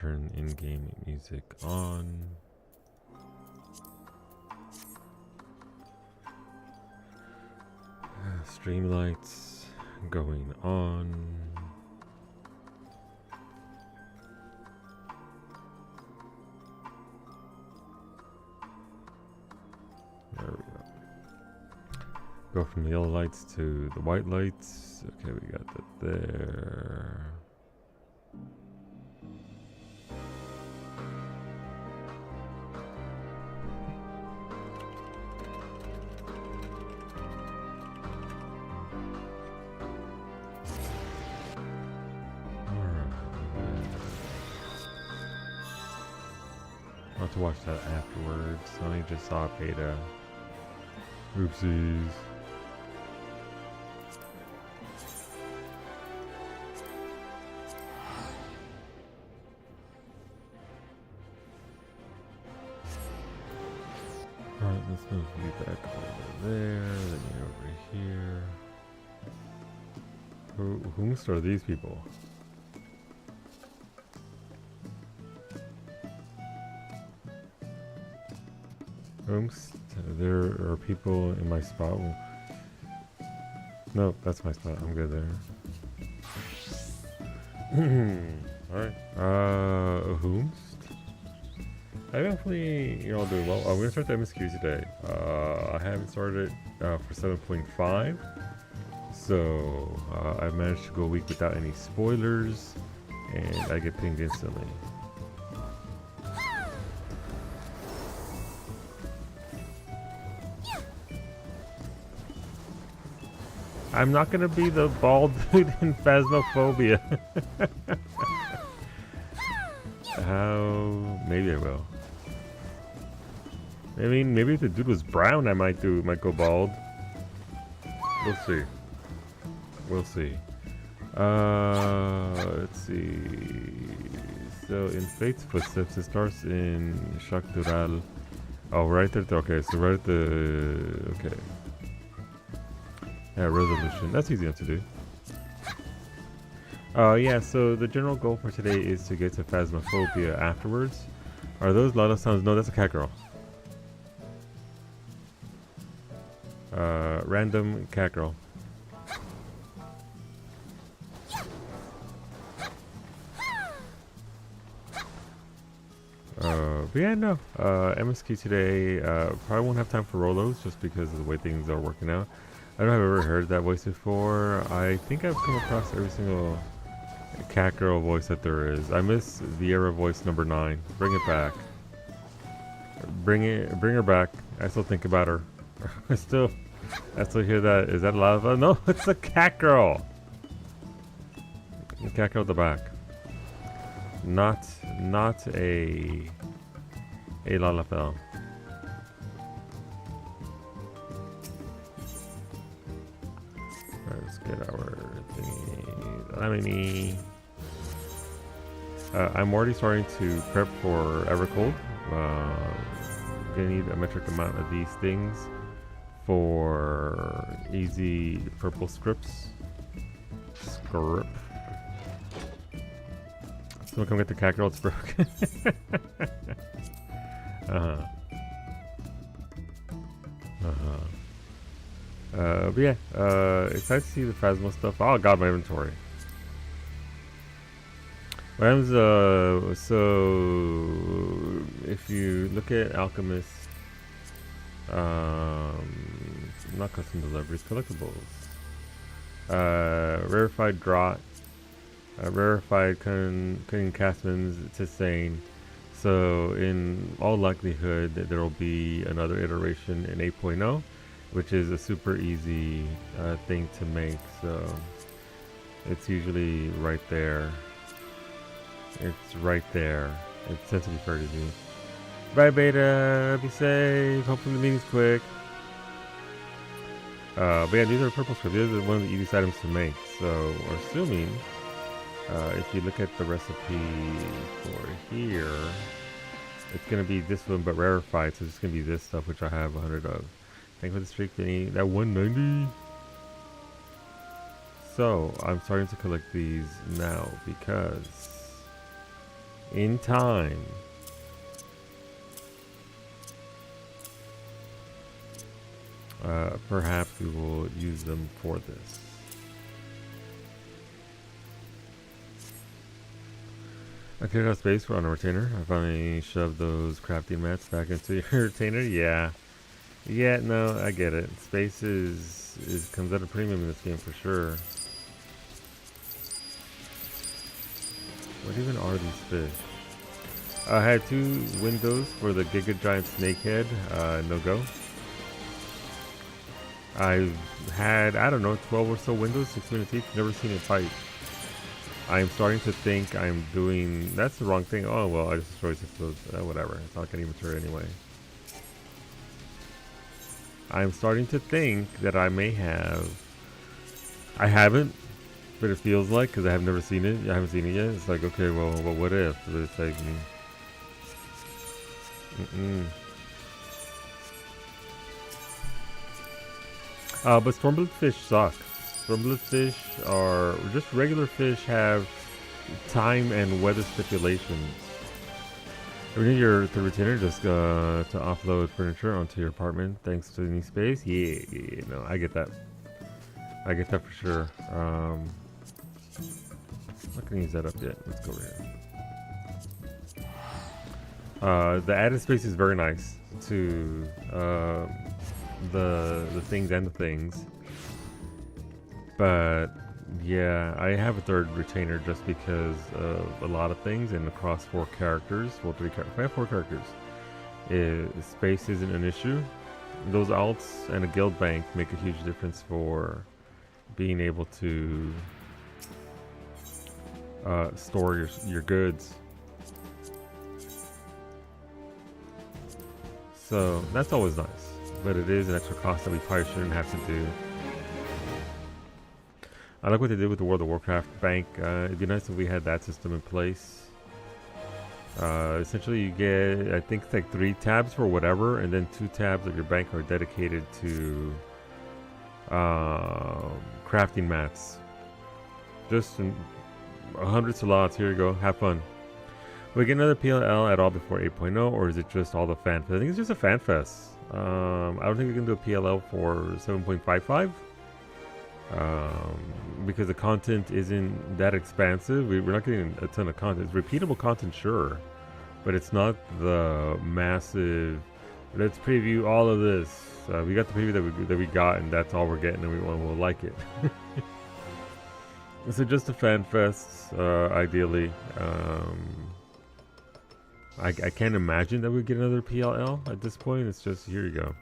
Turn in-game music on. Stream lights going on. There we go. Go from the yellow lights to the white lights. Okay, we got that there. I'll have to watch that afterwards. I only just saw beta. Oopsies. Alright, let's move you back over there, then you over here. Whomst are these people? Whomst? There are people in my spot. No, that's my spot. I'm good there. Alright. Whomst? Hopefully you're all doing well. I'm gonna start the MSQ today. I haven't started for 7.5, so I managed to go a week without any spoilers, and I get pinged instantly. I'm not gonna be the bald dude in Phasmophobia. How? Maybe I will. I mean, maybe if the dude was brown, I might go bald. We'll see. We'll see. Let's see. So in Fate's Footsteps, it starts in Shaktural. Oh, right there. Okay, so right at the. Okay. Yeah, resolution. That's easy enough to do. Yeah, so the general goal for today is to get to Phasmophobia afterwards. Are those Lala sounds? No, that's a cat girl. Random cat girl. But yeah, no. MSQ today, probably won't have time for Rolos just because of the way things are working out. I don't know if I've ever heard that voice before. I think I've come across every single cat girl voice that there is. I miss Vieira voice number 9. Bring it back. Bring her back. I still think about her. I still hear that. Is that Lava? No, it's a cat girl. The cat girl at the back. Not a Lalafell. Let's get our thingy. I'm already starting to prep for Evercold. Gonna need a metric amount of these things for easy purple scripts. Someone come get the cat girl, it's broken. But yeah, excited to see the Phasmo stuff. Oh god, my inventory. So if you look at Alchemist, not custom deliveries, collectibles, rarefied draught, rarefied cutting castmans to Sane. So in all likelihood there will be another iteration in 8.0, which is a super easy thing to make. So it's usually right there. It's right there. It tends to be fair to me. Bye beta, be safe. Hopefully the meeting's quick. But yeah, these are purple script. These are one of the easiest items to make. So we're assuming if you look at the recipe for here, it's gonna be this one but rarefied. So it's gonna be this stuff which I have 100 of. Thank you for the streak, Vinny. That 190. So I'm starting to collect these now because in time. Perhaps we will use them for this. I cleared out space for on a retainer. I finally shoved those crafting mats back into your retainer. Yeah. Yeah, no, I get it. Space is comes at a premium in this game for sure. What even are these fish? I had 2 windows for the Giga Giant Snakehead, no go. I've had, I don't know, 12 or so windows, 6 minutes each, never seen it fight. I'm starting to think I'm doing, that's the wrong thing. Oh, well, I just destroyed 6 of those, whatever. It's not getting mature anyway. I'm starting to think that I may have, I haven't, but it feels like, because I have never seen it, I haven't seen it yet. It's like, okay, well what if? It's like, but stormblood fish suck. Stormblood fish are just regular fish, have time and weather stipulations. We need your retainer just to offload furniture onto your apartment thanks to the new space. Yeah, no, I get that. I get that for sure. I'm not gonna use that up yet. Let's go over here. The added space is very nice to the things and the things, but yeah, I have a 3rd retainer just because of a lot of things, and across 4 characters, well, 3 characters, I have 4 characters. Space isn't an issue. Those alts and a guild bank make a huge difference for being able to store your goods. So that's always nice, but it is an extra cost that we probably shouldn't have to do. I like what they did with the World of Warcraft bank. It'd be nice if we had that system in place. Essentially, you get, I think it's like 3 tabs for whatever, and then 2 tabs of your bank are dedicated to crafting mats. Just hundreds of lots. Here you go. Have fun. Will we get another PLL at all before 8.0, or is it just all the fan fest? I think it's just a fan fest. I don't think we can do a PLL for 7.55. Because the content isn't that expansive. We're not getting a ton of content. It's repeatable content, sure, but it's not the massive, let's preview all of this. We got the preview that we got, and that's all we're getting, and everyone will like it. So just a fan fest, ideally. I can't imagine that we get another PLL at this point. It's just, here you go.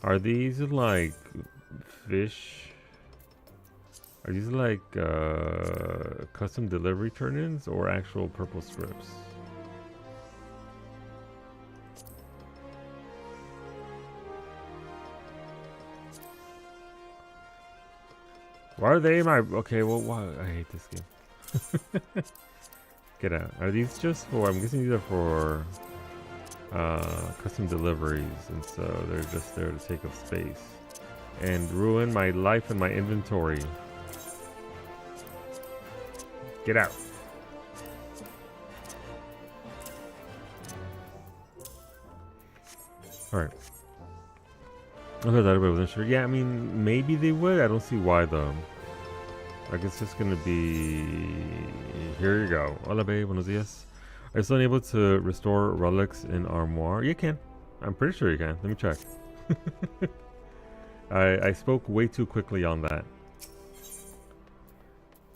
Are these like fish? Are these like custom delivery turn-ins or actual purple scripts? Why are they in my... Okay, well, why? I hate this game. Get out. Are these just for... I'm guessing these are for custom deliveries, and so they're just there to take up space and ruin my life and my inventory. Get out. Alright. I thought everybody wasn't sure. Yeah, I mean, maybe they would. I don't see why, though. Like, it's just gonna be... Here you go. Hola, babe. Buenos dias. Are you still able to restore relics in Armoire? You can. I'm pretty sure you can. Let me check. I spoke way too quickly on that.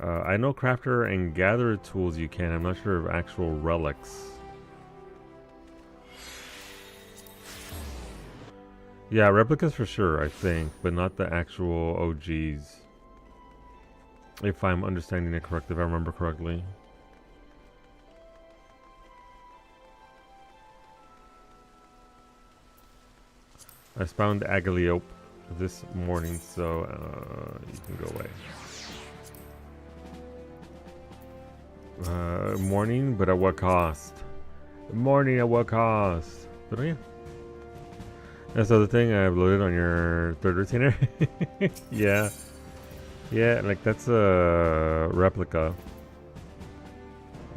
I know crafter and gatherer tools you can. I'm not sure of actual relics. Yeah, replicas for sure, I think, but not the actual OGs. If I'm understanding it correctly, if I remember correctly. I spawned Agaliope this morning, so you can go away. Morning, but at what cost? Morning at what cost? But yeah. That's the other thing I've loaded on your 3rd retainer. Yeah. Yeah, like that's a replica.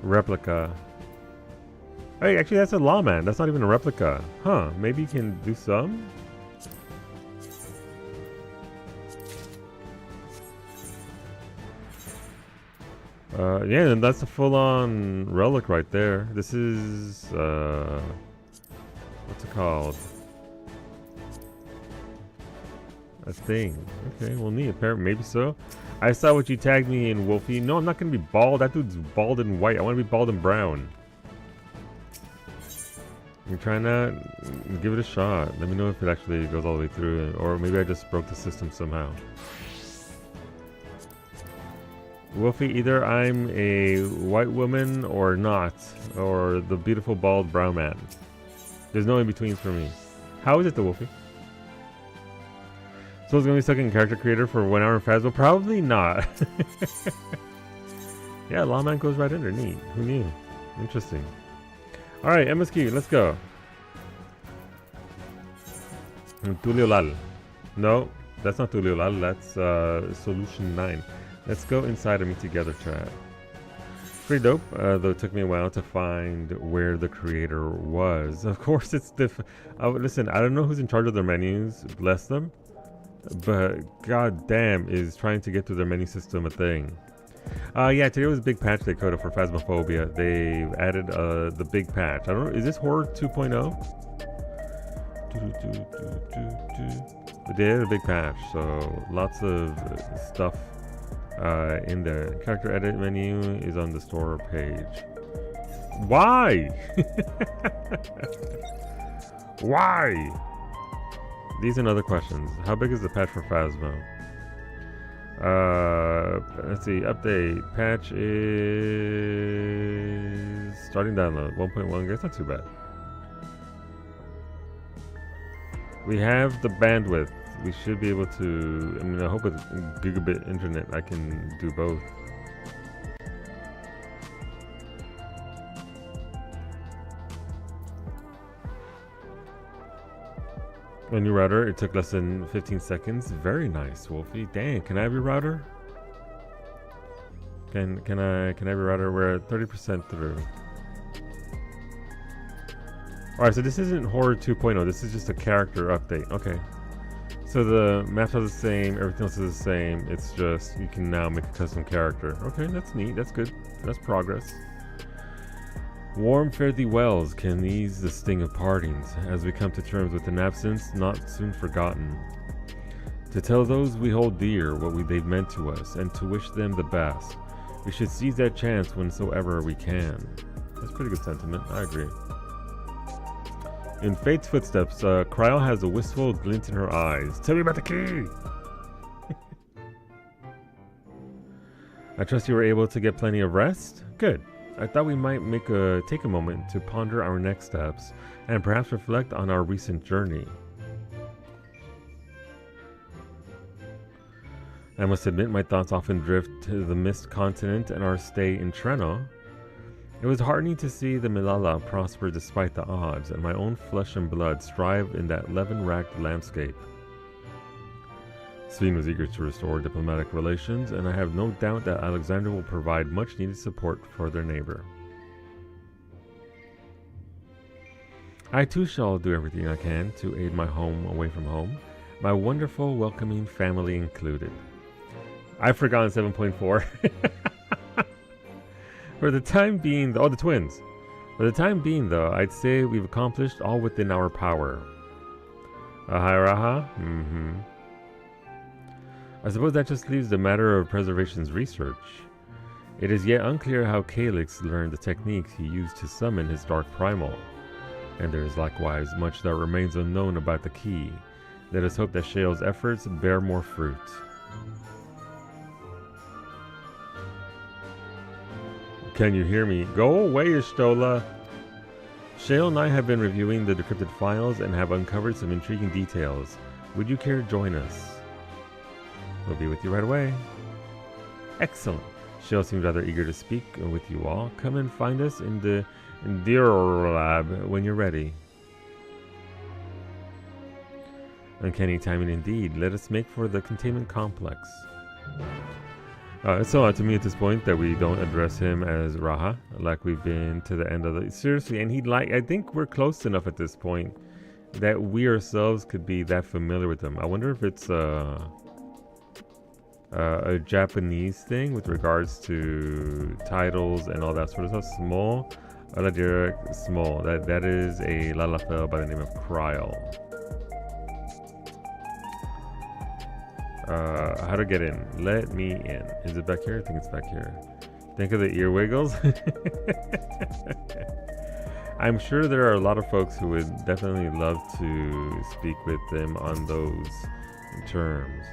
Replica. Hey, actually, that's a lawman. That's not even a replica. Huh, maybe you can do some? Yeah, and that's a full-on relic right there. This is, what's it called? A thing. Okay, well, neat. Apparently, maybe so. I saw what you tagged me in, Wolfie. No, I'm not gonna be bald. That dude's bald and white. I want to be bald and brown. I'm trying to give it a shot. Let me know if it actually goes all the way through, or maybe I just broke the system somehow. Wolfie, either I'm a white woman or not, or the beautiful bald brown man. There's no in betweens for me. How is it, the Wolfie? So it's gonna be stuck in character creator for 1 hour in Phasmo? Probably not. Yeah, Lawman goes right in there. Neat. Who knew? Interesting. Alright, MSQ, let's go. Tuliolal. No, that's not Tuliolal, that's Solution 9. Let's go inside of Me Together chat. Pretty dope, though it took me a while to find where the creator was. Of course, it's listen, I don't know who's in charge of their menus, bless them, but god damn, is trying to get through their menu system a thing. Yeah, today was a big patch they coded for Phasmophobia. They added the big patch. I don't know, is this Horror 2.0? They did a big patch, so lots of stuff in there. Character edit menu is on the store page. Why? Why? These and other questions. How big is the patch for Phasmo? Let's see. Update. Patch is starting download. 1.1. That's not too bad. We have the bandwidth. We should be able to. I mean, I hope with gigabit internet I can do both. A new router. It took less than 15 seconds. Very nice, Wolfie. Dang, can I have your router? Can I have your router? We're at 30% through. Alright, so this isn't Horror 2.0. This is just a character update. Okay. So the maps are the same, everything else is the same. It's just you can now make a custom character. Okay, that's neat. That's good. That's progress. Warm fare thee wells can ease the sting of partings, as we come to terms with an absence not soon forgotten. To tell those we hold dear what they've meant to us, and to wish them the best. We should seize that chance whensoever we can. That's pretty good sentiment. I agree. In Fate's footsteps, Kryl has a wistful glint in her eyes. Tell me about the key! I trust you were able to get plenty of rest? Good. I thought we might take a moment to ponder our next steps, and perhaps reflect on our recent journey. I must admit my thoughts often drift to the Mist Continent and our stay in Treno. It was heartening to see the Milala prosper despite the odds, and my own flesh and blood strive in that levin-racked landscape. Sveen was eager to restore diplomatic relations, and I have no doubt that Alexander will provide much-needed support for their neighbor. I too shall do everything I can to aid my home away from home, my wonderful, welcoming family included. I've forgotten 7.4. For the time being, the twins. For the time being, though, I'd say we've accomplished all within our power. Ahiraha? Mm-hmm. I suppose that just leaves the matter of preservation's research. It is yet unclear how Calyx learned the techniques he used to summon his dark primal. And there is likewise much that remains unknown about the key. Let us hope that Shale's efforts bear more fruit. Can you hear me? Go away, Ishtola! Shale and I have been reviewing the decrypted files and have uncovered some intriguing details. Would you care to join us? We'll be with you right away. Excellent. Shale seems rather eager to speak with you all. Come and find us in the Lab when you're ready. Uncanny timing indeed. Let us make for the containment complex. It's so odd to me at this point that we don't address him as Raha, like we've been to the end of the... Seriously, and I think we're close enough at this point that we ourselves could be that familiar with him. I wonder if it's a Japanese thing with regards to titles and all that sort of stuff. Small, Aladirek, Small. That is a Lalafell by the name of Kryl. How to get in? Let me in. Is it back here? I think it's back here. Think of the ear wiggles. I'm sure there are a lot of folks who would definitely love to speak with them on those terms.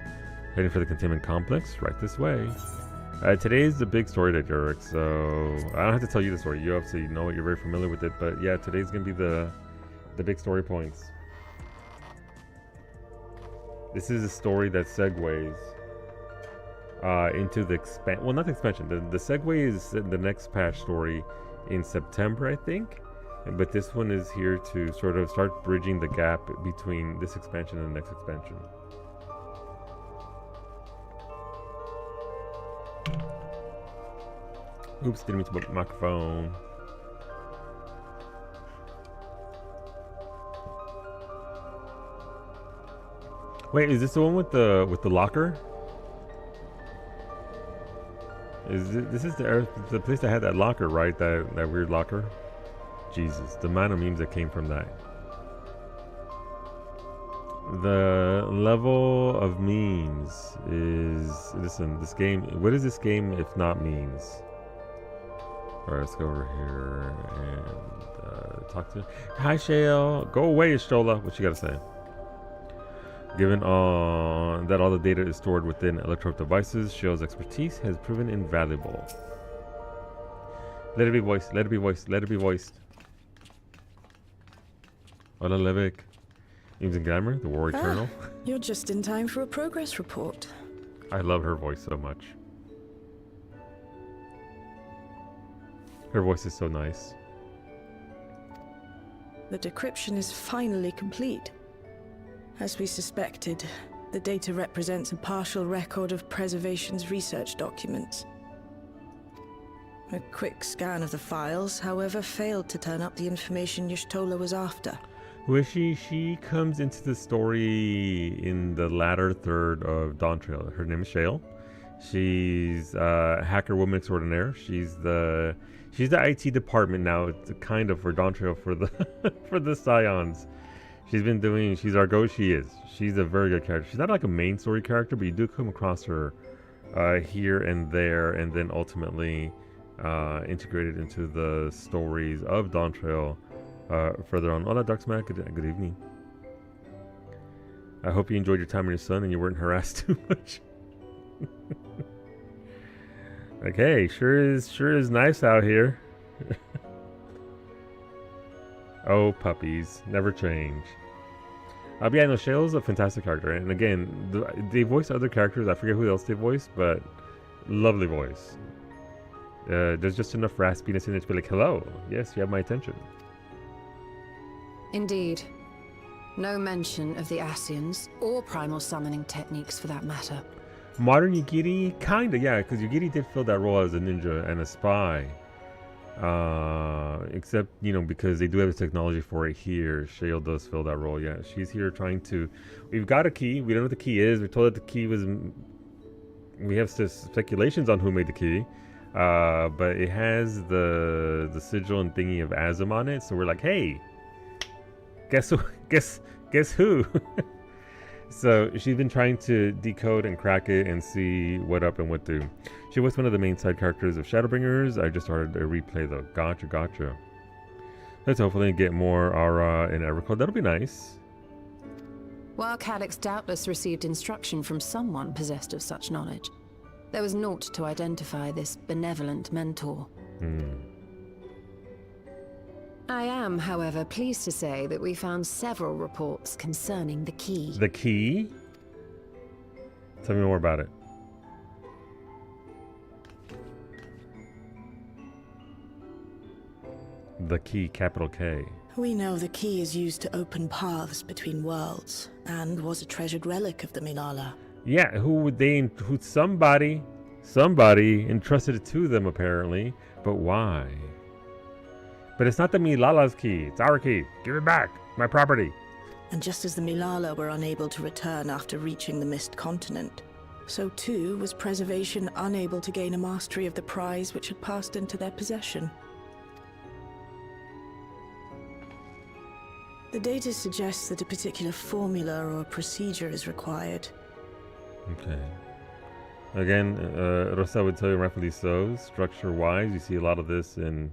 Heading for the containment complex, right this way. Today is the big story day, Derek, so I don't have to tell you the story. You obviously know it, you're very familiar with it, but yeah, today's gonna be the big story points. This is a story that segues into the well, not the expansion. The segue is the next patch story in September, I think. But this one is here to sort of start bridging the gap between this expansion and the next expansion. Oops, didn't mean to put the microphone. Wait, is this the one with the locker? This is the place that had that locker, right? That weird locker. Jesus, the amount of memes that came from that. The level of memes is... Listen, this game... What is this game if not memes? Alright, let's go over here and talk to... Hi, Shale. Go away, Stola. What you gotta say? Given that all the data is stored within electronic devices, Shale's expertise has proven invaluable. Let it be voiced. Let it be voiced. Let it be voiced. Ola Levik. Even Glamour, the War Eternal. You're just in time for a progress report. I love her voice so much. Her voice is so nice. The decryption is finally complete. As we suspected, the data represents a partial record of Preservation's research documents. A quick scan of the files, however, failed to turn up the information Y'shtola was after. Well, she comes into the story in the latter third of Dawn Trail. Her name is Shale. She's hacker woman extraordinaire. She's the IT department now, kind of for Dawn Trail for the for the Scions. She's our go. She's a very good character. She's not like a main story character, but you do come across her here and there, and then ultimately integrated into the stories of Dawn Trail further on. Hola, Darksmack. Good evening. I hope you enjoyed your time with your son and you weren't harassed too much. Okay, sure is nice out here. Oh, puppies never change. But yeah, no, Shale's a fantastic character, and again, they voice other characters. I forget who else they voice, but lovely voice. There's just enough raspiness in it to be like, hello, yes, you have my attention. Indeed. No mention of the Ascians, or primal summoning techniques for that matter. Modern Yugiri? Kinda, yeah, because Yugiri did fill that role as a ninja and a spy. Except, you know, because they do have the technology for it here, Shale does fill that role, yeah. She's here trying to... We've got a key, we don't know what the key is, we're told that the key was... We have speculations on who made the key. But it has the sigil and thingy of Azim on it, so we're like, hey! Guess who? So she's been trying to decode and crack it and see what up and what do. She was one of the main side characters of Shadowbringers. I just started a replay though. Gotcha. Let's hopefully get more Aura and Evercode. That'll be nice. While Calyx doubtless received instruction from someone possessed of such knowledge, there was naught to identify this benevolent mentor. I am, however, pleased to say that we found several reports concerning the key. The key? Tell me more about it. The key, capital K. We know the key is used to open paths between worlds, and was a treasured relic of the Milala. Yeah, who somebody Somebody entrusted it to them, apparently. But why? But it's not the Milala's key. It's our key. Give it back. My property. And just as the Milala were unable to return after reaching the Mist Continent, so too was Preservation unable to gain a mastery of the prize which had passed into their possession. The data suggests that a particular formula or procedure is required. Okay. Again, Rosa would tell you rightfully so. Structure-wise, you see a lot of this in,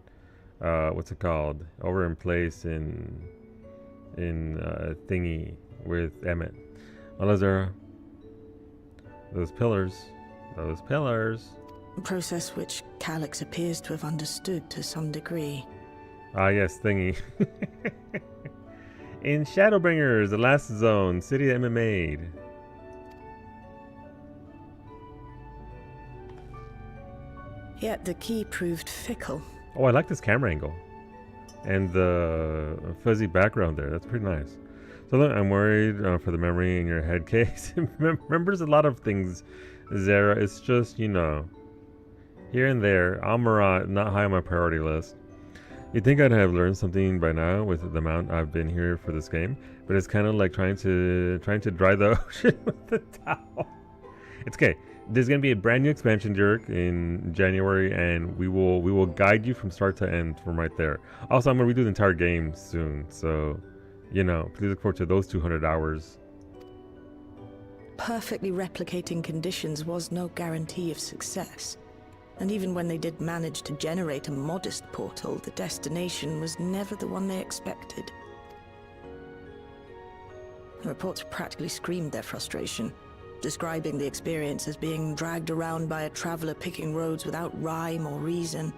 what's it called? Over in place in Thingy with Emmett. Unless there are those pillars. A process which Calyx appears to have understood to some degree. Ah, yes, Thingy. In Shadowbringers, the last zone, city that Emmett made. Yet the key proved fickle. Oh, I like this camera angle. And the fuzzy background there. That's pretty nice. So look, I'm worried for the memory in your head case. It remembers a lot of things, Zara. It's just, you know, here and there. Almarat, not high on my priority list. You'd think I'd have learned something by now with the amount I've been here for this game, but it's kind of like trying to dry the ocean with the towel. It's okay. There's gonna be a brand new expansion, Dirk, in January, and we will guide you from start to end from right there. Also, I'm gonna redo the entire game soon, so you know, please look forward to those 200 hours. Perfectly replicating conditions was no guarantee of success. And even when they did manage to generate a modest portal, the destination was never the one they expected. The reports practically screamed their frustration, describing the experience as being dragged around by a traveler picking roads without rhyme or reason.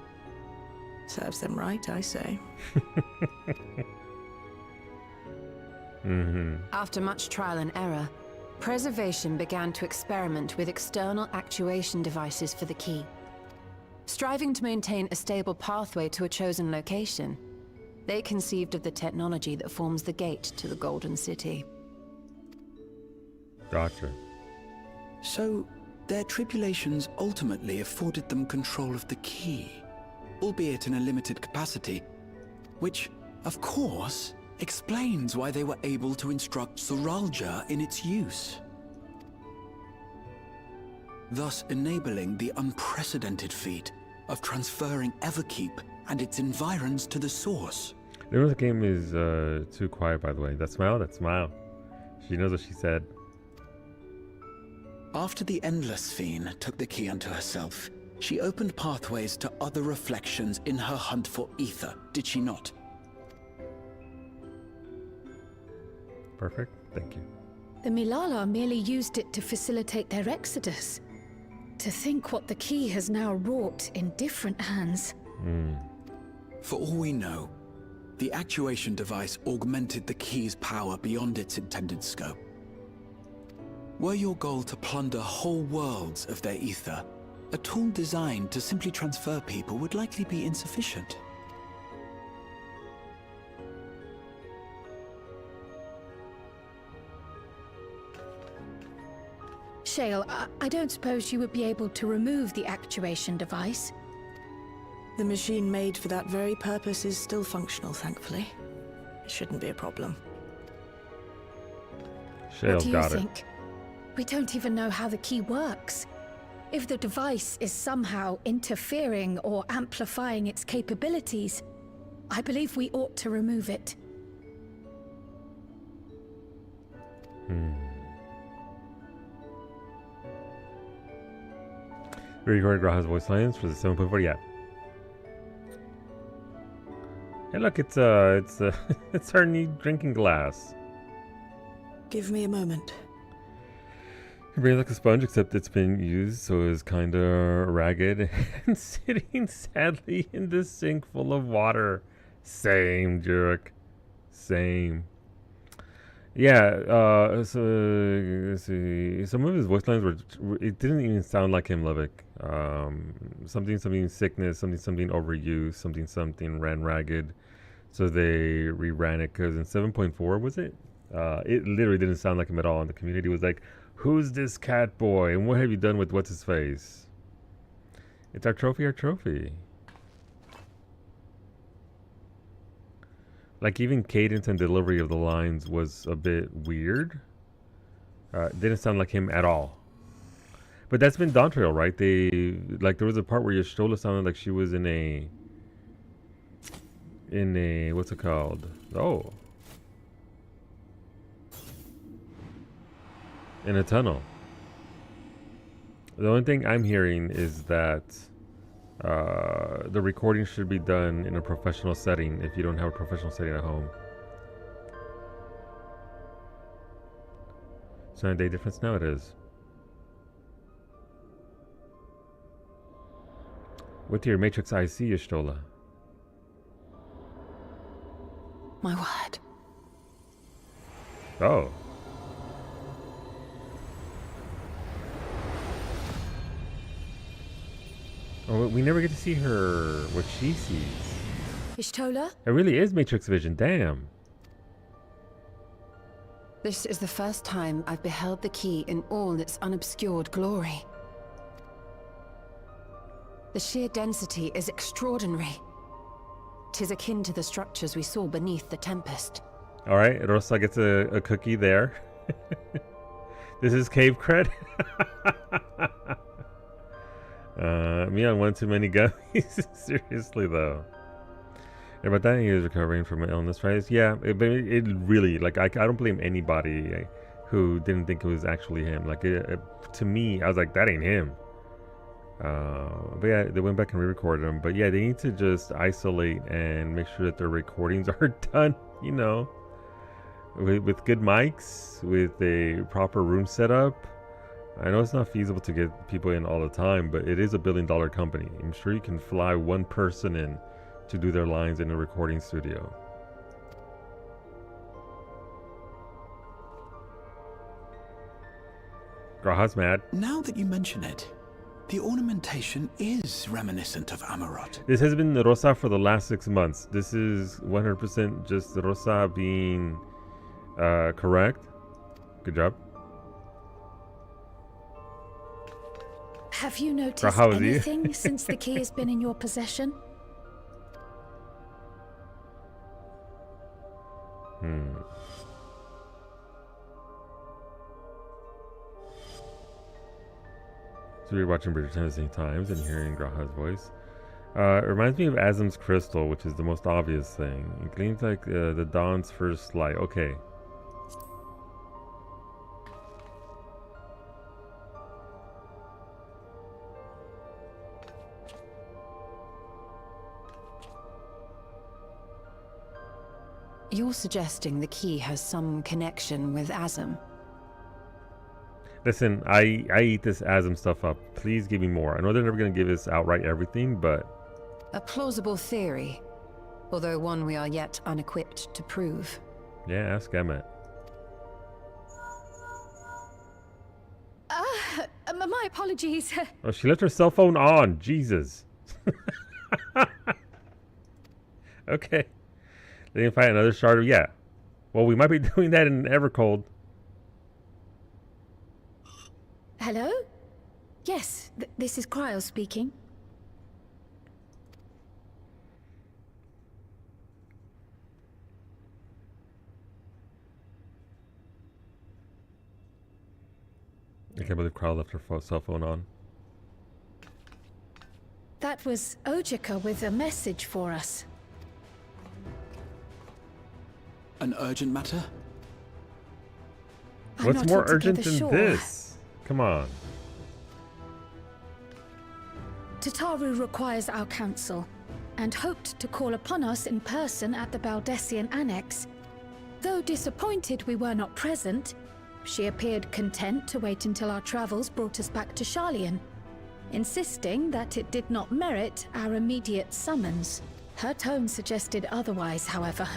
Serves them right, I say. After much trial and error, Preservation began to experiment with external actuation devices for the key. Striving to maintain a stable pathway to a chosen location, they conceived of the technology that forms the gate to the Golden City. Gotcha. So, their tribulations ultimately afforded them control of the key, albeit in a limited capacity, which, of course, explains why they were able to instruct Zoralja in its use, thus enabling the unprecedented feat of transferring Everkeep and its environs to the source. The game is too quiet, by the way. That smile. She knows what she said. After the Endless Fiend took the key unto herself, she opened pathways to other reflections in her hunt for ether, did she not? Perfect. Thank you. The Milala merely used it to facilitate their exodus. To think what the key has now wrought in different hands. For all we know, the actuation device augmented the key's power beyond its intended scope. Were your goal to plunder whole worlds of their ether, a tool designed to simply transfer people would likely be insufficient. Shale, I don't suppose you would be able to remove the actuation device? The machine made for that very purpose is still functional, thankfully. It shouldn't be a problem. Shale's What do you got it. think? We don't even know how the key works. If the device is somehow interfering or amplifying its capabilities, I believe we ought to remove it. We recorded Graha's voice lines for the 7.4. Yeah. Hey, look, it's it's our new drinking glass. Give me a moment. It brings like a sponge, except it's been used, so it's kind of ragged and sitting sadly in this sink full of water. Same, jerk. Same. Yeah, so let's see. Some of his voice lines were, it didn't even sound like him, Levick. Something sickness, something overuse, something ran ragged. So they reran it, because in 7.4, was it? It literally didn't sound like him at all. And the community was like, who's this cat boy? And what have you done with what's his face? It's our trophy, our trophy. Like, even cadence and delivery of the lines was a bit weird. Didn't sound like him at all. But that's been Dawn Trail, right? Like, there was a part where Y'shtola sounded like she was in a, what's it called? Oh. In a tunnel. The only thing I'm hearing is that the recording should be done in a professional setting if you don't have a professional setting at home. It's not a day difference now, it is. With your Matrix IC, Y'shtola. My word. Oh. Oh, we never get to see her, what she sees. Y'shtola? It really is Matrix vision, damn. This is the first time I've beheld the key in all its unobscured glory. The sheer density is extraordinary. 'Tis akin to the structures we saw beneath the Tempest. Alright, Rosa gets a cookie there. This is cave cred. Me on one too many gummies. Seriously though. Yeah, but then he is recovering from an illness, right? Yeah, but it really, like, I don't blame anybody who didn't think it was actually him. Like, to me, I was like, that ain't him. But yeah, they went back and re-recorded him. But yeah, they need to just isolate and make sure that their recordings are done, you know, with good mics, with a proper room setup. I know it's not feasible to get people in all the time, but it is a billion-dollar company. I'm sure you can fly one person in to do their lines in a recording studio. Graha's mad. Now that you mention it, the ornamentation is reminiscent of Amarot. This has been Rosa for the last 6 months. This is 100% just Rosa being correct. Good job. Have you noticed How is he? anything since the key has been in your possession? So you're watching Bridgerton at the same times and hearing Graha's voice. It reminds me of Azim's crystal, which is the most obvious thing. It gleams like the dawn's first light. Okay. You're suggesting the key has some connection with Azim? Listen, I eat this Azim stuff up. Please give me more. I know they're never going to give us outright everything, but... A plausible theory, although one we are yet unequipped to prove. Yeah, ask Emmett. My apologies. Oh, she left her cell phone on. Jesus. Okay. They didn't find another shard of... Yeah. Well, we might be doing that in Evercold. Hello? Yes, this is Cryo speaking. I can't believe Cryo left her cell phone on. That was Ojika with a message for us. An urgent matter? I'm What's not more urgent altogether than sure. this? Come on. Tataru requires our counsel, and hoped to call upon us in person at the Baldessian Annex. Though disappointed we were not present, she appeared content to wait until our travels brought us back to Sharlayan, insisting that it did not merit our immediate summons. Her tone suggested otherwise, however,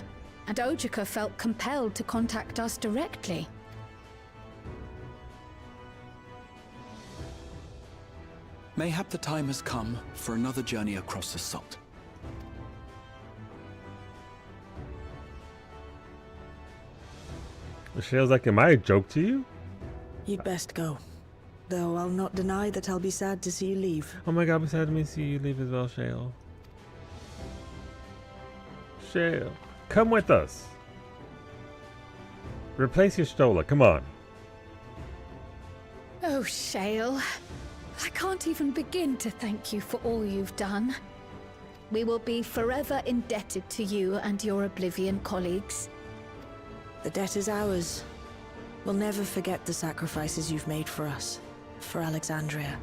and Ojika felt compelled to contact us directly. Mayhap the time has come for another journey across the salt. Michelle's like, am I a joke to you? You'd best go. though I'll not deny that I'll be sad to see you leave. Oh my god, I'm sad to see you leave as well, Shale. Shale, come with us. Replace your Stola, come on. Oh, Shale. I can't even begin to thank you for all you've done. We will be forever indebted to you and your Oblivion colleagues. The debt is ours. We'll never forget the sacrifices you've made for us, for Alexandria.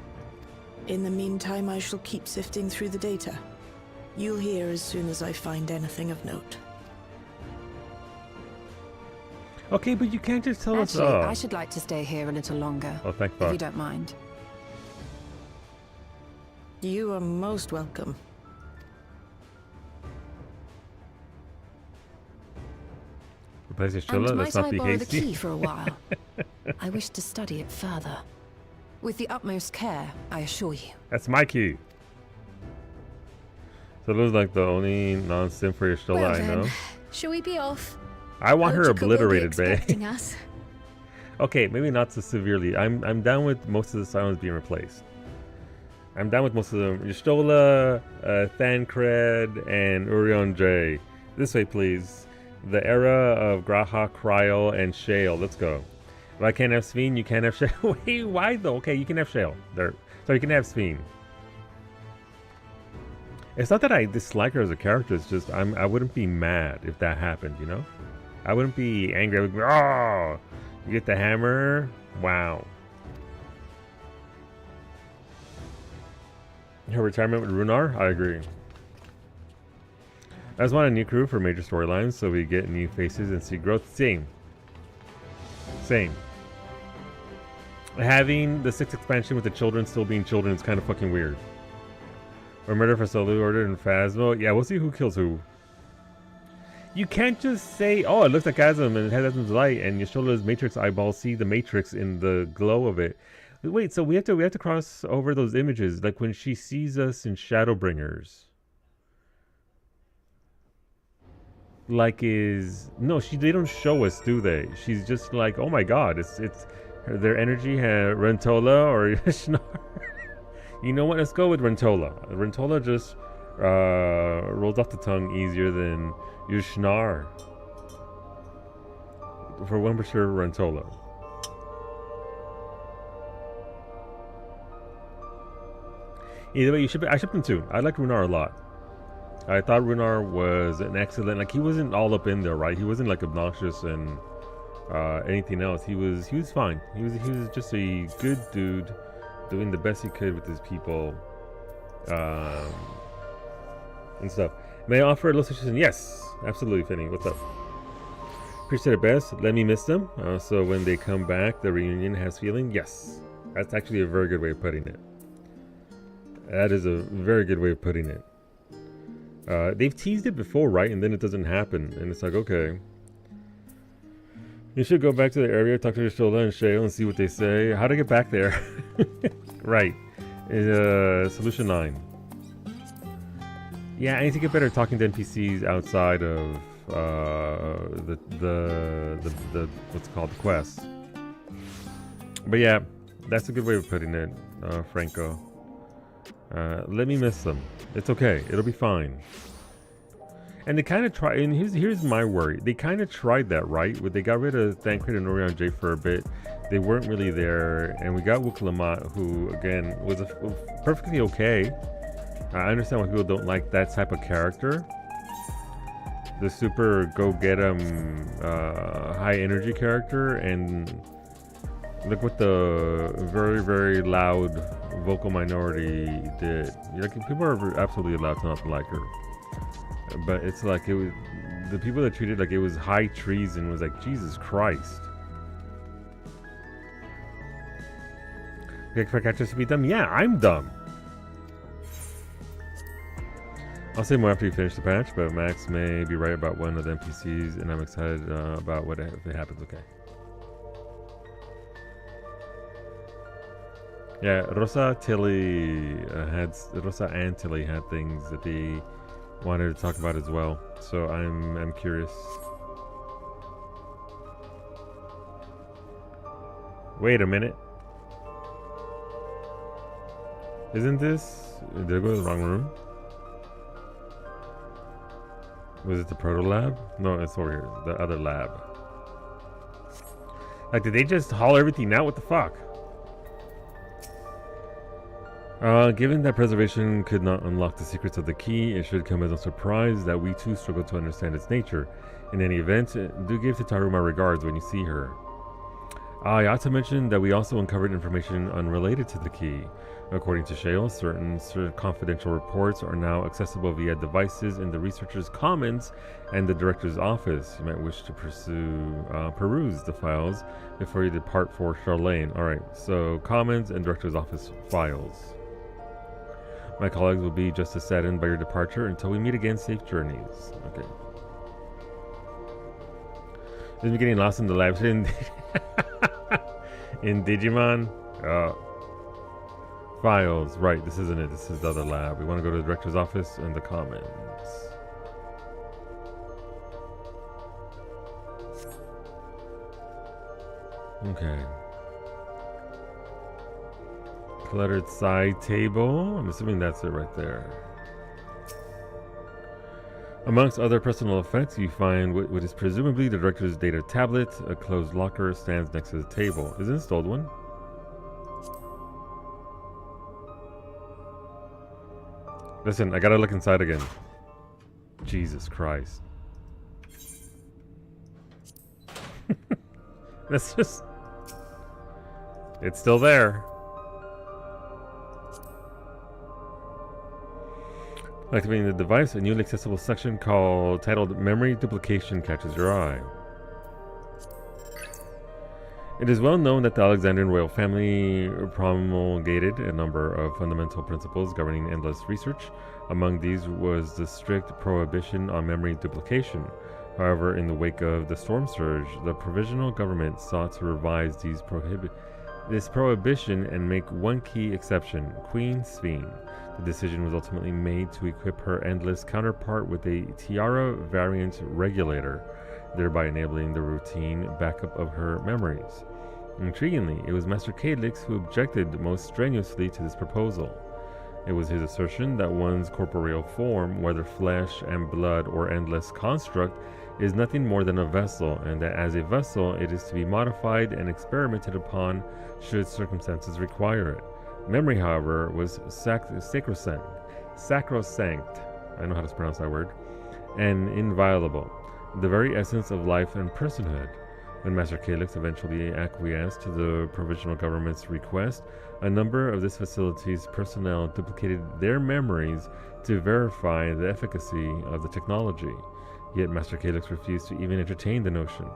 In the meantime, I shall keep sifting through the data. You'll hear as soon as I find anything of note. Okay, but you can't just tell Actually, us. I should like to stay here a little longer. Oh, thank If fuck. you don't mind. You are most welcome. Replace your And Stola, let's might not I be borrow the hasty. key for a while? I wish to study it further. With the utmost care, I assure you. That's my key. So those like the only non-sim for your Stola Well I know. then, shall we be off? I want her Ochuka will be obliterated, babe. expecting us. Okay, maybe not so severely. I'm down with most of the silence being replaced. I'm down with most of them. Yustola, Thancred, and Urion J. This way, please. The era of Graha, Kryl, and Shale. Let's go. If I can't have Sveen, you can't have Shale. Wait, why though? Okay, you can have Shale. There. So you can have Sveen. It's not that I dislike her as a character. It's just I wouldn't be mad if that happened. You know, I wouldn't be angry. I would be, oh, you get the hammer. Wow. Her retirement with Runar? I agree. I just want a new crew for major storylines so we get new faces and see growth. Same. Same. Having the 6th expansion with the children still being children is kind of fucking weird. Or murder for Solu, Order, and Phasmo. Yeah, we'll see who kills who. You can't just say, oh, it looks like Asm and it has Asm's light and Yashtola's Matrix eyeballs see the Matrix in the glow of it. Wait, so we have to cross over those images, like when she sees us in Shadowbringers. Like they don't show us, do they? She's just like, oh my god, it's their energy, Rentola or Yashnar. You know what? Let's go with Rentola. Rentola just rolls off the tongue easier than Yushnar. For one for sure, Rentola. Either way, I shipped him too. I like Runar a lot. I thought Runar was an excellent, like he wasn't all up in there, right? He wasn't like obnoxious and anything else. He was fine. He was just a good dude doing the best he could with his people and stuff. May I offer a little suggestion? Yes, absolutely, Finny. What's up? Appreciate it best. Let me miss them. So when they come back, the reunion has feeling. Yes, that's actually a very good way of putting it. That is a very good way of putting it. They've teased it before, right? And then it doesn't happen. And it's like, okay. You should go back to the area, talk to Shola and Shale and see what they say. How to get back there? Right. Solution 9. Yeah, I need to get better at talking to NPCs outside of the what's it called, the quest. But yeah, that's a good way of putting it, Franco. Let me miss them. It's okay. It'll be fine. And they kind of try. And here's my worry. They kind of tried that, right? They got rid of Thancred and Orion J for a bit. They weren't really there, and we got Wuklamat, who again was perfectly okay. I understand why people don't like that type of character. The super go-get-em, high energy character, and look what the very, very loud vocal minority did. Like, people are absolutely allowed to not like her, but it's like it was the people that treated like it was high treason was like, Jesus Christ. Expect actors to be dumb? Yeah, I'm dumb. I'll say more after you finish the patch, but Max may be right about one of the NPCs, and I'm excited about what if it happens. Okay. Yeah, Rosa and Tilly had things that they wanted to talk about as well. So I'm curious. Wait a minute. Isn't this... Did I go to the wrong room? Was it the proto lab? No, it's over here. The other lab. Like, did they just haul everything out? What the fuck? Given that preservation could not unlock the secrets of the key, it should come as no surprise that we too struggle to understand its nature. In any event, do give Tataru my regards when you see her. I ought to mention that we also uncovered information unrelated to the key. According to Shale, certain confidential reports are now accessible via devices in the researcher's commons and the director's office. You might wish to peruse the files before you depart for Charlene. Alright, so commons and director's office files. My colleagues will be just as saddened by your departure. Until we meet again, safe journeys. Okay. Is me getting lost in the lab in Digimon? Files. Right, this isn't it. This is the other lab. We want to go to the director's office and the commons. Okay. Cluttered side table. I'm assuming that's it right there. Amongst other personal effects, you find what is presumably the director's data tablet. A closed locker stands next to the table. Is it a stowed one? Listen, I gotta look inside again. Jesus Christ. That's just... It's still there. Activating the device, a newly accessible section titled Memory Duplication catches your eye. It is well known that the Alexandrian royal family promulgated a number of fundamental principles governing endless research. Among these was the strict prohibition on memory duplication. However, in the wake of the storm surge, the provisional government sought to revise this prohibition and make one key exception: Queen Sphene. The decision was ultimately made to equip her endless counterpart with a Tiara variant regulator, thereby enabling the routine backup of her memories. Intriguingly, it was Master Calyx who objected most strenuously to this proposal. It was his assertion that one's corporeal form, whether flesh and blood or endless construct, is nothing more than a vessel, and that as a vessel it is to be modified and experimented upon should circumstances require it. Memory, however, was sacrosanct, I know how to pronounce that word, and inviolable, the very essence of life and personhood. When Master Calyx eventually acquiesced to the provisional government's request, a number of this facility's personnel duplicated their memories to verify the efficacy of the technology. Yet Master Calyx refused to even entertain the notion.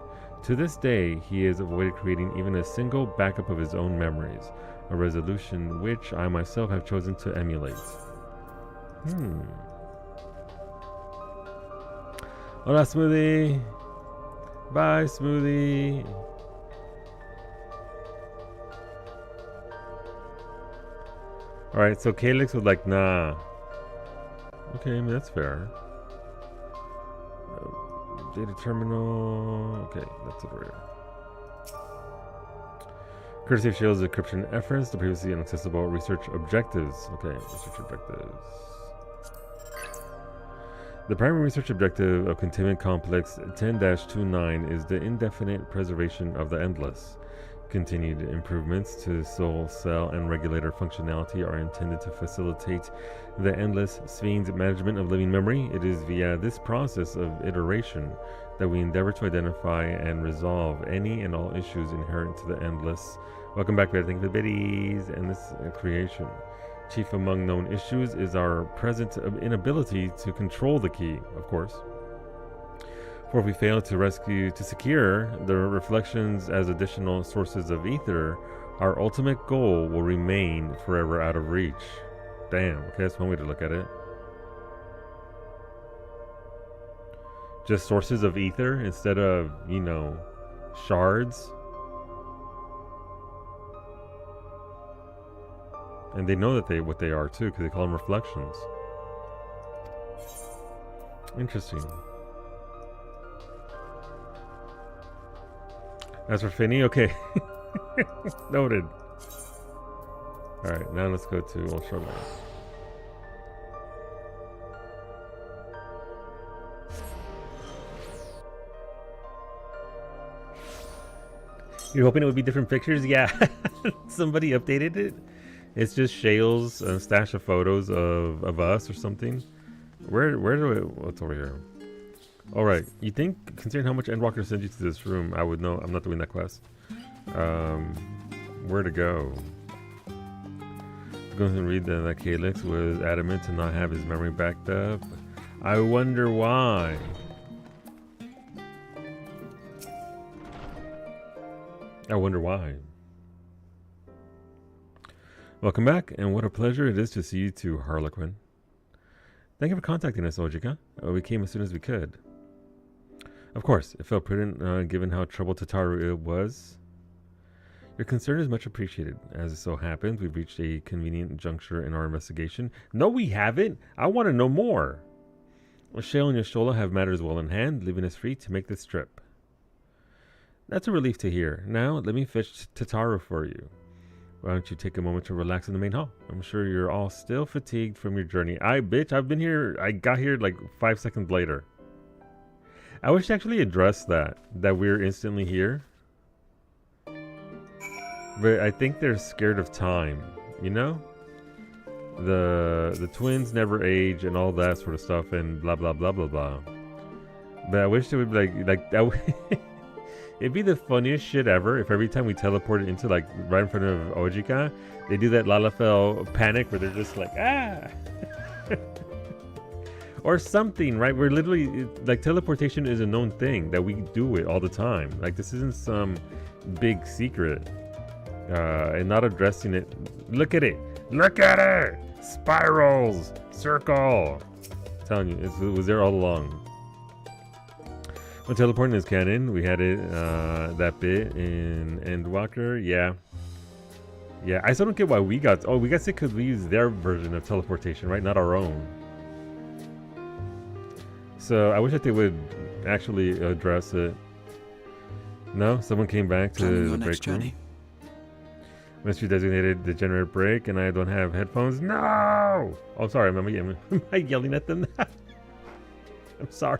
To this day, he has avoided creating even a single backup of his own memories, a resolution which I myself have chosen to emulate. Hola, Smoothie! Bye, Smoothie! Alright, so Calyx was like, nah. Okay, I mean, that's fair. Data terminal. Okay, that's over here. Courtesy of Shield's encryption efforts, the previously inaccessible research objectives. Okay, research objectives. The primary research objective of Containment Complex 10-29 is the indefinite preservation of the endless. Continued improvements to soul, cell, and regulator functionality are intended to facilitate the endless Sphene's management of living memory. It is via this process of iteration that we endeavor to identify and resolve any and all issues inherent to the endless. Welcome back, Thank you for the biddies and this creation. Chief among known issues is our present inability to control the key, of course. For if we fail to secure the reflections as additional sources of ether, our ultimate goal will remain forever out of reach. Damn, okay, that's one way to look at it. Just sources of ether instead of, you know, shards. And they know that what they are too, because they call them reflections. Interesting. As for Finny, okay. Noted. Alright, now let's go to Old Shoreline. You're hoping it would be different pictures? Yeah. Somebody updated it. It's just Shale's stash of photos of us or something. Where do I... What's over here? Alright. You think, considering how much Endwalker sent you to this room, I would know. I'm not doing that quest. Where to go? To go and read that Calyx was adamant to not have his memory backed up. I wonder why. I wonder why. Welcome back, and what a pleasure it is to see you too, Harlequin. Thank you for contacting us, Ojika. We came as soon as we could. Of course, it felt prudent given how troubled Tataru was. Your concern is much appreciated. As it so happens, we've reached a convenient juncture in our investigation. No, we haven't! I want to know more! Shale and Yashola have matters well in hand, leaving us free to make this trip. That's a relief to hear. Now, let me fetch Tataru for you. Why don't you take a moment to relax in the main hall? I'm sure you're all still fatigued from your journey. I've been here, I got here like 5 seconds later. I wish to actually address that we're instantly here. But I think they're scared of time, you know? The twins never age and all that sort of stuff and blah blah blah blah blah. But I wish it would be like that. It'd be the funniest shit ever if every time we teleported into like right in front of Ojika, they do that Lalafell panic where they're just like ah, or something, right? We're literally like teleportation is a known thing that we do it all the time. Like this isn't some big secret, and not addressing it. Look at it! Look at it! Spirals, circle. I'm telling you, it was there all along. When teleporting is canon, we had it that bit in Endwalker. Yeah, I still don't get why we got. Oh, we got sick because we used their version of teleportation, right? Not our own. So I wish that they would actually address it. No, someone came back to the break room. MSQ designated the generator break, and I don't have headphones. No! Oh, sorry. Am I yelling at them now? I'm sorry.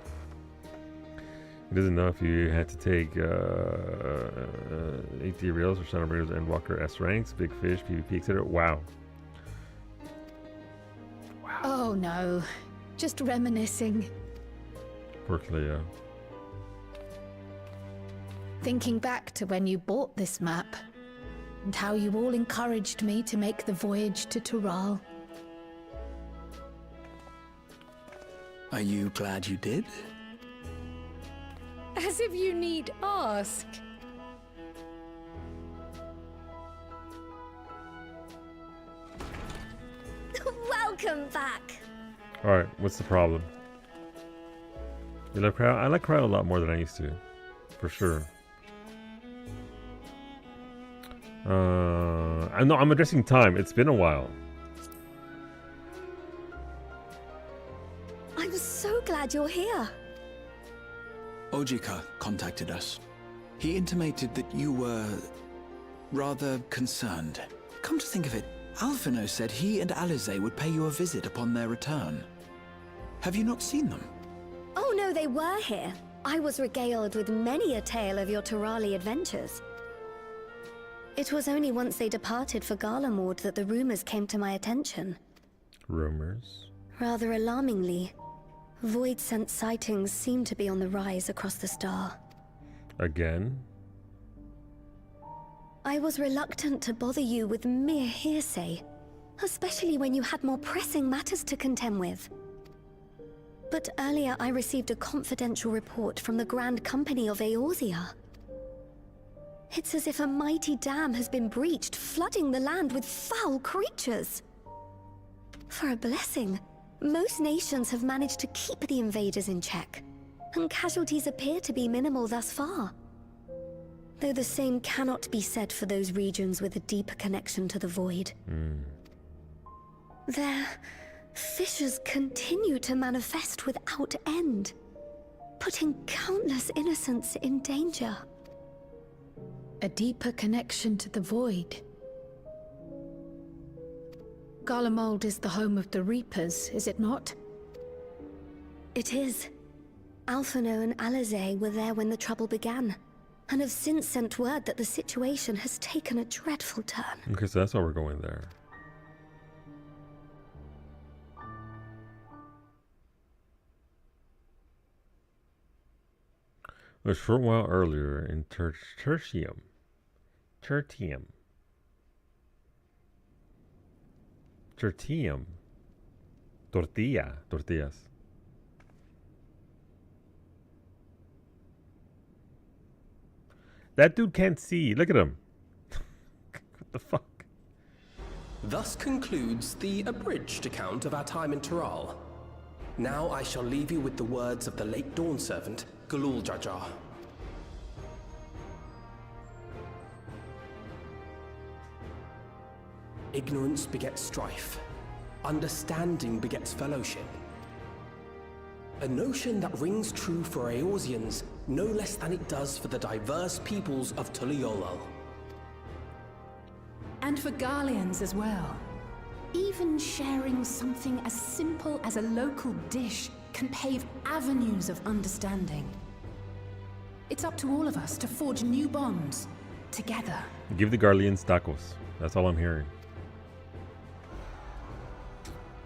He doesn't know if you had to take ethereals or Shadowbringers, Endwalker, S ranks, Big Fish, PvP, etc. Wow. Oh no, just reminiscing. Poor Cleo. Thinking back to when you bought this map, and how you all encouraged me to make the voyage to Tural. Are you glad you did? As if you need ask. Welcome back. Alright, what's the problem? You like Cryo? I like Cryo a lot more than I used to. For sure. I'm addressing time. It's been a while. I'm so glad you're here. Ojika contacted us. He intimated that you were rather concerned. Come to think of it, Alphino said he and Alize would pay you a visit upon their return. Have you not seen them? Oh no, they were here. I was regaled with many a tale of your Turali adventures. It was only once they departed for Garlemord that the rumors came to my attention. Rumors? Rather alarmingly, void-sent sightings seem to be on the rise across the star. Again? I was reluctant to bother you with mere hearsay, especially when you had more pressing matters to contend with. But earlier I received a confidential report from the Grand Company of Eorzea. It's as if a mighty dam has been breached, flooding the land with foul creatures. For a blessing, most nations have managed to keep the invaders in check, and casualties appear to be minimal thus far. Though the same cannot be said for those regions with a deeper connection to the void. Their fissures continue to manifest without end, putting countless innocents in danger. A deeper connection to the void. Garlemald is the home of the Reapers, is it not? It is. Alphino and Alizé were there when the trouble began, and have since sent word that the situation has taken a dreadful turn. Okay, so that's why we're going there. A short while earlier in Tertium. Tortillas. That dude can't see. Look at him. What the fuck? Thus concludes the abridged account of our time in Tiral. Now I shall leave you with the words of the late Dawn Servant, Galul Jajar. Ignorance begets strife. Understanding begets fellowship. A notion that rings true for Eorzeans no less than it does for the diverse peoples of Tuliolal. And for Garleans as well. Even sharing something as simple as a local dish can pave avenues of understanding. It's up to all of us to forge new bonds, together. Give the Garleans tacos. That's all I'm hearing.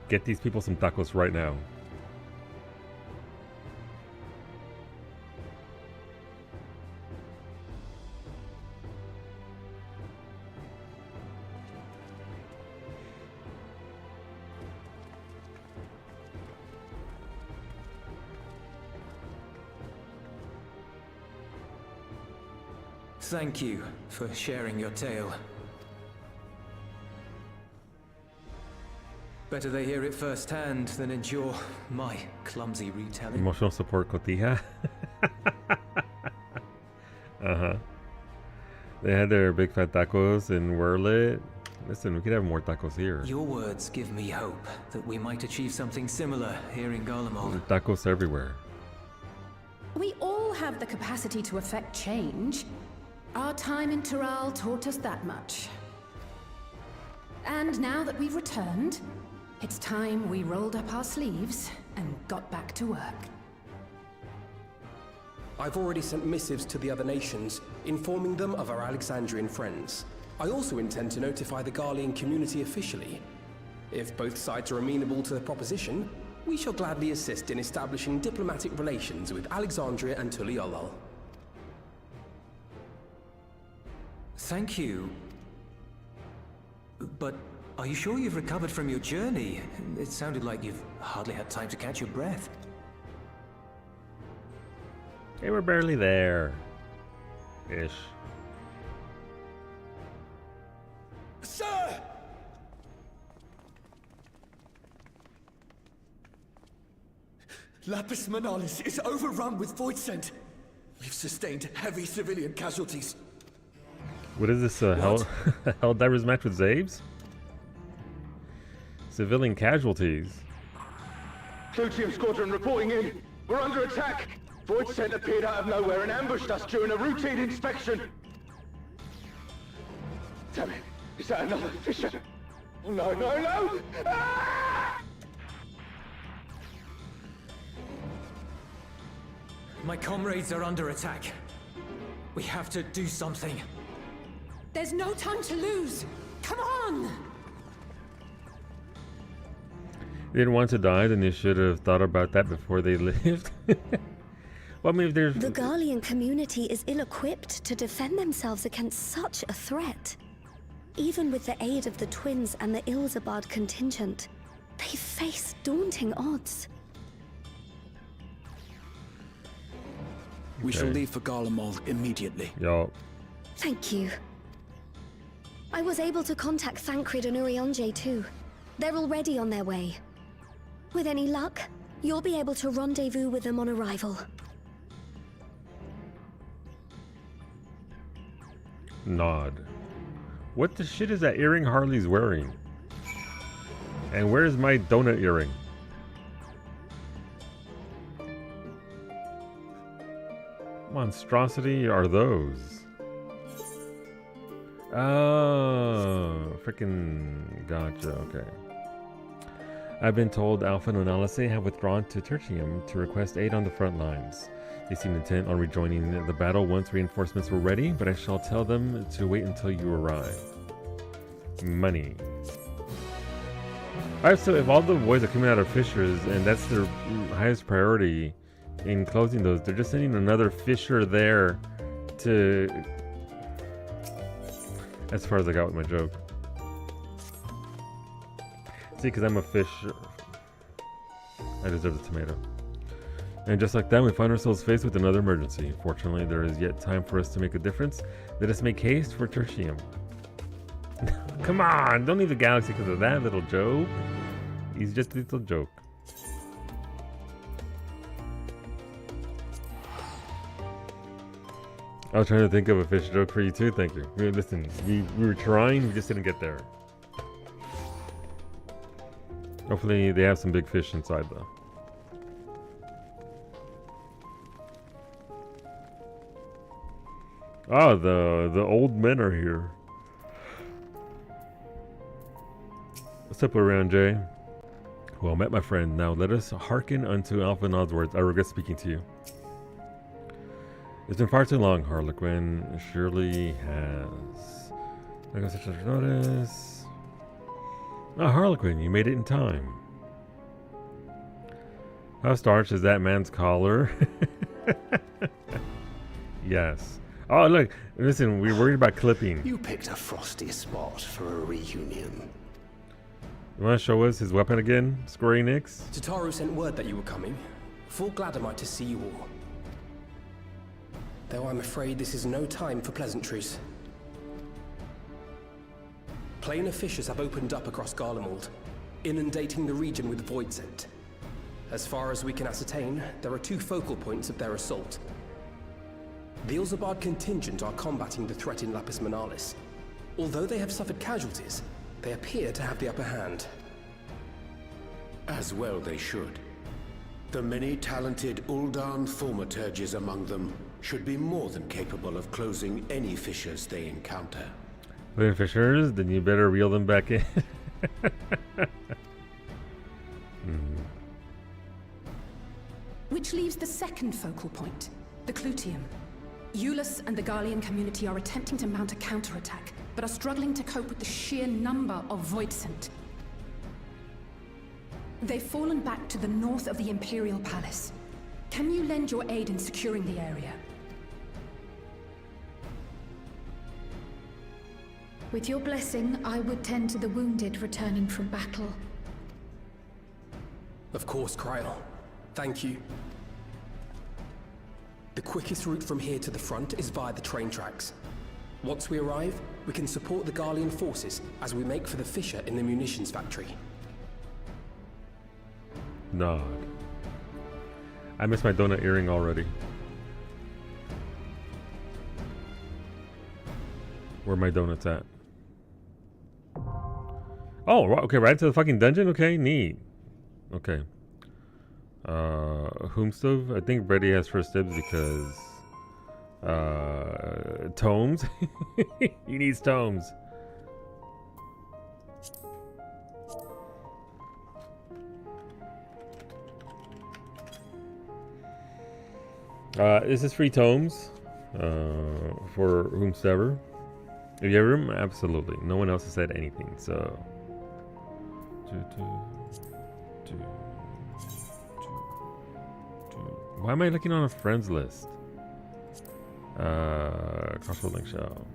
Get these people some tacos right now. Thank you for sharing your tale. Better they hear it firsthand than endure my clumsy retelling. Emotional support cotija. They had their big fat tacos in Werlet. Listen, we could have more tacos here. Your words give me hope that we might achieve something similar here in Garlemald. Tacos everywhere. We all have the capacity to affect change. Our time in Tiral taught us that much. And now that we've returned, it's time we rolled up our sleeves and got back to work. I've already sent missives to the other nations, informing them of our Alexandrian friends. I also intend to notify the Garlean community officially. If both sides are amenable to the proposition, we shall gladly assist in establishing diplomatic relations with Alexandria and Tuliolal. Thank you. But are you sure you've recovered from your journey? It sounded like you've hardly had time to catch your breath. They were barely there. Ish. Sir! Lapis Manalis is overrun with void scent. We've sustained heavy civilian casualties. What is this, Helldivers match with Zabes? Civilian casualties. Clutium Squadron reporting in. We're under attack. Void scent appeared out of nowhere and ambushed us during a routine inspection. Damn it. Is that another fisher? Oh, no, no, no! Ah! My comrades are under attack. We have to do something. There's no time to lose! Come on! They didn't want to die, then they should have thought about that before they lived. Well, I mean, if there's... The Garlean community is ill-equipped to defend themselves against such a threat. Even with the aid of the twins and the Ilzabad contingent, they face daunting odds. We shall leave for Garlemald immediately. Yo. Thank you. I was able to contact Thancred and Urianger too. They're already on their way. With any luck, you'll be able to rendezvous with them on arrival. Nod. What the shit is that earring Harley's wearing? And where's my donut earring? Monstrosity are those? Oh, freaking gotcha. Okay. I've been told Alpha and Analyse have withdrawn to Tertium to request aid on the front lines. They seem intent on rejoining the battle once reinforcements were ready, but I shall tell them to wait until you arrive. Money. Alright, so if all the voids are coming out of fissures and that's their highest priority in closing those, they're just sending another fissure there to... As far as I got with my joke. See, because I'm a fish, I deserve the tomato. And just like that, we find ourselves faced with another emergency. Fortunately, there is yet time for us to make a difference. Let us make haste for Tertium. Come on, don't leave the galaxy because of that little joke. He's just a little joke. I was trying to think of a fish joke for you too, thank you. Listen, we were trying, we just didn't get there. Hopefully they have some big fish inside though. Ah, the old men are here. Step around, Jay. Well met, my friend. Now let us hearken unto Alpha Nod's words. I regret speaking to you. It's been far too long, Harlequin. Surely has. I got such a notice. Ah, Harlequin, you made it in time. How starched is that man's collar? Yes. Oh, look. Listen, we're worried about clipping. You picked a frosty spot for a reunion. You want to show us his weapon again, Square Enix? Tataru sent word that you were coming. Full glad am I to see you all. Though I'm afraid this is no time for pleasantries. Planar fissures have opened up across Garlemald, inundating the region with void scent. As far as we can ascertain, there are two focal points of their assault. The Ilzabard contingent are combating the threat in Lapis Manalis. Although they have suffered casualties, they appear to have the upper hand. As well they should. The many talented Uldan thaumaturges among them should be more than capable of closing any fissures they encounter. Clear fissures? Then you better reel them back in. Which leaves the second focal point, the Clutium. Eulus and the Garlean community are attempting to mount a counterattack, but are struggling to cope with the sheer number of Voidsent. They've fallen back to the north of the Imperial Palace. Can you lend your aid in securing the area? With your blessing, I would tend to the wounded returning from battle. Of course, Kryl. Thank you. The quickest route from here to the front is via the train tracks. Once we arrive, we can support the Garlean forces as we make for the fissure in the munitions factory. Nod. I missed my donut earring already. Where are my donuts at? Oh, okay, right to the fucking dungeon? Okay, neat. Okay. Whomstove? I think Brady has first dibs because tomes. He needs tomes. This is free tomes for whomsoever. If you have room, absolutely. No one else has said anything, so. Why am I looking on a friends list? Crossroad link show.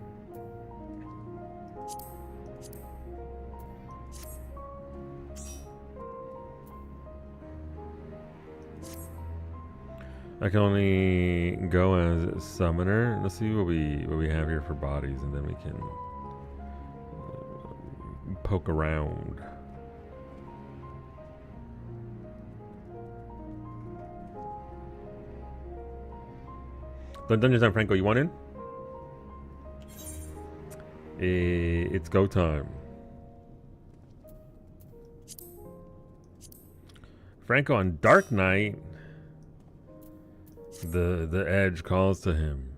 I can only go as summoner. Let's see what we have here for bodies, and then we can poke around. Dungeons time, Franco. You want in? It's go time. Franco on Dark Knight. The edge calls to him.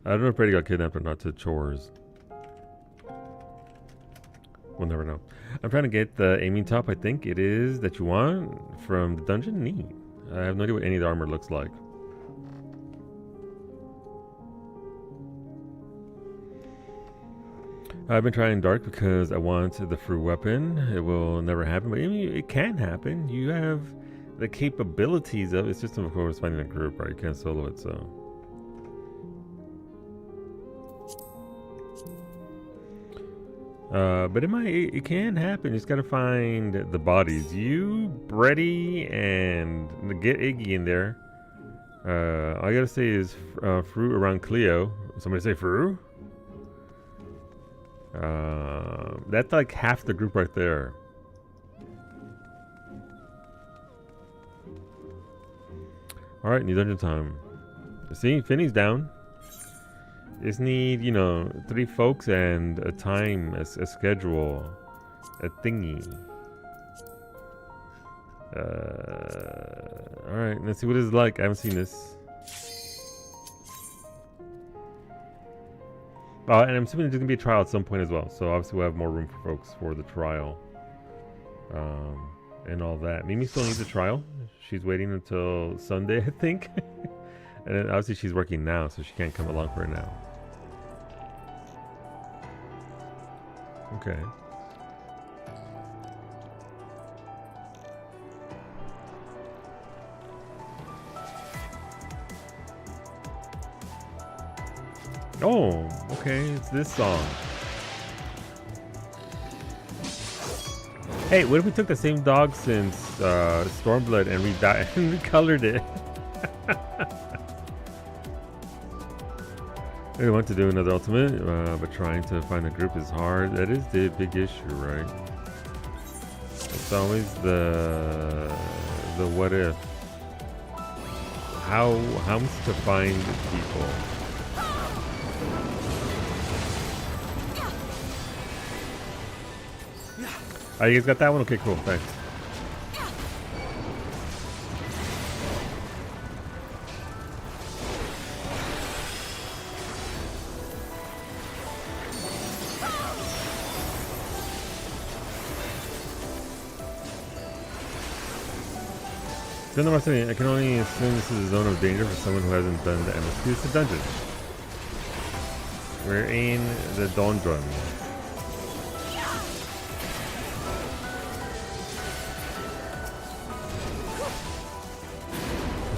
I don't know if Brady got kidnapped or not to chores. We'll never know. I'm trying to get the aiming top, I think it is, that you want from the dungeon. Neat. I have no idea what any of the armor looks like. I've been trying dark because I want the fruit weapon. It will never happen, but I mean, it can happen. You have the capabilities of it. It's just, of course, finding a group, right? You can't solo it, so. But it can happen. You just gotta find the bodies. You, Brady, and get Iggy in there. All I gotta say is fruit around Cleo. Somebody say fruit? That's like half the group right there. Alright, new dungeon time. See, Finney's down. Just need, you know, 3 folks and a time, a schedule, a thingy. Alright, let's see what it's like. I haven't seen this. And I'm assuming there's going to be a trial at some point as well. So obviously we'll have more room for folks for the trial. And all that. Mimi still needs a trial. She's waiting until Sunday, I think. And then obviously she's working now, so she can't come along for it now. Okay. Oh, okay, it's this song. Hey, what if we took the same dog since Stormblood and and recolored it? I want to do another ultimate, but trying to find a group is hard. That is the big issue, right? It's always the what if. How much to find people? Oh, you guys got that one? Okay, cool. Thanks. I can only assume this is a zone of danger for someone who hasn't done the MSQ. It's a dungeon. We're in the dungeon.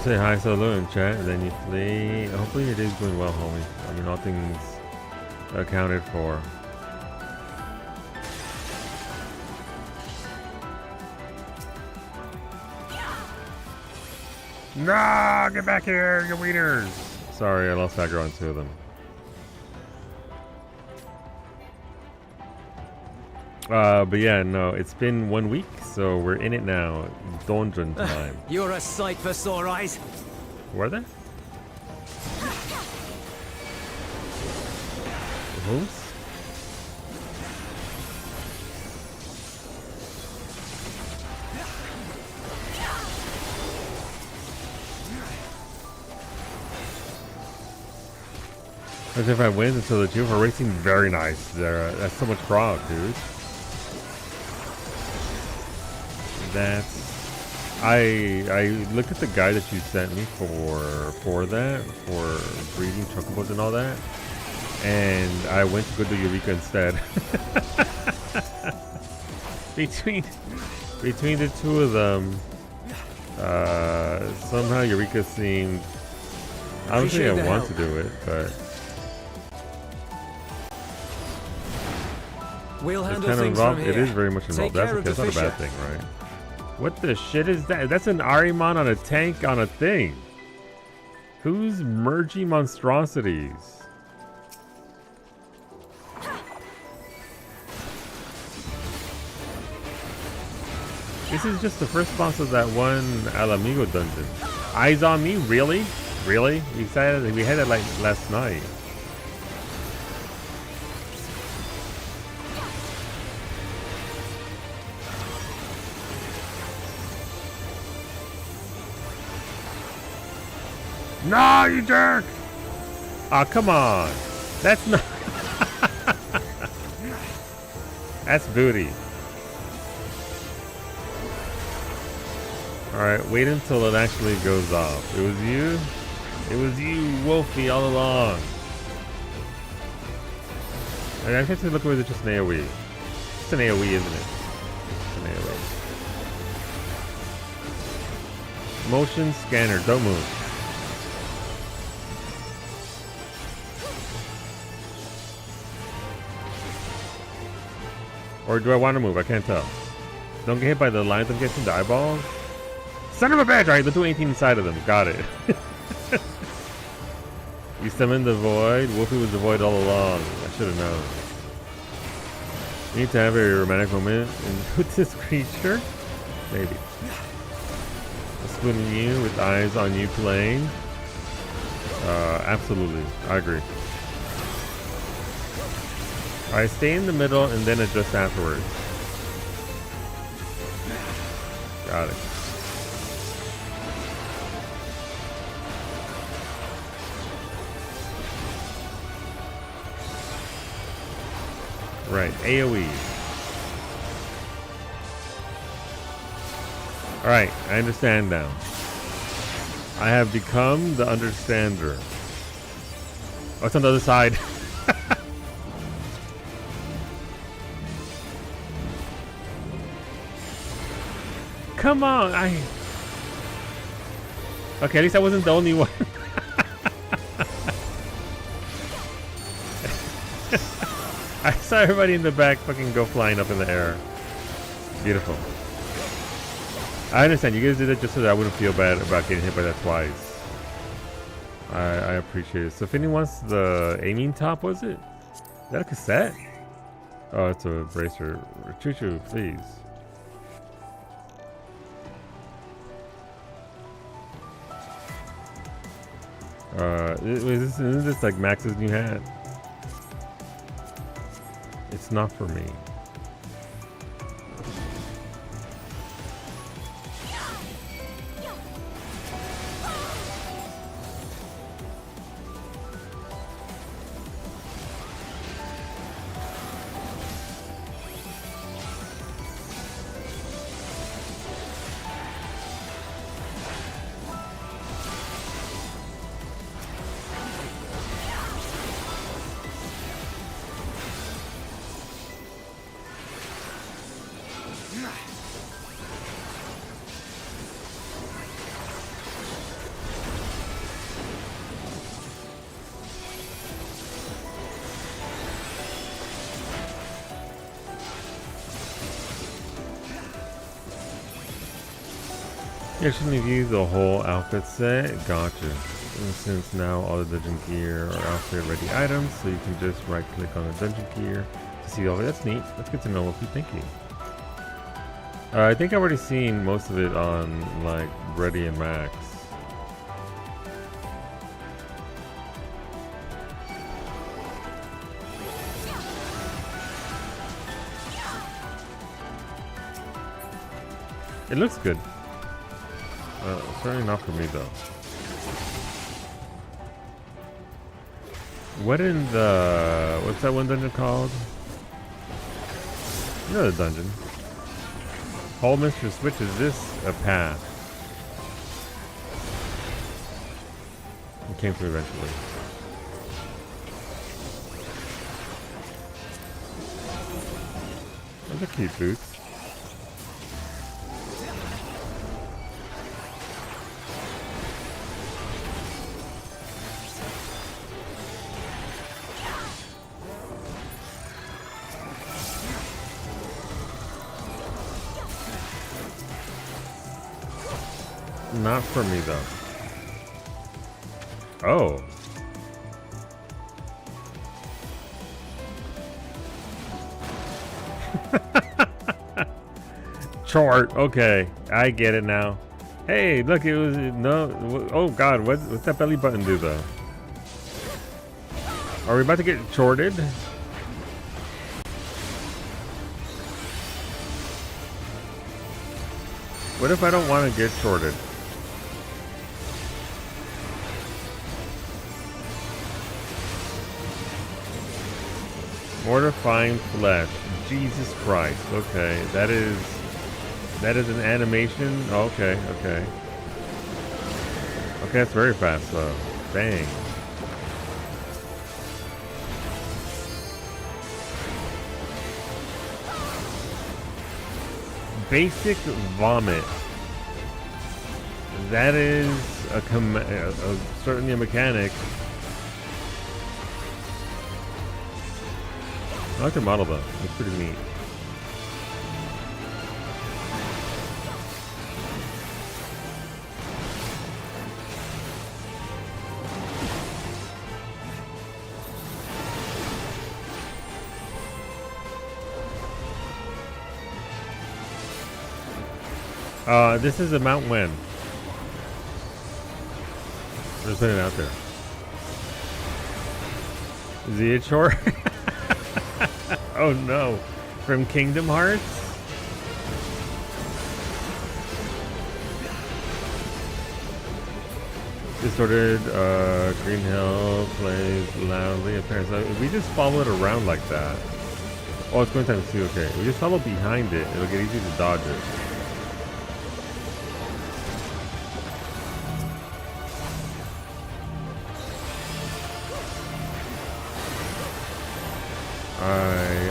Say hi, solo, in chat, and then you flee. Hopefully your day's going well, homie. I mean, all things accounted for. No, get back here, you wieners! Sorry, I lost aggro on 2 of them. But yeah, no, it's been 1 week, so we're in it now. Dungeon time. You're a sight for sore eyes. Were they? Who's? As if I win until the two for racing, very nice. That's so much prog, dude. That's I looked at the guide that you sent me for breeding chocobos and all that, and I went to go to Eureka instead. between the 2 of them, somehow Eureka seemed. I don't think I want to do it, but. We'll it's handle kind of things involved. from here. It is very much involved. That's not a bad thing, right? What the shit is that? That's an Arimon on a tank on a thing. Who's merging monstrosities? This is just the first boss of that one Alamigo dungeon. Eyes on me? Really? Really? We had it like last night. No, you jerk! Aw, come on. That's not... That's booty. Alright, wait until it actually goes off. It was you? It was you, Wolfie, all along. I have to look over it's just an AoE. It's an AoE, isn't it? It's an AoE. Motion scanner, don't move. Or do I want to move? I can't tell. Don't get hit by the lines I'm getting, the eyeballs. Son of a bitch! Alright, let's do anything inside of them. Got it. You summoned the void. Wolfie was the void all along. I should have known. You need to have a romantic moment with this creature? Maybe. Splitting you with eyes on you playing? Absolutely. I agree. Alright, stay in the middle and then adjust afterwards. Got it. Right, AoE. Alright, I understand now. I have become the understander. Oh, it's on the other side. Come on, Okay, at least I wasn't the only one. I saw everybody in the back fucking go flying up in the air. Beautiful. I understand, you guys did it just so that I wouldn't feel bad about getting hit by that twice. I appreciate it. So if anyone wants the aiming top, was it? Is that a cassette? Oh, it's a bracer. Choo-choo, please. Is this like Max's new hat? It's not for me. Yeah, shouldn't have used the whole outfit set. Gotcha. And since now all the dungeon gear are outfit ready items, so you can just right click on the dungeon gear to see all of it. That's neat. That's good to know what you're thinking. I think I've already seen most of it on like Ready and Max. It looks good. Certainly not for me though. What in the... what's that one dungeon called? Another dungeon. Hall Mistress Switch, is this a path? It came through eventually. Those are cute boots. Not for me though. Oh. Chart. Okay, I get it now. Hey, look, it was no. Oh God, what's that belly button do though? Are we about to get chorted? What if I don't want to get chorted? Mortifying flesh. Jesus Christ. Okay, that is an animation. Oh, okay. Okay, that's very fast though. Bang. Basic vomit. That is certainly a mechanic. I like the model though. It's pretty neat. This is a Mount Wen. Just putting it out there. Is he a chore? Oh no. From Kingdom Hearts? Distorted, Green Hill plays loudly. Apparently, if we just follow it around like that. Oh, it's going times 2, okay. We just follow behind it, it'll get easier to dodge it.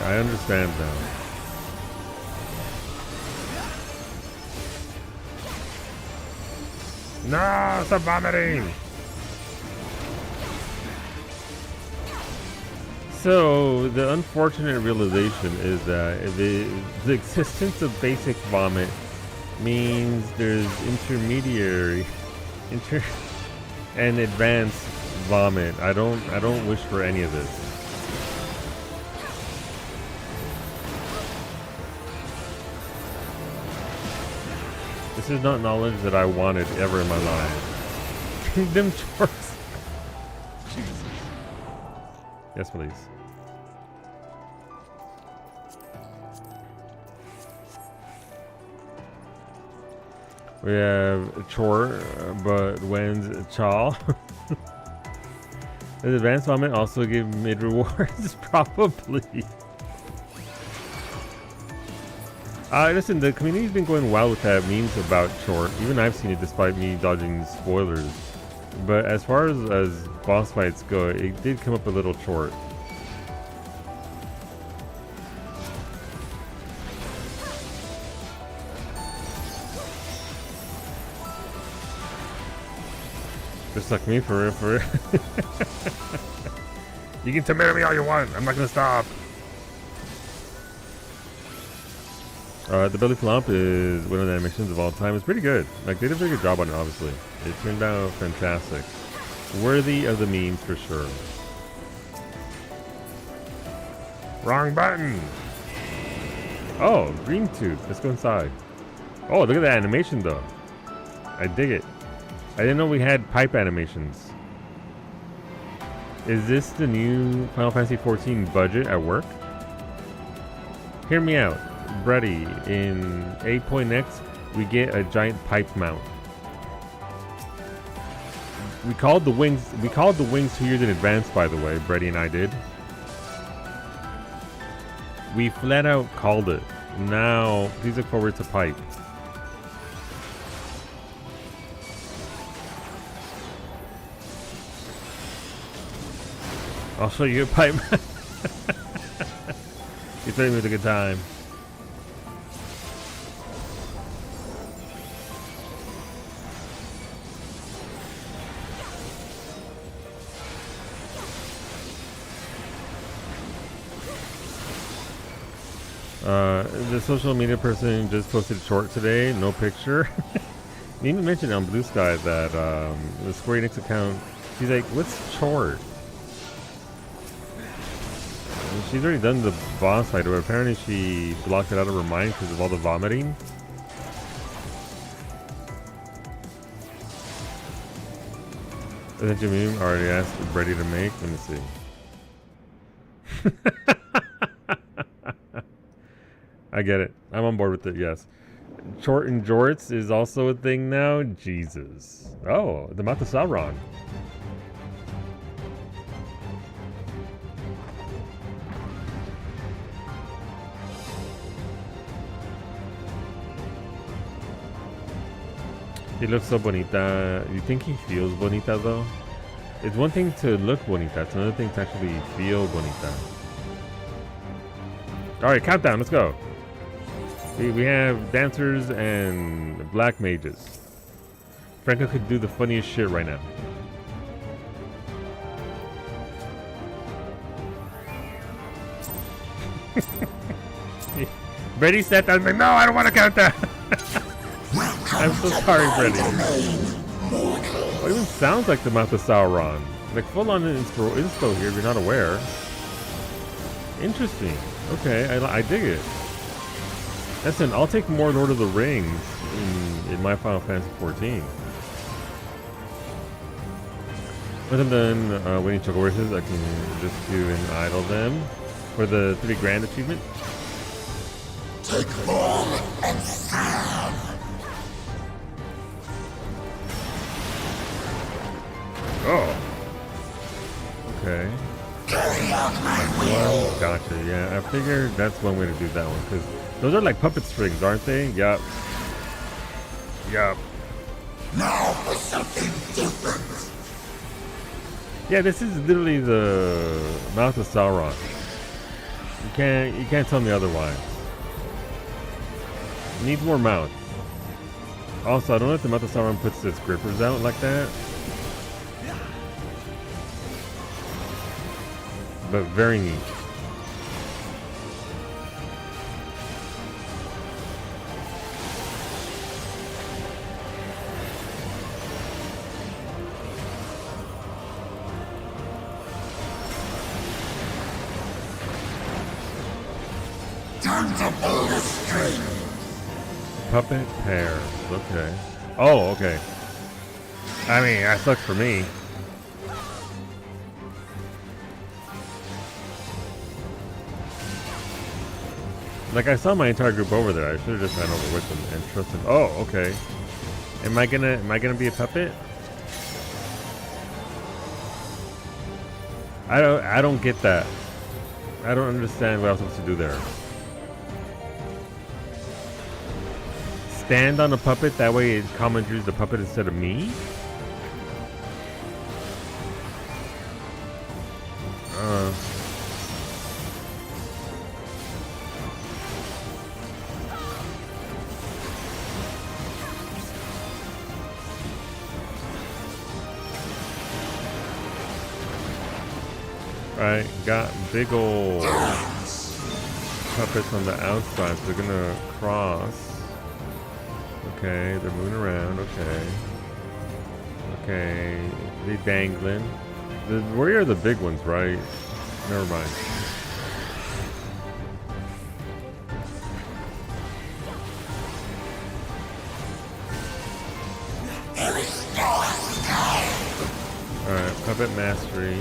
I understand now. No, stop vomiting! So, the unfortunate realization is that the existence of basic vomit means there's intermediary and advanced vomit. I don't wish for any of this. This is not knowledge that I wanted ever in my life. Kingdom Hearts. Jesus. Yes, please. We have Chor, but Wen's Chaw. Does advanced vomit also give mid rewards? Probably. Listen, the community's been going wild with that memes about Chor. Even I've seen it despite me dodging spoilers. But as far as boss fights go, it did come up a little short. Just like me for real. You can tomato me all you want. I'm not gonna stop. The belly flop is one of the animations of all time. It's pretty good. Like, they did a pretty good job on it, obviously. It turned out fantastic. Worthy of the memes for sure. Wrong button! Oh, green tube. Let's go inside. Oh, look at that animation though. I dig it. I didn't know we had pipe animations. Is this the new Final Fantasy XIV budget at work? Hear me out. Brady, in 8.x, we get a giant pipe mount. We called the wings 2 years in advance, by the way. Brady and I did. We flat out called it. Now, please look forward to pipe. I'll show you a pipe. You threw me with a good time. The social media person just posted a short today, no picture. You even mentioned on Blue Sky that the Square Enix account, she's like, what's short? She's already done the boss fight, but apparently she blocked it out of her mind because of all the vomiting. I think Jimmy already asked Brady to make. Let me see. I get it. I'm on board with it, yes. Chort and jorts is also a thing now? Jesus. Oh, the Mouth of Sauron. He looks so bonita. You think he feels bonita though? It's one thing to look bonita, it's another thing to actually feel bonita. Alright, countdown, let's go. We have dancers and black mages. Franco could do the funniest shit right now. Freddy said that. No, I don't want to count that. I'm so sorry, Freddy. Oh, it even sounds like the mouth of Sauron. Like full on inspo here if you're not aware. Interesting. Okay, I dig it. Listen, I'll take more Lord of the Rings in my Final Fantasy XIV. Once I'm done winning choco races, I can just do and idle them for the 3 grand achievement. Take more and serve. Oh. Okay. Carry out my will. Gotcha. Yeah, I figured that's one way to do that one because those are like puppet strings, aren't they? Yup. Yup. Now for something different. Yeah, this is literally the mouth of Sauron. You can't tell me otherwise. Needs more mouth. Also, I don't know if the mouth of Sauron puts its grippers out like that. But very neat. Time to pull the string. Puppet pairs. Okay. Oh, okay. I mean, that sucks for me. Like, I saw my entire group over there. I should have just ran over with them and trusted. Oh, okay. Am I gonna be a puppet? I don't get that. I don't understand what I was supposed to do there. Stand on a puppet, that way it commentaries the puppet instead of me? Alright, got big old puppets on the outside, so they're gonna cross. Okay, they're moving around, okay. Okay, they dangling. Where are the big ones, right? Never mind. Alright, puppet mastery.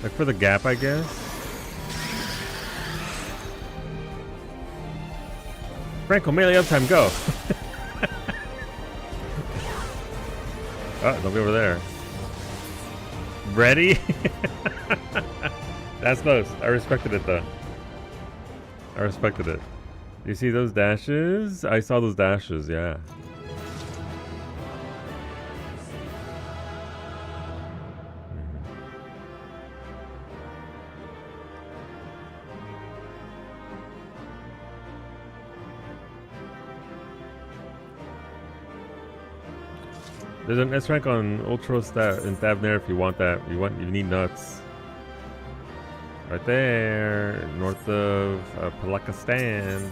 Like for the gap, I guess. Franco, melee uptime, go! Oh, don't be over there. Ready? That's close. I respected it though. I respected it. You see those dashes? I saw those dashes, yeah. There's an S rank on Ultra Stat in Thavner if you want that. You need nuts. Right there, north of Palakistan.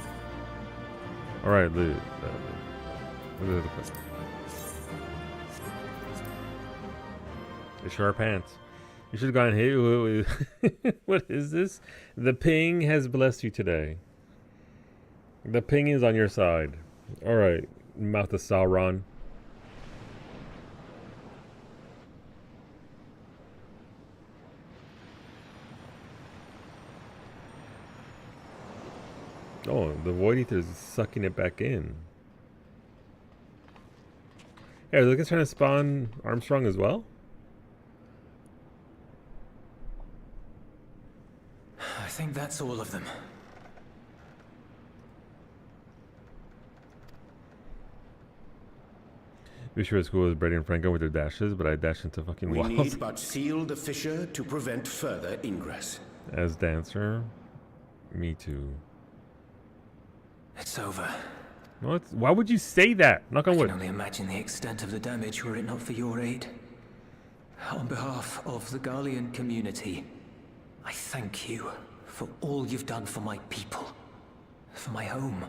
Alright, look. Look at the sharp pants. You should have gone, hey, what is this? The ping has blessed you today. The ping is on your side. Alright, mouth of Sauron. Oh, the Void Ether is sucking it back in. Yeah, are they trying to spawn Armstrong as well? think that's all of them. Be sure it's cool as Brady and Franco with their dashes, but I dash into fucking We walls. need but seal the fissure to prevent further ingress. As dancer, me too. It's over. What? Why would you say that? Knock on I wood. can only imagine the extent of the damage were it not for your aid. On behalf of the Garlean community, I thank you for all you've done for my people, for my home.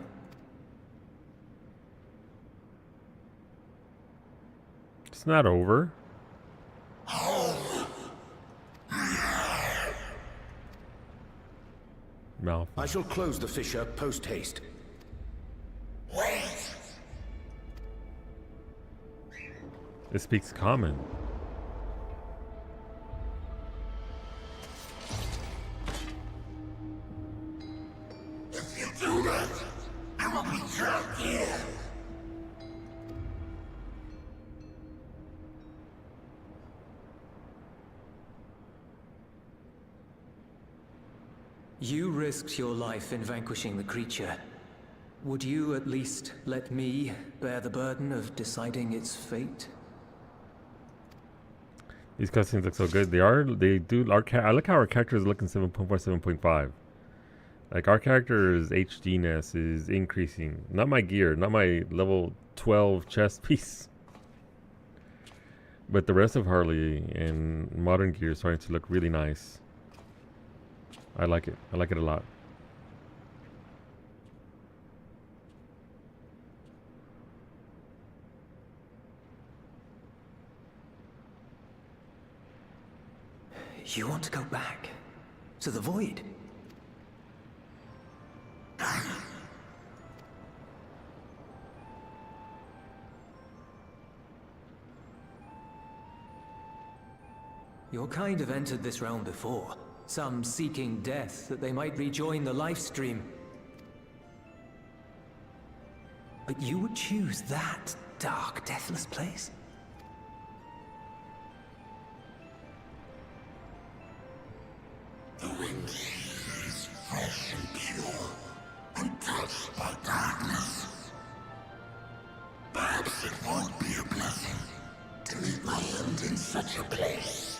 It's not over. Mouth. I shall close the fissure post-haste. It speaks common. If you do that, I will be trapped here. You risked your life in vanquishing the creature. Would you at least let me bear the burden of deciding its fate? These cutscenes look so good. They do. I like how our characters look in 7.4, 7.5. Like our character's HDness is increasing. Not my gear, not my level 12 chest piece. But the rest of Harley and modern gear is starting to look really nice. I like it. I like it a lot. You want to go back? To the void? Your kind have entered this realm before. Some seeking death that they might rejoin the life stream. But you would choose that dark, deathless place? The wind is fresh and pure, untouched by darkness. Perhaps it won't be a blessing to meet my end in such a place.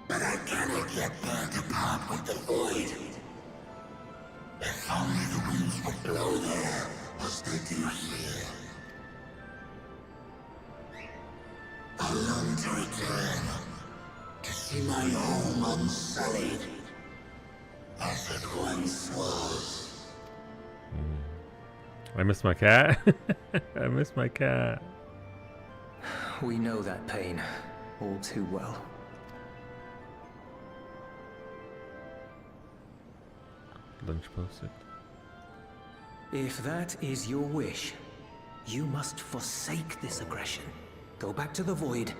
But I cannot get there to part with the void. If only the winds would blow there as they do here. I long to return, to see my home unsullied, as it once was. I miss my cat. I miss my cat. We know that pain all too well. Lunch posted. If that is your wish, you must forsake this aggression. Go back to the void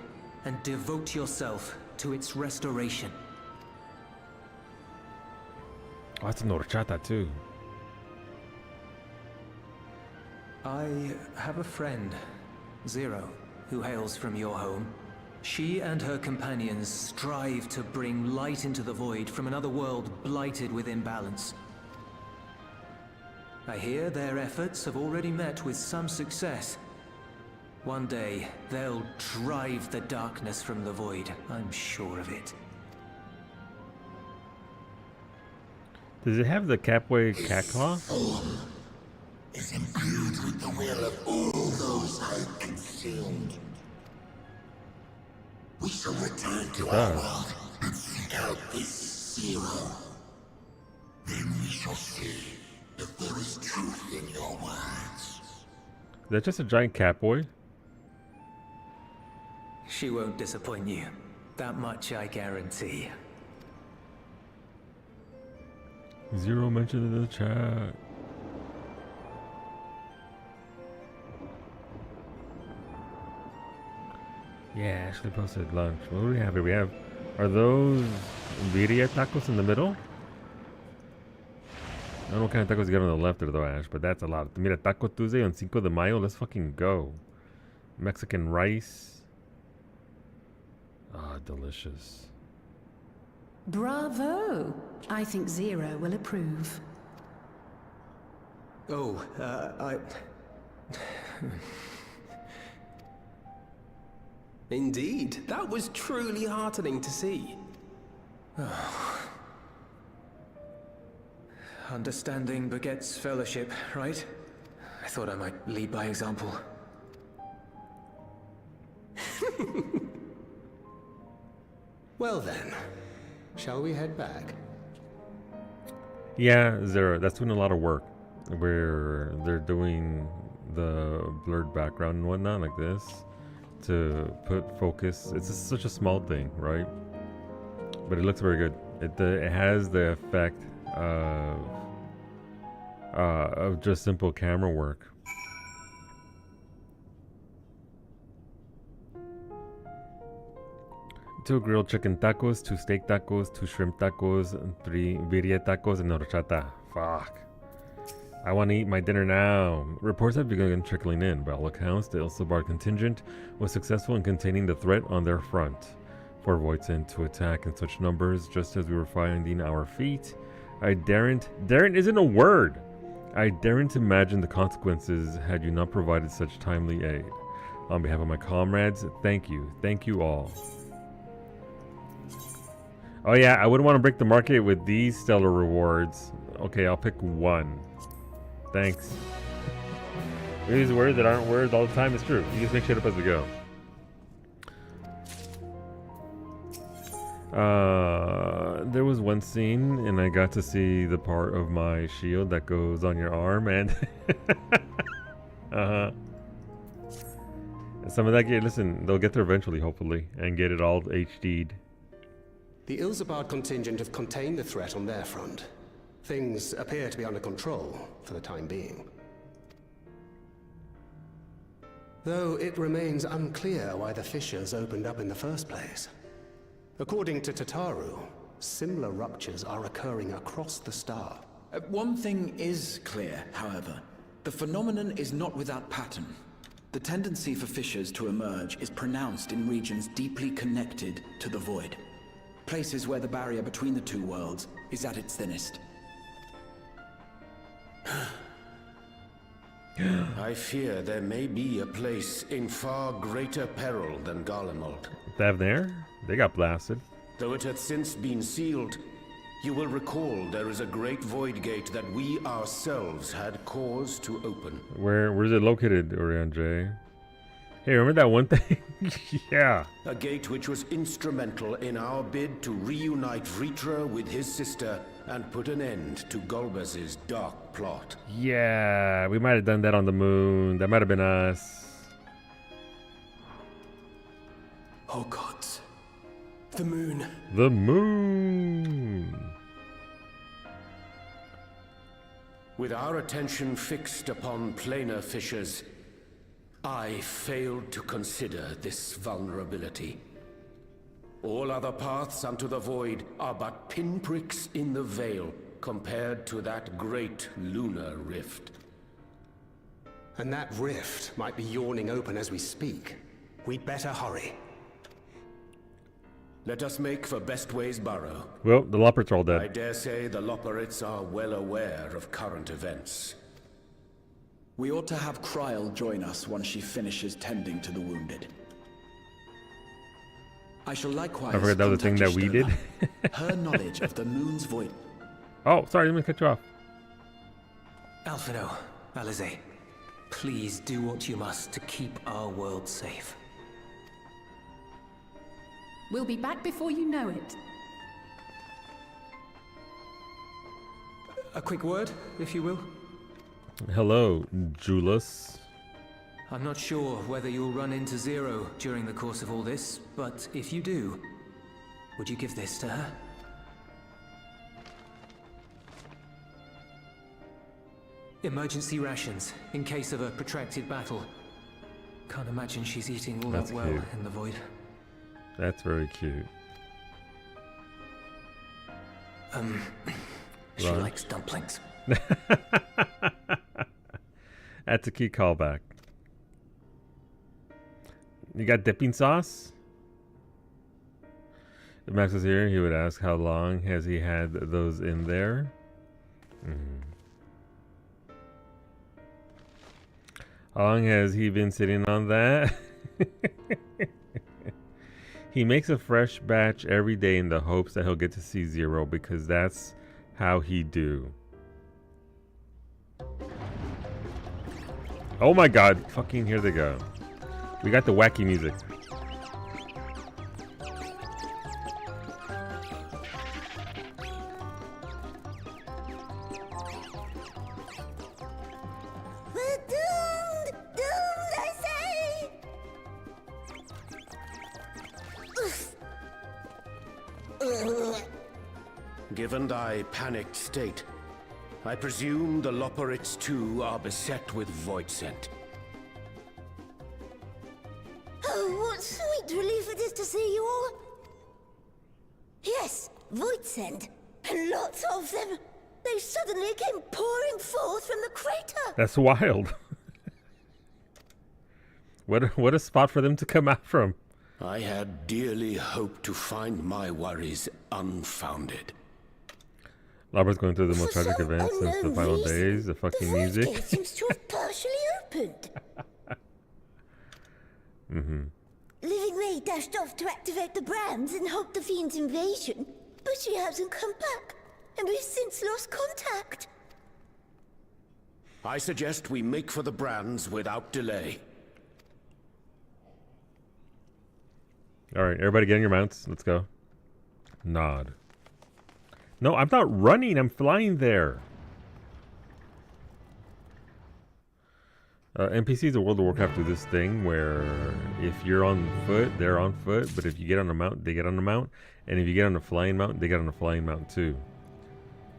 and devote yourself to its restoration. Oh, that's an horchata too. I have a friend, Zero, who hails from your home. She and her companions strive to bring light into the void from another world blighted with imbalance. I hear their efforts have already met with some success. One day, they'll drive the darkness from the void, I'm sure of it. Does it have the Capway cat claw? Is imbued with the will of all those I have consumed. We shall return to our world and seek out this Zero. Then we shall see if there is truth in your words. Is that just a giant Catboy? She won't disappoint you. That much I guarantee. Zero mentioned in the chat. Yeah, Ashley posted lunch. What do we have here? We have... Are those birria tacos in the middle? I don't know what kind of tacos you got on the left there though, Ash, but that's a lot. Mira, Taco Tuesday on Cinco de Mayo. Let's fucking go. Mexican rice. Ah, delicious. Bravo! I think Zero will approve. Oh, Indeed, that was truly heartening to see. Understanding begets fellowship, right? I thought I might lead by example. Well then, shall we head back? Yeah, Zero, that's doing a lot of work. Where they're doing the blurred background and whatnot like this to put focus. It's just such a small thing, right? But it looks very good. It has the effect of just simple camera work. Two grilled chicken tacos, 2 steak tacos, 2 shrimp tacos, 3 birria tacos, and horchata. Fuck. I want to eat my dinner now. Reports have begun trickling in. By all accounts, the Ilsabar contingent was successful in containing the threat on their front. For Voisin to attack in such numbers just as we were finding our feet, I daren't isn't a word. I daren't imagine the consequences had you not provided such timely aid. On behalf of my comrades, thank you. Thank you all. Oh yeah, I wouldn't want to break the market with these stellar rewards. Okay, I'll pick one. Thanks. We use words that aren't words all the time. It's true. You just make shit up as we go. There was one scene, and I got to see the part of my shield that goes on your arm, and some of that listen, they'll get there eventually, hopefully, and get it all HD'd. The Ilsabard contingent have contained the threat on their front. Things appear to be under control for the time being. Though it remains unclear why the fissures opened up in the first place. According to Tataru, similar ruptures are occurring across the star. One thing is clear, however. The phenomenon is not without pattern. The tendency for fissures to emerge is pronounced in regions deeply connected to the void. Places where the barrier between the two worlds is at its thinnest. I fear there may be a place in far greater peril than Garlemald. That there? They got blasted. Though it hath since been sealed, you will recall there is a great void gate that we ourselves had cause to open. Where's it located, Orion J? Hey, remember that one thing? Yeah. A gate which was instrumental in our bid to reunite Vritra with his sister and put an end to Golbez's dark plot. Yeah, we might have done that on the moon. That might have been us. Oh gods. The moon. The moon. With our attention fixed upon planar fissures, I failed to consider this vulnerability. All other paths unto the void are but pinpricks in the veil compared to that great lunar rift. And that rift might be yawning open as we speak. We'd better hurry. Let us make for Bestway's burrow. Well, the Loppers are all dead. I dare say the Lopperites are well aware of current events. We ought to have Kryl join us once she finishes tending to the wounded. I shall likewise. I forgot that was the thing that we did. Her knowledge of the moon's void. Oh, sorry, let me cut you off. Alphino, Alize, please do what you must to keep our world safe. We'll be back before you know it. A quick word, if you will. Hello, Julius. I'm not sure whether you'll run into Zero during the course of all this, but if you do, would you give this to her? Emergency rations, in case of a protracted battle. Can't imagine she's eating all That's that well cute. in the void. That's very cute. She Right. likes dumplings. That's a key callback. You got dipping sauce? If Max was here, he would ask how long has he had those in there. How long has he been sitting on that? He makes a fresh batch every day in the hopes that he'll get to see Zero because that's how he do. Oh my god, fucking here they go. We got the wacky music. We're doomed! Doomed, I say! Given thy panicked state, I presume the Loporits too are beset with void scent. Oh, what sweet relief it is to see you all! Yes, void scent, and lots of them. They suddenly came pouring forth from the crater. That's wild. What a spot for them to come out from. I had dearly hoped to find my worries unfounded. Robert's going through the most tragic some events since the unknown final reason, days. The fucking void music. gate seems to have partially opened. Living May dashed off to activate the brands and halt the Fiend's invasion, but she hasn't come back, and we've since lost contact. I suggest we make for the brands without delay. Alright, everybody get in your mounts. Let's go. Nod. No, I'm not running. I'm flying there. NPCs of World of Warcraft do this thing where if you're on foot, they're on foot. But if you get on a mount, they get on a mount. And if you get on a flying mount, they get on a flying mount too.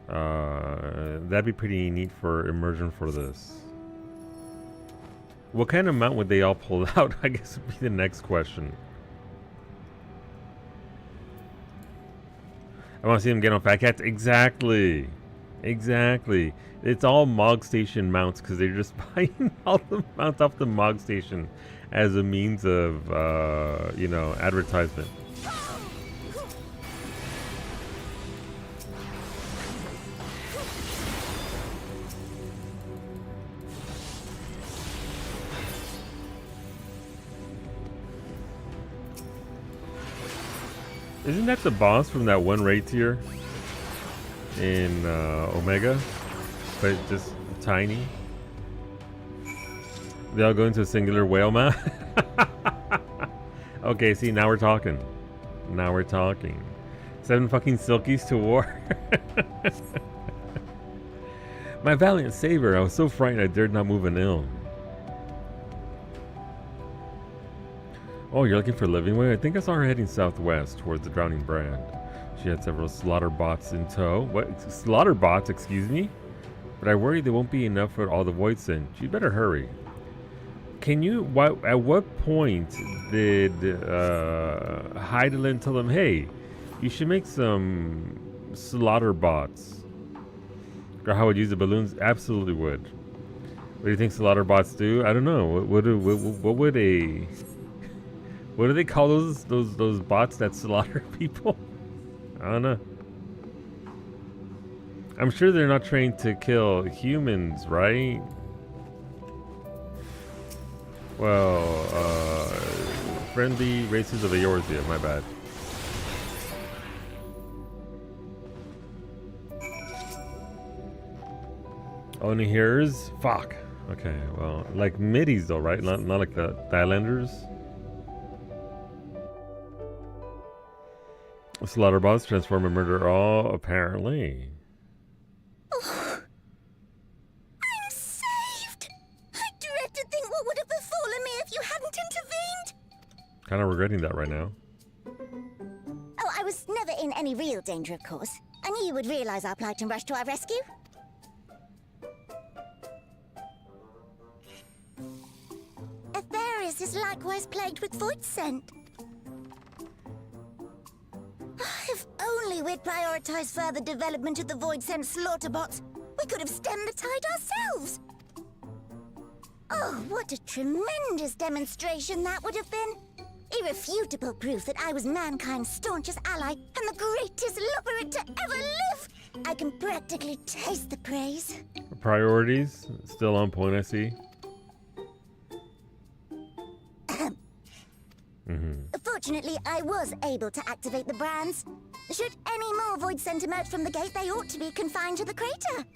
That'd be pretty neat for immersion for this. What kind of mount would they all pull out? I guess would be the next question. I want to see them get on Fat Cats. Exactly. Exactly. It's all Mog Station mounts because they're just buying all the mounts off the Mog Station as a means of, you know, advertisement. Isn't that the boss from that one raid tier in Omega? But just tiny. They all go into a singular whale mount. Okay, see, now we're talking. Now we're talking. 7 fucking silkies to war. My valiant saber, I was so frightened I dared not move an ill. Oh, you're looking for Livingway? I think I saw her heading southwest towards the Drowning Brand. She had several slaughter bots in tow. What? Slaughter bots, excuse me? But I worry there won't be enough for all the void sin. She'd better hurry. Can you... at what point did Heidelin tell them, hey, you should make some slaughter bots? Or how would use the balloons? Absolutely would. What do you think slaughter bots do? I don't know. What would a... What do they call those bots that slaughter people? I don't know. I'm sure they're not trained to kill humans, right? Well, friendly races of Eorzea, my bad. Only here's fuck. Okay, well, like middies though, right? Not like the Thailanders. Slaughterbots transform and murder all, apparently. Oh, I'm saved! I dread to think what would have befallen me if you hadn't intervened! Kind of regretting that right now. Oh, I was never in any real danger, of course. I knew you would realize our plight and rush to our rescue. Atheris is likewise plagued with void scent. If only we'd prioritized further development of the void scent slaughter bots, we could have stemmed the tide ourselves. Oh, what a tremendous demonstration that would have been. Irrefutable proof that I was mankind's staunchest ally and the greatest lubberer to ever live. I can practically taste the praise. Priorities still on point, I see. Fortunately, I was able to activate the brands. Should any more voids sent emerge from the gate, they ought to be confined to the crater.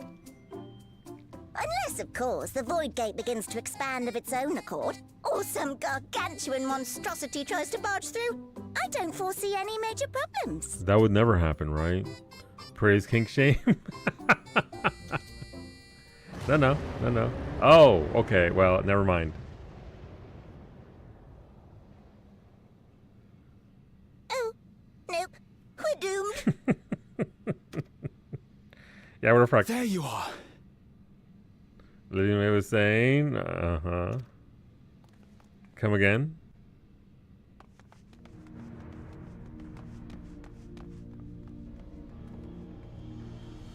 Unless, of course, the void gate begins to expand of its own accord, or some gargantuan monstrosity tries to barge through. I don't foresee any major problems. That would never happen, right? Praise kink shame. No. Oh, okay. Well, never mind. Oh, nope. We're doomed. Yeah, what the fuck? There you are. Lady May was saying, Come again?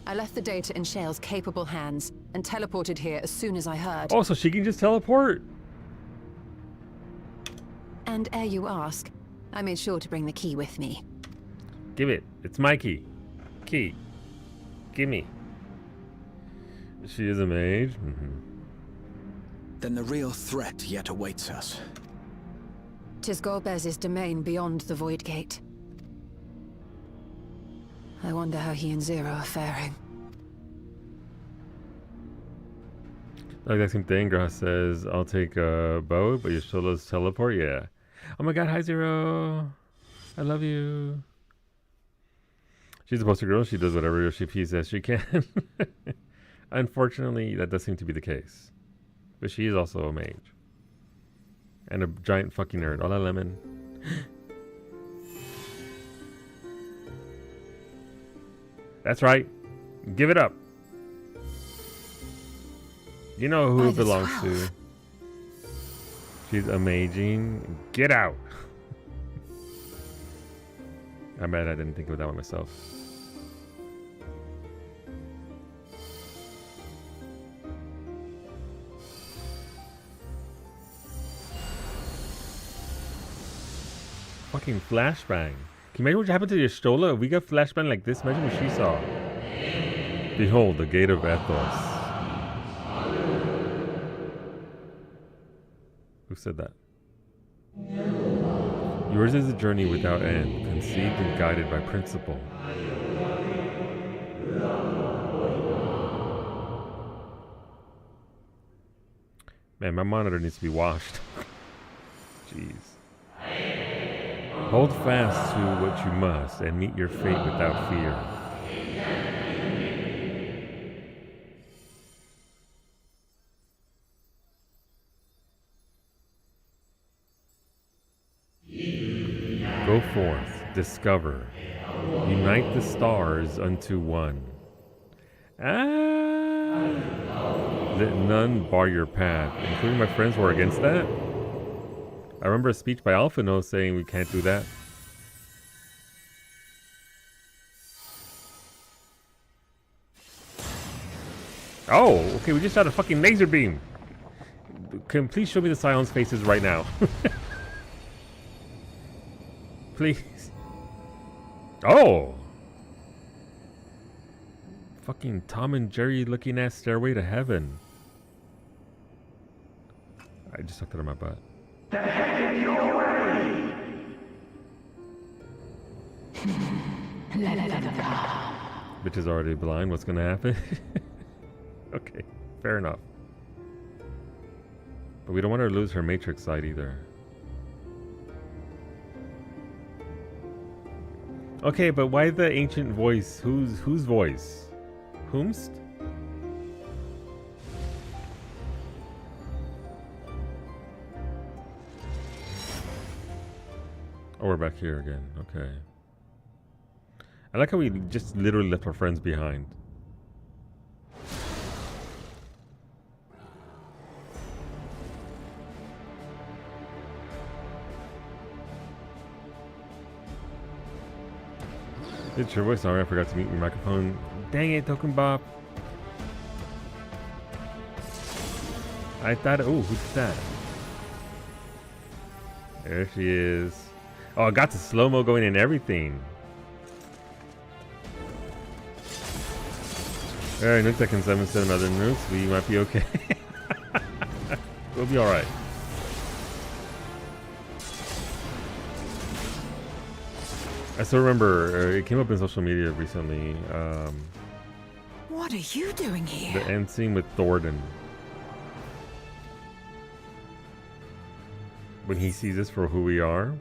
I left the data in Shale's capable hands and teleported here as soon as I heard. Oh, so she can just teleport? And ere you ask, I made sure to bring the key with me. Give it. It's my key. Key. Gimme. She is a mage? Then the real threat yet awaits us. 'Tis Golbez's domain beyond the Void Gate. I wonder how he and Zero are faring. The exact same thing. Grass says, I'll take a bow, but Yashila's teleport? Yeah. Oh my god, hi Zero. I love you. She's a poster girl. She does whatever she says she can. Unfortunately, that does seem to be the case. But she is also a mage. And a giant fucking nerd. Hola, Lemon. That's right. Give it up. You know who it belongs to. She's amazing. Get out. I'm mad I didn't think of that one myself. Fucking flashbang. Can you imagine what happened to Y'shtola if we got flashbang like this? Imagine what she saw. Behold, the gate of Ethos. Who said that? Yours is a journey without end, conceived and guided by principle. Man, my monitor needs to be washed. Jeez. Hold fast to what you must and meet your fate without fear. Go forth, discover, unite the stars unto one. Let none bar your path, including my friends who are against that. I remember a speech by Alphino saying we can't do that. Oh, okay, we just shot a fucking laser beam. Can please show me the Scion's faces right now? Please. Oh! Fucking Tom and Jerry looking at Stairway to Heaven. I just sucked it in my butt. The heck is your way! Let them come. Bitch is already blind. What's gonna happen? Okay, fair enough. But we don't want her to lose her Matrix side either. Okay, but why the ancient voice? Whose voice? Whomst? Oh, we're back here again. Okay. I like how we just literally left our friends behind. It's your voice. Sorry, I forgot to mute your microphone. Dang it, Token Bop. I thought. Oh, who did that? There she is. Oh, I got the slow-mo going and everything. Alright, Nuke can 7 other nukes. We might be okay. We'll be alright. I still remember, it came up in social media recently. What are you doing here? The end scene with Thornton. When he sees us for who we are.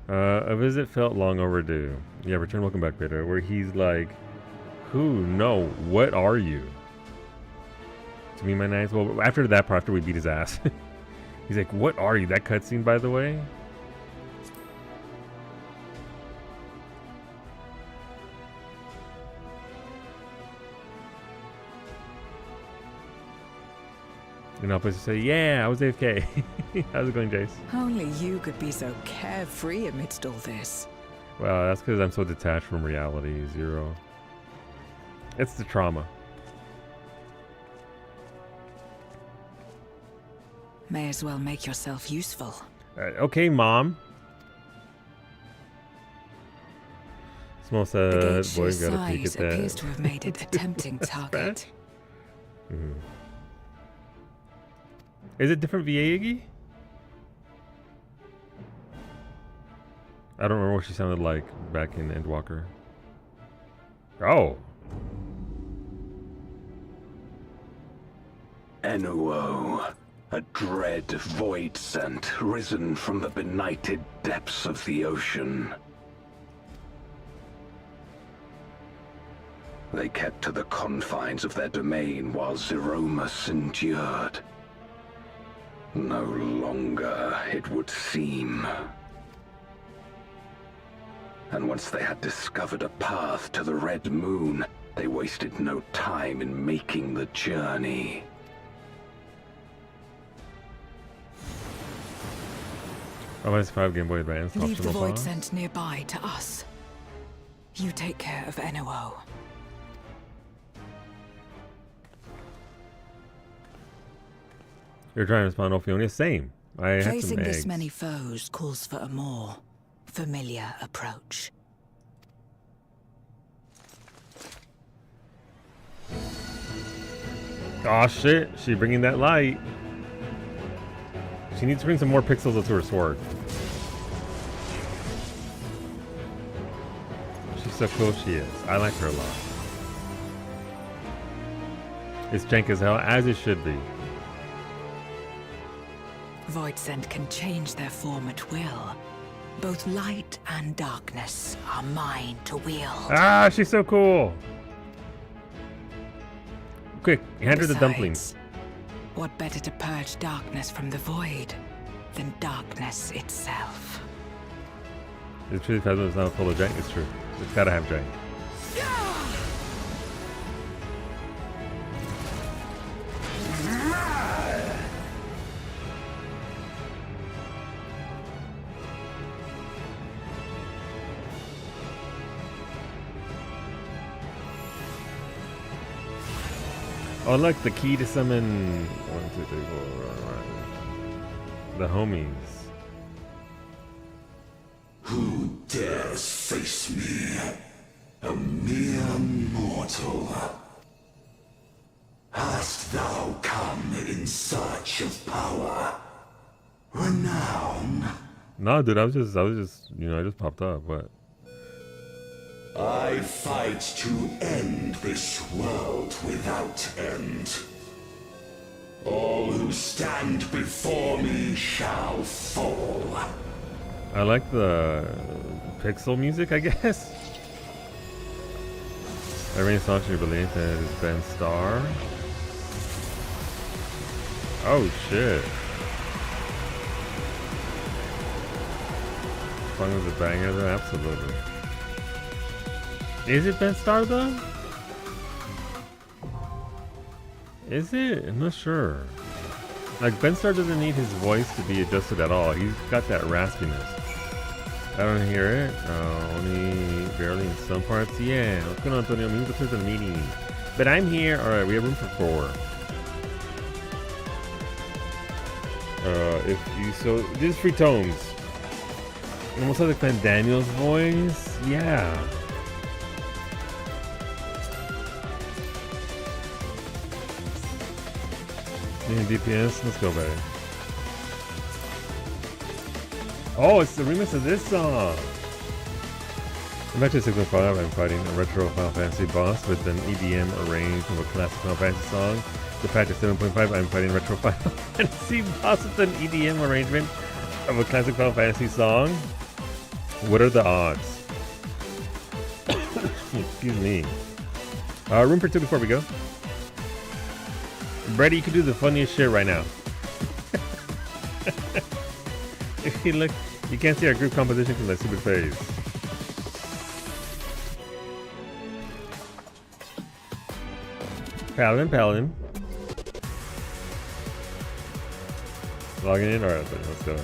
A visit felt long overdue. Yeah, return, welcome back, Beta. Where he's like, who? No, what are you? To me, my nice. Well, after that part, after we beat his ass, he's like, what are you? That cutscene, by the way. And I'll just say, yeah, I was AFK. How's it going, Jace? Only you could be so carefree amidst all this. Well, that's because I'm so detached from reality, Zero. It's the trauma. May as well make yourself useful. Okay, Mom. Small said, boy, gotta peek at that. Appears to have made it a tempting target. Mm-hmm. Is it different VA Iggy? I don't remember what she sounded like back in Endwalker. Oh. Enuo, a dread void scent risen from the benighted depths of the ocean. They kept to the confines of their domain while Zeromus endured. No longer, it would seem. And once they had discovered a path to the Red Moon, they wasted no time in making the journey. Oh, it's 5 Game Boy Advance. Leave the void pause. scent nearby to us. You take care of Enuo. You're trying to spawn Ophionius? Same. I had some Facing eggs. this many foes calls for a more familiar approach. Oh shit, she bringing that light. She needs to bring some more pixels to her sword. She's so cool, she is. I like her a lot. It's jank as hell, as it should be. Void scent can change their form at will. Both light and darkness are mine to wield. Ah, she's so cool. Quick, hand her the dumplings. What better to purge darkness from the void than darkness itself? It's true, Phasma is not full of jank. It's true. It's gotta have jank. Oh, look, the key to summon 1, 2, 3, 4. The homies. Who dares face me? A mere mortal. Hast thou come in search of power? Renown? No, dude, I was just, you know, I just popped up. What? I fight to end this world without end. All who stand before me shall fall. I like the pixel music, I guess. I really thought you believe that it's Ben Starr. Oh shit. Song was a banger though, absolutely. Is it Ben Starr though? Is it? I'm not sure. Like, Ben Starr doesn't need his voice to be adjusted at all. He's got that raspiness. I don't hear it. Only barely in some parts. Yeah. What's going on, Antonio? Maybe this is a meeting. But I'm here. Alright, we have room for 4. If you so these free tones. Almost like Fan Daniel's voice. Yeah. DPS, let's go, baby. Oh, it's the remix of this song. In Fantasy 6.5, I'm fighting a retro Final Fantasy boss with an EDM arranged of a classic Final Fantasy song. The patch of 7.5, I'm fighting retro Final Fantasy boss with an EDM arrangement of a classic Final Fantasy song. What are the odds? Excuse me. Room for two before we go. Brady, you can do the funniest shit right now. If you look, you can't see our group composition because my stupid face. Paladin. Logging in? Alright, let's go.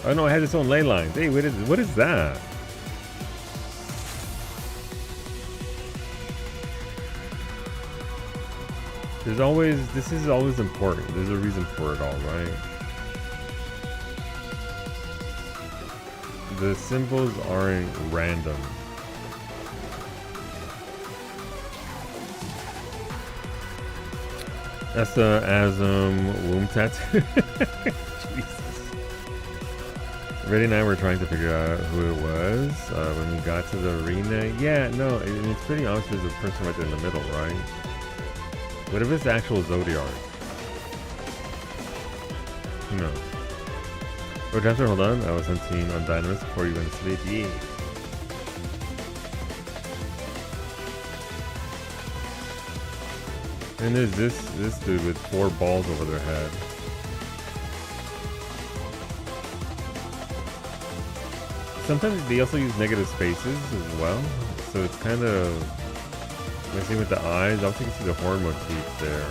Oh no, it has its own ley lines. Hey, what is that? This is always important. There's a reason for it all, right? The symbols aren't random. That's the Asm womb tattoo. Jesus. Reddy and I were trying to figure out who it was when we got to the arena. Yeah, no, it's pretty obvious there's a person right there in the middle, right? What if it's actual Zodiac? Who knows? Oh, Jasper, hold on. I was hunting on Dynamis before you went to sleep. Yeah. And there's this dude with 4 balls over their head. Sometimes they also use negative spaces as well, so it's kind of messing with the eyes. I also can see the horn motif there.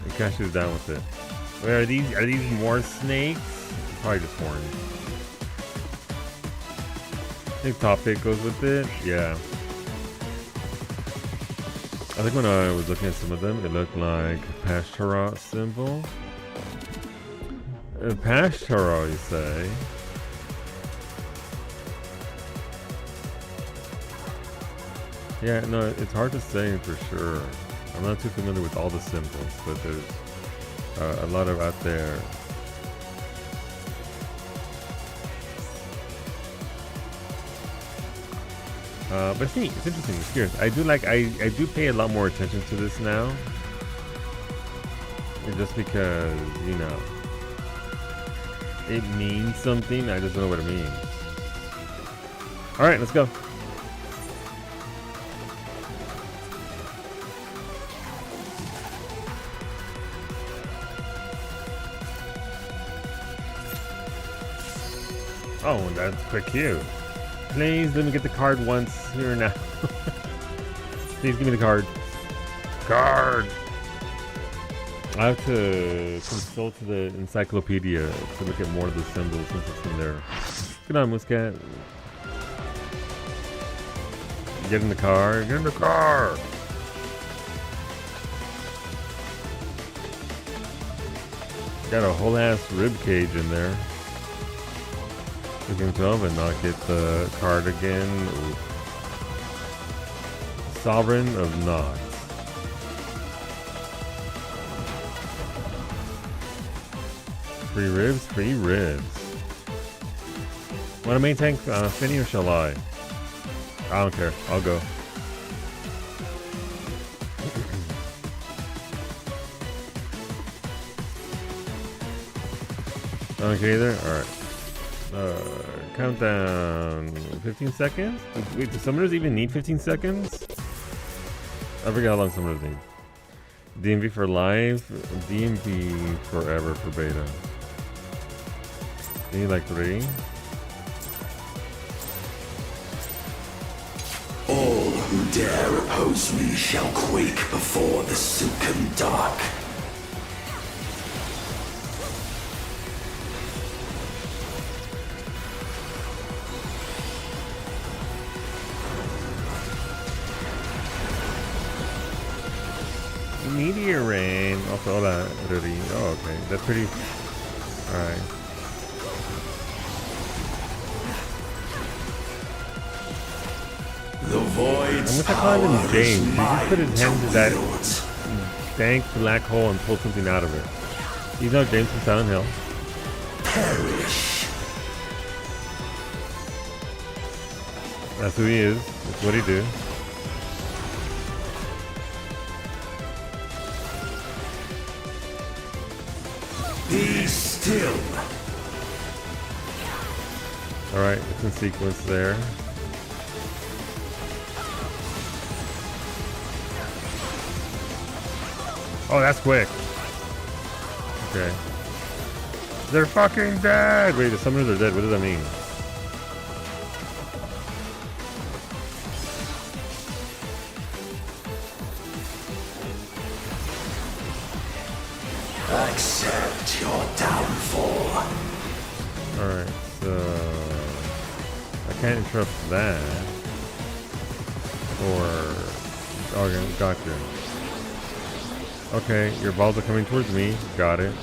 It cashes down with it. Wait, are these more snakes? Probably just horns. I think top pick goes with it. Yeah. I think when I was looking at some of them, it looked like Pashtara symbol. Pashtara, you say? Yeah, no, it's hard to say for sure. I'm not too familiar with all the symbols, but there's a lot of out there. But it's neat. It's interesting. It's curious. I do pay a lot more attention to this now. Just because, you know, it means something. I just don't know what it means. Alright, let's go. Oh, that's quick cue. Please let me get the card once here now. Please give me the card. Card! I have to consult the encyclopedia to look at more of the symbols since it's in there. Good on, Muscat. Get in the car. Get in the car! Got a whole ass rib cage in there. Game 12 and not get the card again. Ooh. Sovereign of Knots. Free ribs, free ribs. Want a main tank, Finny, or shall I? I don't care. I'll go. Okay, there. All right. Countdown 15 seconds? Wait, do summoners even need 15 seconds? I forget how long summoners need. DMV for life, DMV forever for beta. You need like 3? All who dare oppose me shall quake before the silken dark. Rain. Also, hola, Ruri. Oh, okay. That's pretty... Alright. The void's I'm gonna call him James. He just put his hand into that dank black hole and pulled something out of it. You know James from Silent Hill. perish. That's who he is. That's what he do. Be still. Alright, it's in sequence there. Oh, that's quick. Okay. They're fucking dead! Wait, the summoners are dead. What does that mean? Accept your downfall. Alright, so... I can't interrupt that. Or... Oh, gotcha. Okay, your balls are coming towards me. Got it.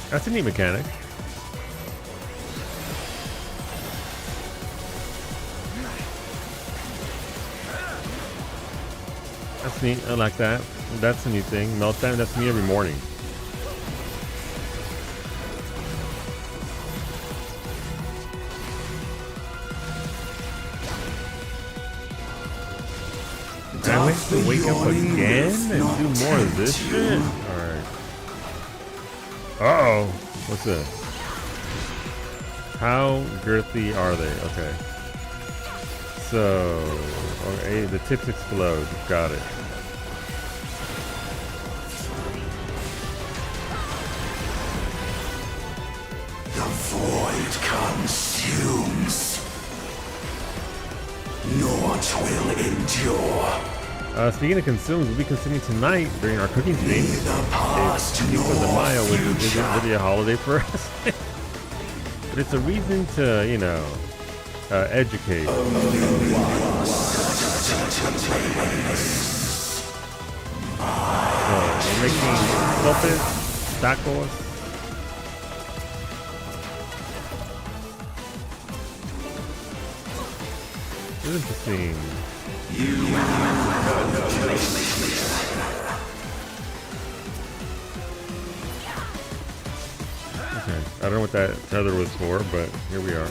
That's a neat mechanic. That's neat. I like that. That's a new thing. Meltdown, that's me every morning. I wait to wake up again and do more of this shit? Alright. Uh-oh. What's this? How girthy are they? Okay. So... Okay, the tips explode. Got it. The void consumes. Naught will endure. Speaking of consumes, we'll be consuming tonight during our cooking stream. It's Cinco de Mayo, which isn't really a holiday for us. But it's a reason to, you know, educate. So, we're making sopes, tacos. This is interesting. Okay, I don't know what that tether was for, but here we are.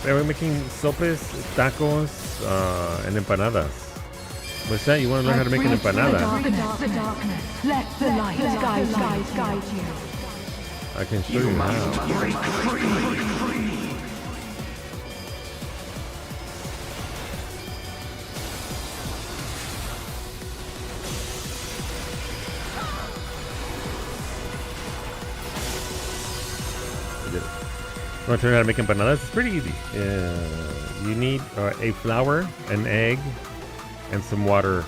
Yeah, we're making sopes, tacos, and empanadas. What's that? You want to learn how to make an empanada? The darkness. Let the light guide you. I can show you how. You want to learn how to make empanadas? It's pretty easy. You need a flour, an egg, and some water,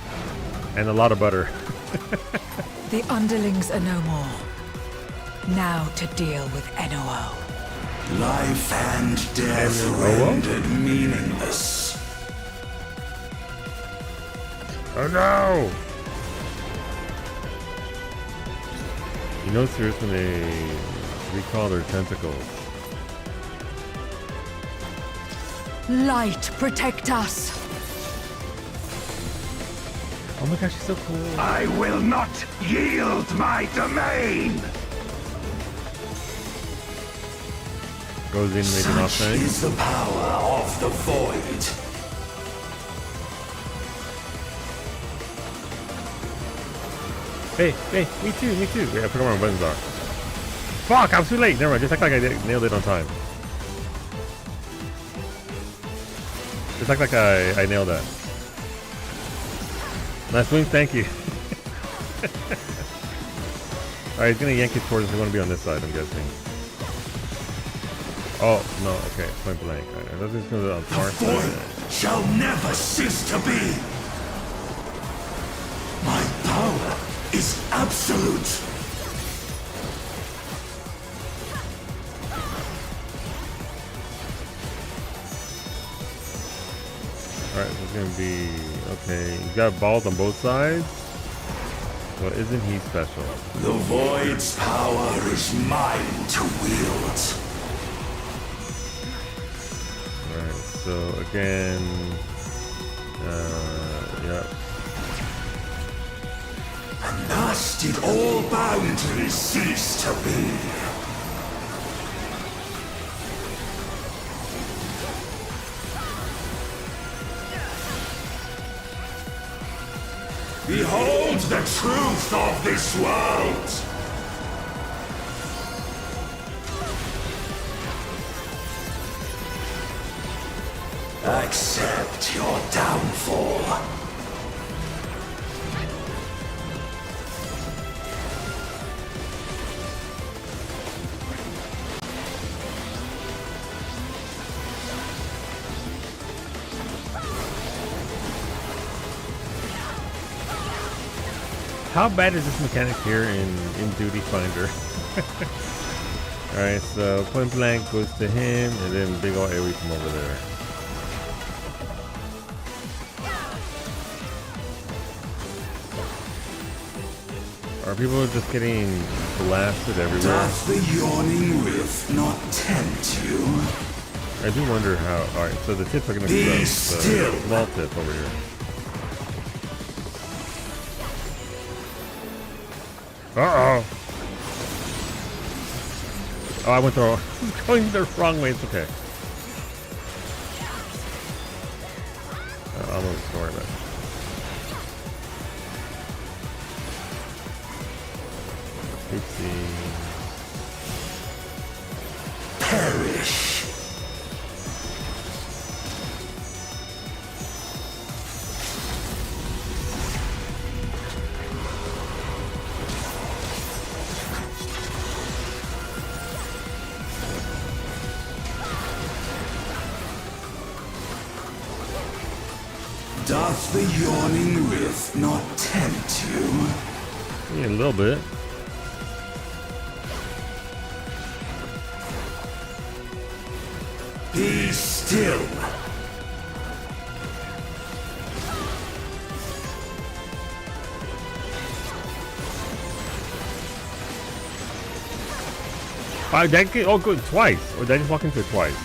and a lot of butter. The underlings are no more. Now to deal with NOO. Life and death rendered meaningless. Oh no! You know, serious when they recall their tentacles. Light, protect us! Oh my gosh, she's so cool. I will not yield my domain! Goes in, maybe not saying. Such is the power of the void. Hey, me too. Yeah, I forgot where my buttons are. Fuck, I'm too late. Never mind, just act like I nailed it on time. Just act like I nailed that. Nice wing, thank you. Alright, he's gonna yank it towards us. We want to be on this side, I'm guessing. Oh, no, okay, point blank. I thought this was going to be on The void shall never cease to be. My power is absolute. Alright, so it's gonna be... Okay, he's got balls on both sides. So isn't he special? The void's power is mine to wield. Alright, so again... yep. And thus did all boundaries cease to be. Behold the truth of this world! Accept your downfall. How bad is this mechanic here in Duty Finder? Alright, so point blank goes to him, and then big ol' AoE from over there. Are people just getting blasted everywhere? Doth the yawning rift not tempt you? I do wonder how... Alright, so the tips are gonna Be the still. small tip over here. Uh-oh! Oh, I went the going the wrong way. It's okay. I'm gonna ignore that. Oopsie. Perish. Doth the yawning rift not tempt you? Yeah, a little bit. Be still. Oh, good, twice. Or did I just walk into it twice?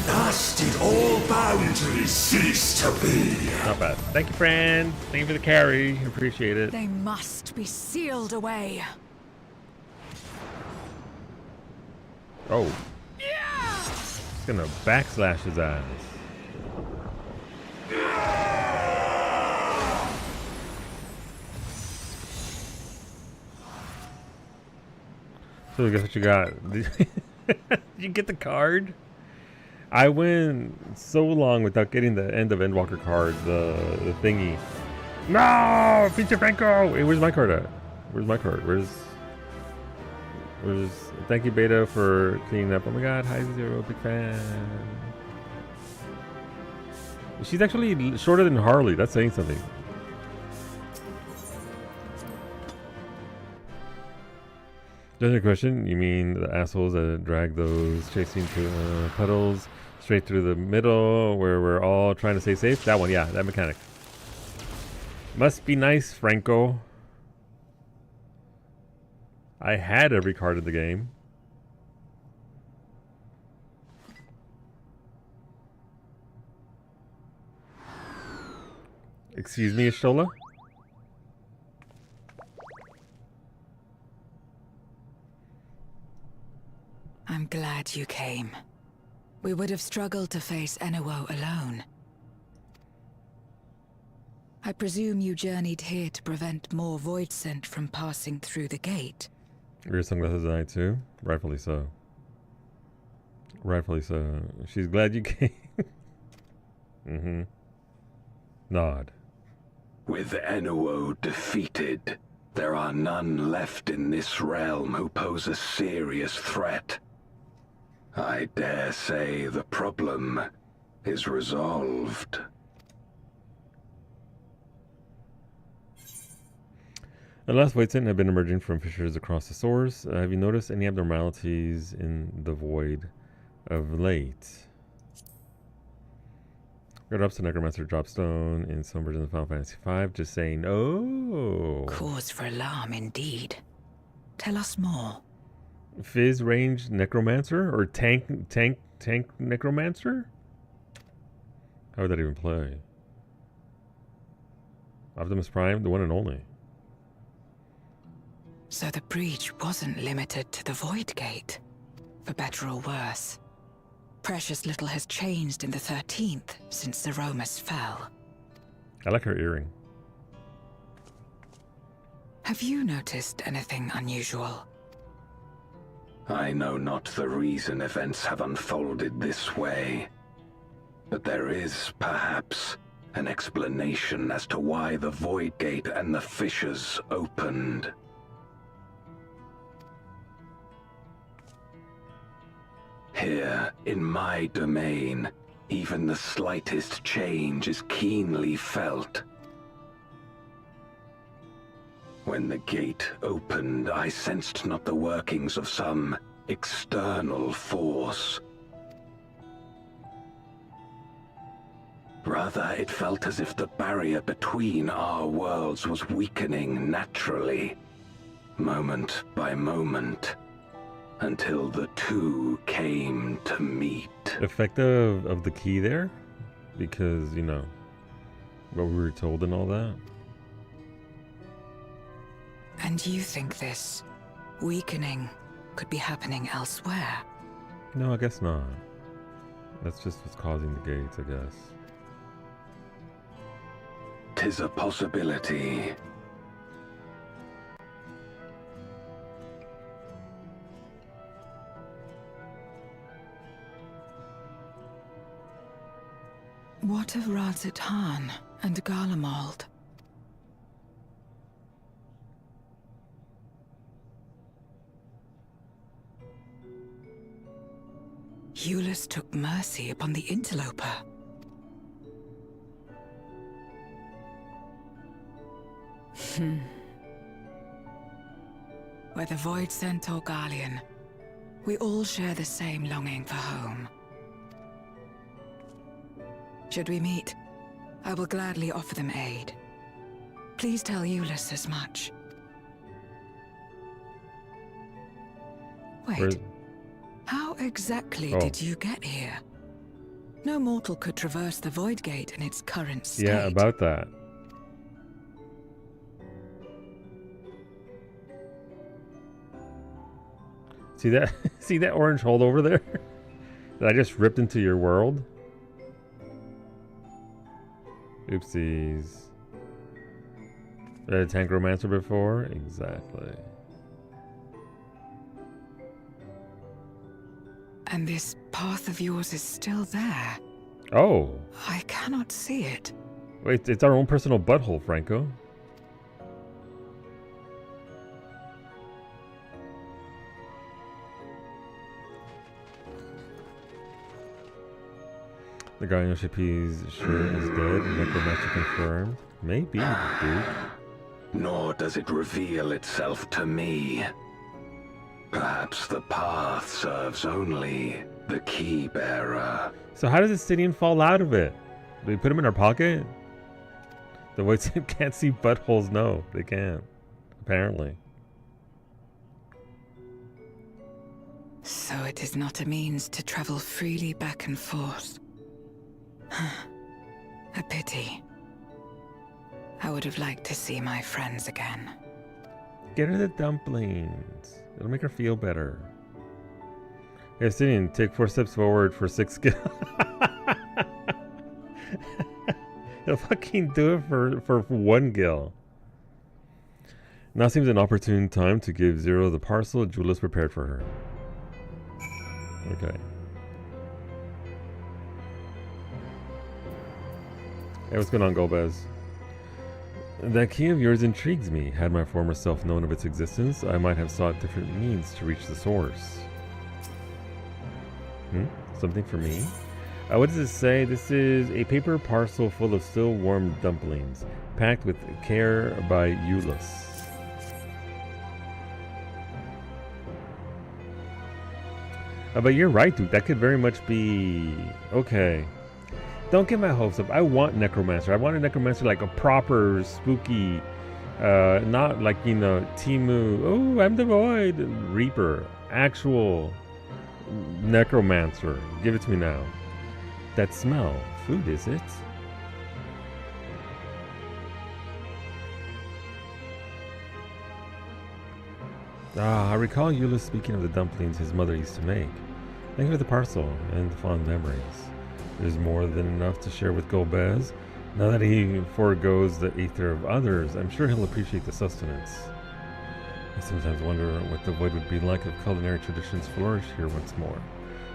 Thus did all boundaries cease to be. Not bad. Thank you, friend. Thank you for the carry. Appreciate it. They must be sealed away. Oh. It's gonna backslash his ass. So guess what you got? Did you get the card? I went so long without getting the end of Endwalker card, the thingy. No! Feature Franco! Hey, where's my card at? Where's my card? Where's... Thank you, Beta, for cleaning up. Oh my god, hi Zero, big fan. She's actually shorter than Harley. That's saying something. Another question. You mean the assholes that drag those chasing to puddles straight through the middle where we're all trying to stay safe? That one, yeah, that mechanic. Must be nice, Franco. I had every card in the game. Excuse me, Ashola? I'm glad you came. We would have struggled to face Enuo alone. I presume you journeyed here to prevent more Void Scent from passing through the gate. Wear sunglasses tonight too? Rightfully so. Rightfully so. She's glad you came. Mm-hmm. Nod. With Enuo defeated, There are none left in this realm who pose a serious threat. I dare say the problem is resolved. The last Whitesent have been emerging from fissures across the source. Have you noticed any abnormalities in the void of late? Red ups to Necromancer Dropstone in some versions of Final Fantasy V. Just saying, oh. Cause for alarm indeed. Tell us more. Fizz range Necromancer or tank Necromancer? How would that even play? Optimus Prime, the one and only. So the breach wasn't limited to the Void Gate, for better or worse. Precious little has changed in the 13th since Zeromus fell. I like her earring. Have you noticed anything unusual? I know not the reason events have unfolded this way, but there is, perhaps, an explanation as to why the Void Gate and the fissures opened. Here, in my domain, even the slightest change is keenly felt. When the gate opened, I sensed not the workings of some external force. Rather, it felt as if the barrier between our worlds was weakening naturally, moment by moment, until the two came to meet. Effect of the key there? Because, you know, what we were told and all that. And you think this weakening could be happening elsewhere? No, I guess not. That's just what's causing the gates, I guess. 'Tis a possibility. What of Radzit Han and Garlemald? Eulus took mercy upon the interloper. Whether Voidsent or Garlean, we all share the same longing for home. Should we meet, I will gladly offer them aid. Please tell Eulus as much. Wait, how exactly did you get here? No mortal could traverse the Void Gate in its current state. Yeah, about that. See that? See that orange hole over there? That I just ripped into your world? Oopsies. I had a Tangromancer before? Exactly. And this path of yours is still there. Oh. I cannot see it. Wait, it's our own personal butthole, Franco. The Guardian ship he's sure is dead. Necromancer confirmed. Maybe, dude. Nor does it reveal itself to me. Perhaps the path serves only the key bearer. So how does Obsidian fall out of it? Do we put him in our pocket? The Whites can't see buttholes. No, they can't. Apparently. So it is not a means to travel freely back and forth. A pity. I would have liked to see my friends again. Get her the dumplings. It'll make her feel better. Hey, Obsidian, take 4 steps forward for 6 skill. He'll fucking do it for 1 gil. Now seems an opportune time to give Zero the parcel Julius prepared for her. Okay. Hey, what's going on, Golbez? That key of yours intrigues me. Had my former self known of its existence, I might have sought different means to reach the source. Something for me? What does it say? This is a paper parcel full of still warm dumplings, packed with care by Euless. But you're right, dude. That could very much be... Okay. Don't get my hopes up. I want Necromancer. I want a Necromancer like a proper, spooky, not like, you know, Timu, oh, I'm the Void, Reaper. Actual Necromancer. Give it to me now. That smell. Food, is it? I recall Euless speaking of the dumplings his mother used to make. Thank you for the parcel and the fond memories. There's more than enough to share with Golbez. Now that he foregoes the ether of others, I'm sure he'll appreciate the sustenance. I sometimes wonder what the Void would be like if culinary traditions flourished here once more,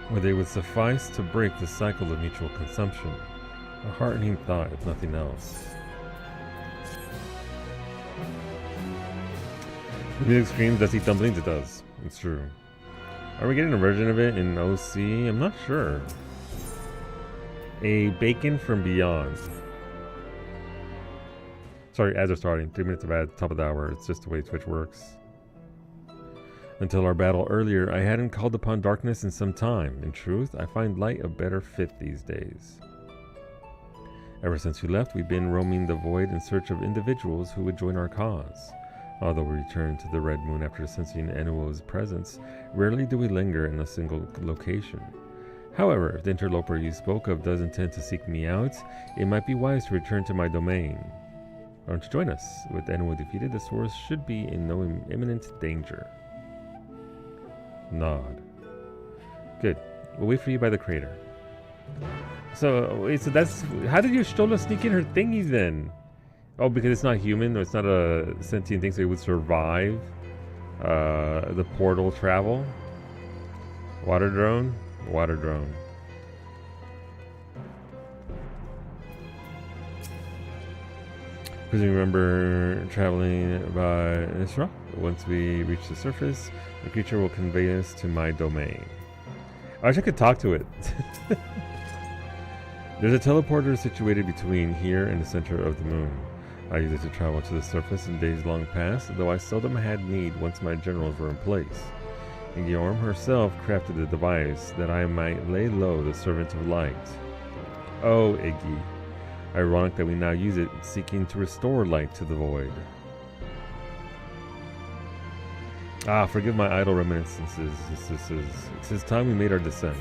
where they would suffice to break the cycle of mutual consumption. A heartening thought, if nothing else. The music screams, does eat dumplings? It does. It's true. Are we getting a version of it in OC? I'm not sure. A bacon from beyond. Sorry, ads are starting. 3 minutes of ads, top of the hour. It's just the way Twitch works. Until our battle earlier, I hadn't called upon darkness in some time. In truth, I find light a better fit these days. Ever since you left, we've been roaming the void in search of individuals who would join our cause. Although we returned to the Red Moon after sensing Enuo's presence, rarely do we linger in a single location. However, if the interloper you spoke of does intend to seek me out, it might be wise to return to my domain. Why don't you join us? With Enuo defeated, the source should be in no imminent danger. Nod. Good. We'll wait for you by the crater. So, wait, so that's... How did your Stola sneak in her thingies then? Oh, because it's not human, or it's not a sentient thing, so it would survive the portal travel. Water drone? Water drone. Because you remember traveling by Isra? Once we reach the surface, the creature will convey us to my domain. I wish I could talk to it. There's a teleporter situated between here and the center of the moon. I use it to travel to the surface in days long past, though I seldom had need once my generals were in place. Guillaume herself crafted a device that I might lay low the servant of light. Oh, Iggy. Ironic that we now use it, seeking to restore light to the void. Forgive my idle reminiscences. It's his time we made our descent.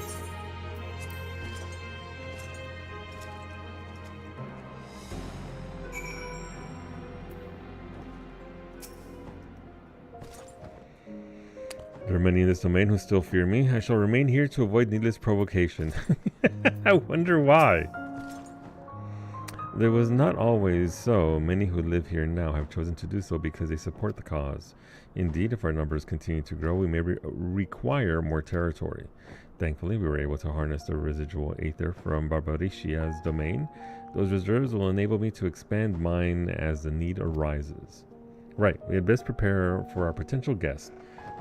There are many in this domain who still fear me. I shall remain here to avoid needless provocation. I wonder why. There was not always so. Many who live here now have chosen to do so because they support the cause. Indeed, if our numbers continue to grow, we may require more territory. Thankfully, we were able to harness the residual aether from Barbaricia's domain. Those reserves will enable me to expand mine as the need arises. Right, we had best prepare for our potential guest.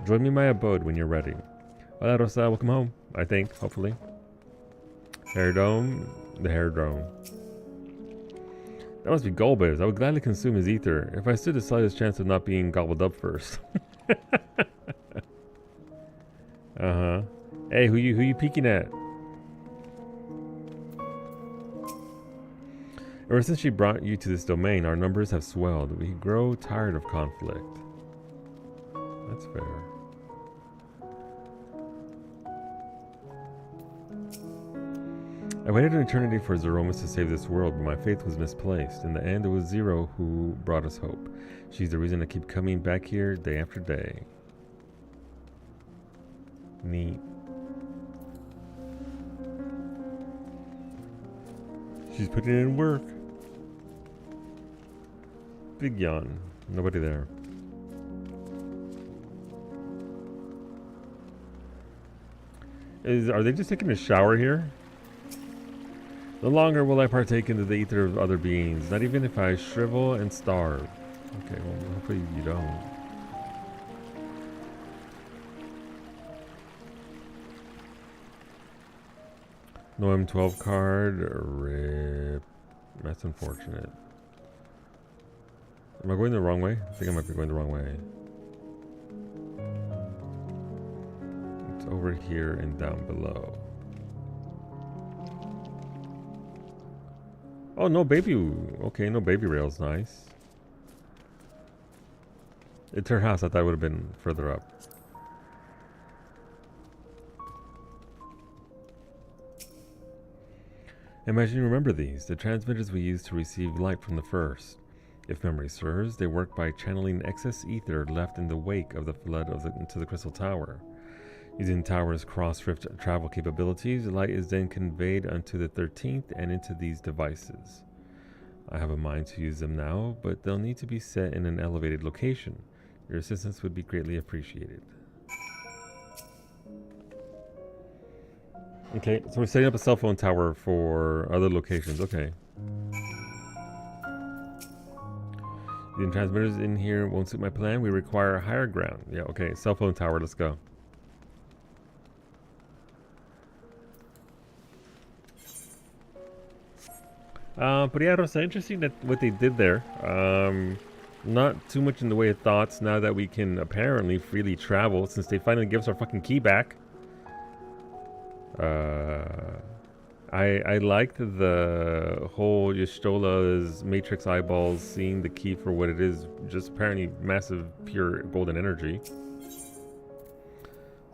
Join me in my abode when you're ready. Hola, Rosa. Welcome home, I think, hopefully. Hair Dome. The Hair Dome. That must be Golbez. I would gladly consume his ether if I stood the slightest chance of not being gobbled up first. Hey, who you peeking at? Ever since she brought you to this domain, our numbers have swelled. We grow tired of conflict. That's fair. I waited an eternity for Zeromus to save this world, but my faith was misplaced. In the end, it was Zero who brought us hope. She's the reason I keep coming back here day after day. Neat. She's putting in work. Big yawn. Nobody there. Are they just taking a shower here? No longer will I partake into the ether of other beings, not even if I shrivel and starve. Okay, well, hopefully you don't. No M12 card. Rip. That's unfortunate. Am I going the wrong way? I think I might be going the wrong way. It's over here and down below. Oh, no baby. Okay, no baby rails. Nice. It's her house. I thought it would have been further up. Imagine you remember these. The transmitters we used to receive light from the first. If memory serves, they work by channeling excess ether left in the wake of the flood into the Crystal Tower. Using the tower's cross-rift travel capabilities, light is then conveyed onto the 13th and into these devices. I have a mind to use them now, but they'll need to be set in an elevated location. Your assistance would be greatly appreciated. Okay, so we're setting up a cell phone tower for other locations. Okay. The transmitters in here won't suit my plan. We require higher ground. Yeah, okay. Cell phone tower, let's go. But yeah, it was interesting that what they did there. Not too much in the way of thoughts now that we can apparently freely travel since they finally give us our fucking key back. I liked the whole Y'shtola's matrix eyeballs seeing the key for what it is, just apparently massive pure golden energy.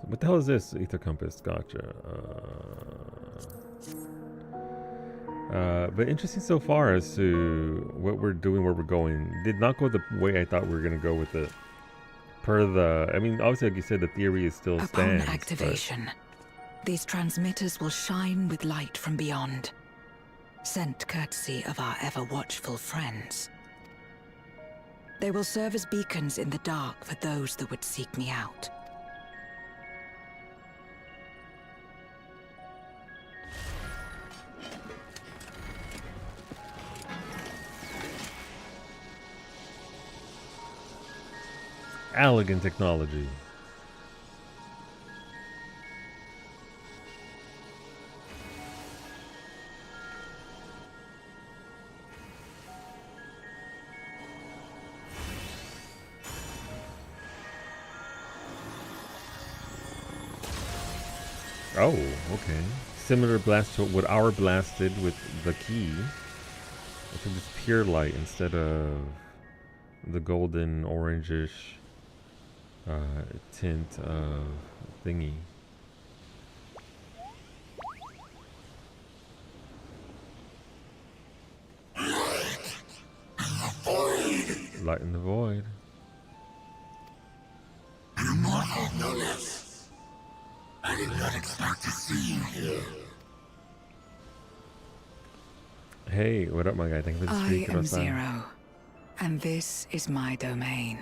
What the hell is this? Ether compass, gotcha. But interesting so far as to what we're doing, where we're going. Did not go the way I thought we were going to go with it. Per the, I mean, obviously like you said, the theory is still stands. Upon activation, these transmitters will shine with light from beyond, sent courtesy of our ever-watchful friends. They will serve as beacons in the dark for those that would seek me out. Elegant technology. Oh, okay. Similar blast to what our blast did with the key. I think it's pure light instead of the golden orangish tint of thingy. Light in the void. Immortal no less. I did not expect to see you here. Hey, what up, my guy? Thank you for the streak. I am Zero, and this is my domain.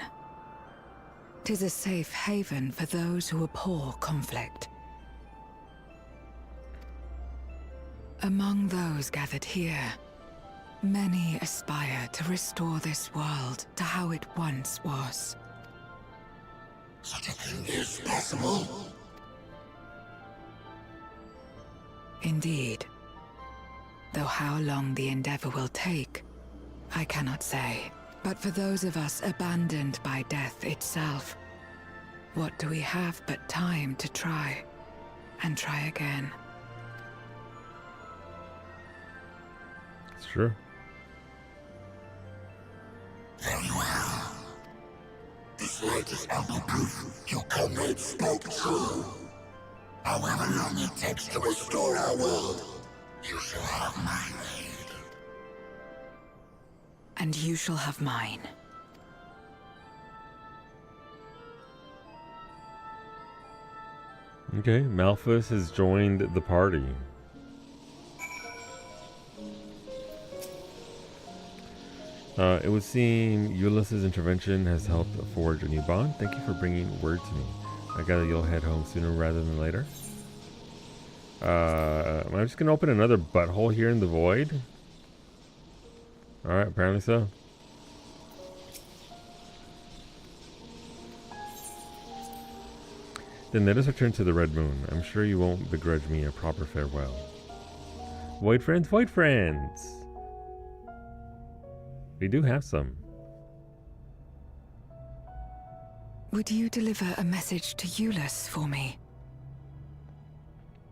'Tis a safe haven for those who abhor conflict. Among those gathered here, many aspire to restore this world to how it once was. Such a thing is possible. Indeed. Though how long the endeavor will take, I cannot say. But for those of us abandoned by death itself, what do we have but time to try, and try again? It's true. Very well. This light is ample proof your comrades spoke true. However long it takes to restore our world, you shall have my aid. And you shall have mine. Okay, Malphus has joined the party. It would seem Ulysses' intervention has helped forge a new bond. Thank you for bringing word to me. I gather you'll head home sooner rather than later. I'm just gonna open another butthole here in the void. Alright, apparently so. Then let us return to the Red Moon. I'm sure you won't begrudge me a proper farewell. Void friends, void friends! We do have some. Would you deliver a message to Euless for me?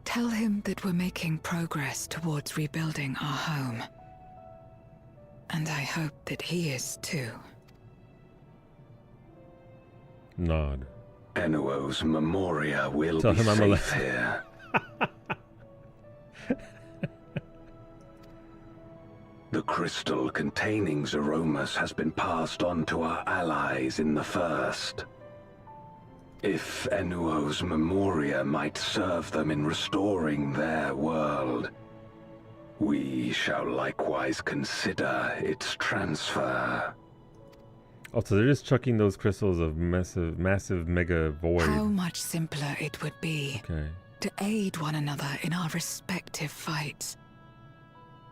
Tell him that we're making progress towards rebuilding our home. And I hope that he is too. Nod. Enuo's Memoria will Tell be him I'm safe here. The crystal containing Zeromus has been passed on to our allies in the First. If Enuo's Memoria might serve them in restoring their world, we shall likewise consider its transfer. Oh, so they're just chucking those crystals of massive mega void. How much simpler it would be to aid one another in our respective fights,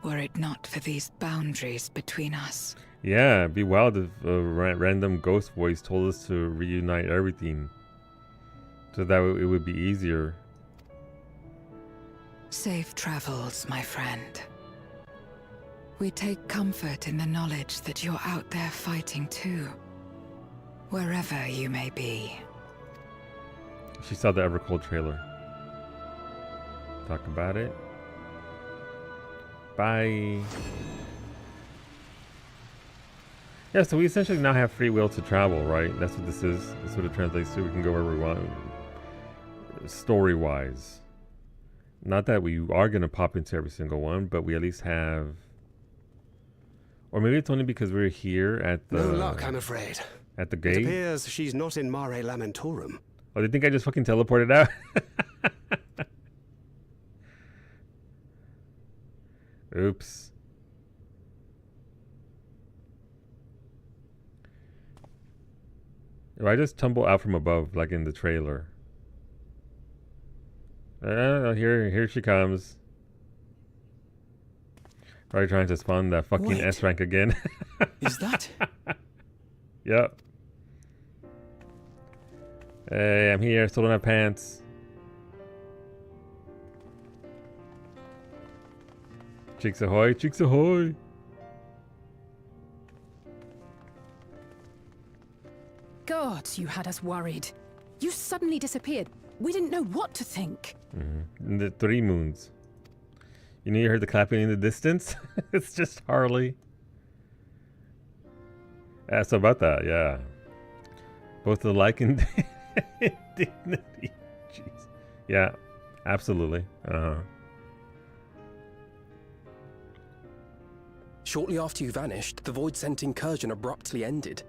were it not for these boundaries between us. Yeah, it'd be wild if a random ghost voice told us to reunite everything. So that it would be easier. Safe travels, my friend. We take comfort in the knowledge that you're out there fighting too, wherever you may be. She saw the Evercold trailer. Talk about it. Bye. Yeah, so we essentially now have free will to travel, right? That's what this is. That's what it translates to. We can go wherever we want, story-wise. Not that we are going to pop into every single one, but we at least have... Or maybe it's only because we're here at the... No luck, I'm afraid. At the gate? It appears she's not in Mare Lamentorum. Oh, they think I just fucking teleported out? Oops. If I just tumble out from above, like in the trailer. Here she comes. Probably trying to spawn that fucking S rank again. Is that? Yep. Hey, I'm here. Still don't have pants. Cheeks ahoy! Cheeks ahoy! God, you had us worried. You suddenly disappeared. We didn't know what to think. Mm-hmm. The 3 moons. You know, you heard the clapping in the distance? It's just Harley. Yeah, so about that, yeah. Both the like and dignity. Jeez. Yeah, absolutely. Shortly after you vanished, the Void-sent incursion abruptly ended.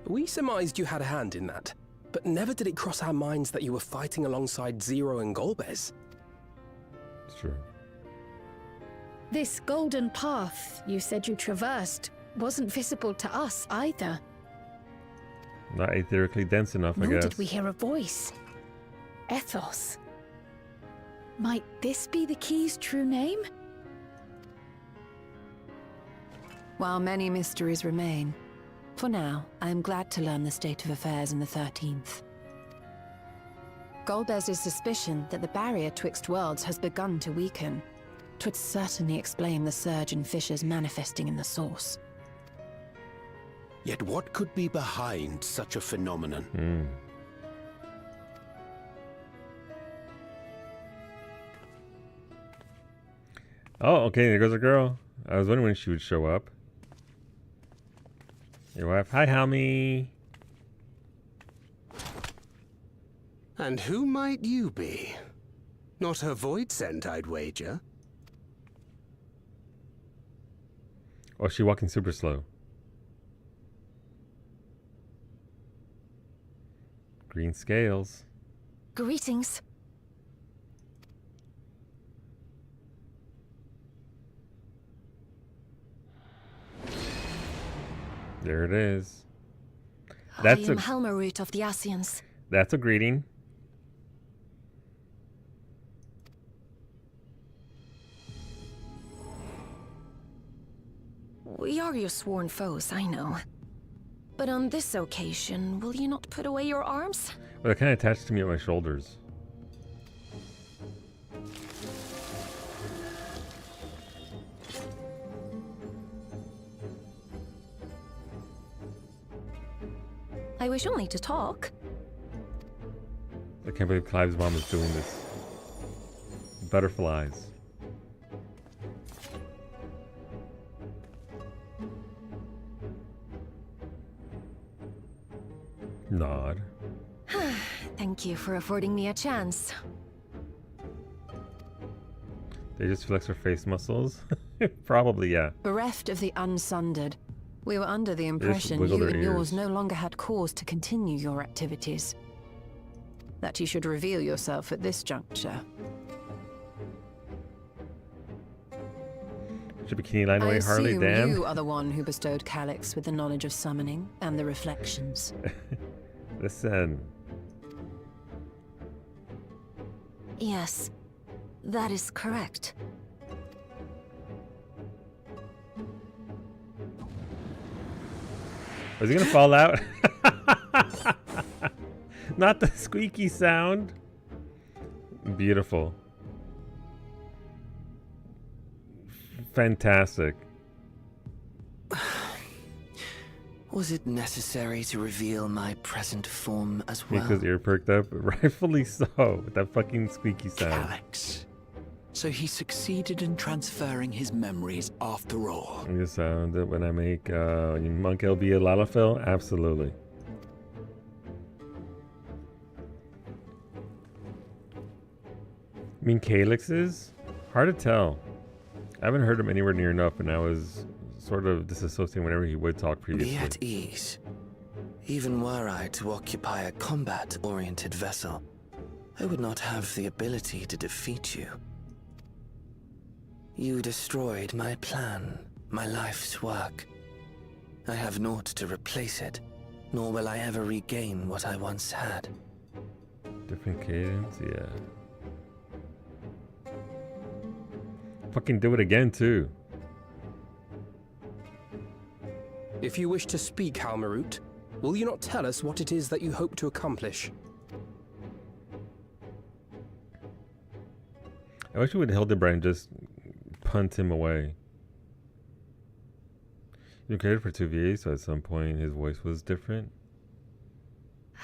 We surmised you had a hand in that, but never did it cross our minds that you were fighting alongside Zero and Golbez. It's true. This golden path you said you traversed wasn't visible to us either. Not etherically dense enough, I Nor guess. did we hear a voice. Ethos. Might this be the key's true name? While many mysteries remain, for now, I am glad to learn the state of affairs in the 13th. Golbez's suspicion that the barrier twixt worlds has begun to weaken. 'Twould certainly explain the surge in fissures manifesting in the source. Yet what could be behind such a phenomenon? Oh, okay, there goes a girl. I was wondering when she would show up. Your wife. Hi, Helmy. And who might you be? Not her void sent, I'd wager. Oh, she walking super slow. Green scales. Greetings. There it is. I am Helmarut of the Asians. That's a greeting. We are your sworn foes, I know. But on this occasion, will you not put away your arms? Well, they're kind of attached to me at my shoulders. I wish only to talk. I can't believe Clive's mom is doing this. Butterflies. Nod. Thank you for affording me a chance. They just flex her face muscles? Probably, yeah. Bereft of the unsundered, we were under the impression wiggle you their and yours ears. no longer had cause to continue your activities. That you should reveal yourself at this juncture. Should bikini line away, I Harley, assume damn. you are the one who bestowed Calyx with the knowledge of summoning and the reflections. Listen. Yes, that is correct. Is he gonna fall out? Not the squeaky sound. Beautiful. Fantastic. Was it necessary to reveal my present form as well? Nico's ear perked up. Rightfully so. With that fucking squeaky sound. Alex. So he succeeded in transferring his memories after all. The sound that when I make Monk LB a Lalafell? Absolutely. I mean, Calyx's? Hard to tell. I haven't heard him anywhere near enough, and I was sort of disassociating whenever he would talk previously. Be at ease. Even were I to occupy a combat-oriented vessel, I would not have the ability to defeat you. You destroyed my plan, my life's work. I have naught to replace it, nor will I ever regain what I once had. Different cadence, yeah. Fucking do it again, too. If you wish to speak, Halmarut, will you not tell us what it is that you hope to accomplish? I wish we would Hildebrand just punt him away. You created for 2VA, so at some point his voice was different.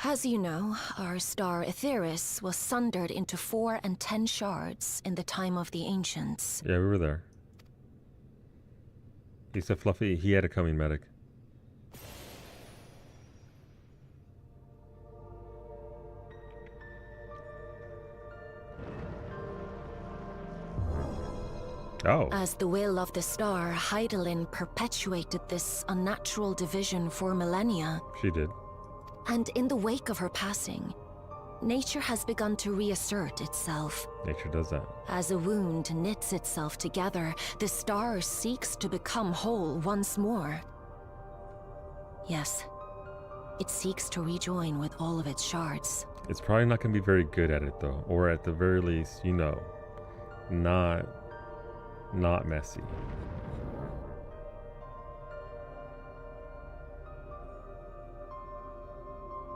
As you know, our star Aetheris was sundered into 4 and 10 shards in the time of the Ancients. Yeah, we were there. He said Fluffy, he had a coming medic. Oh. As the will of the star, Hydaelyn perpetuated this unnatural division for millennia. She did. And in the wake of her passing, nature has begun to reassert itself. Nature does that. As a wound knits itself together, the star seeks to become whole once more. Yes, it seeks to rejoin with all of its shards. It's probably not going to be very good at it, though. Or at the very least, you know, not messy.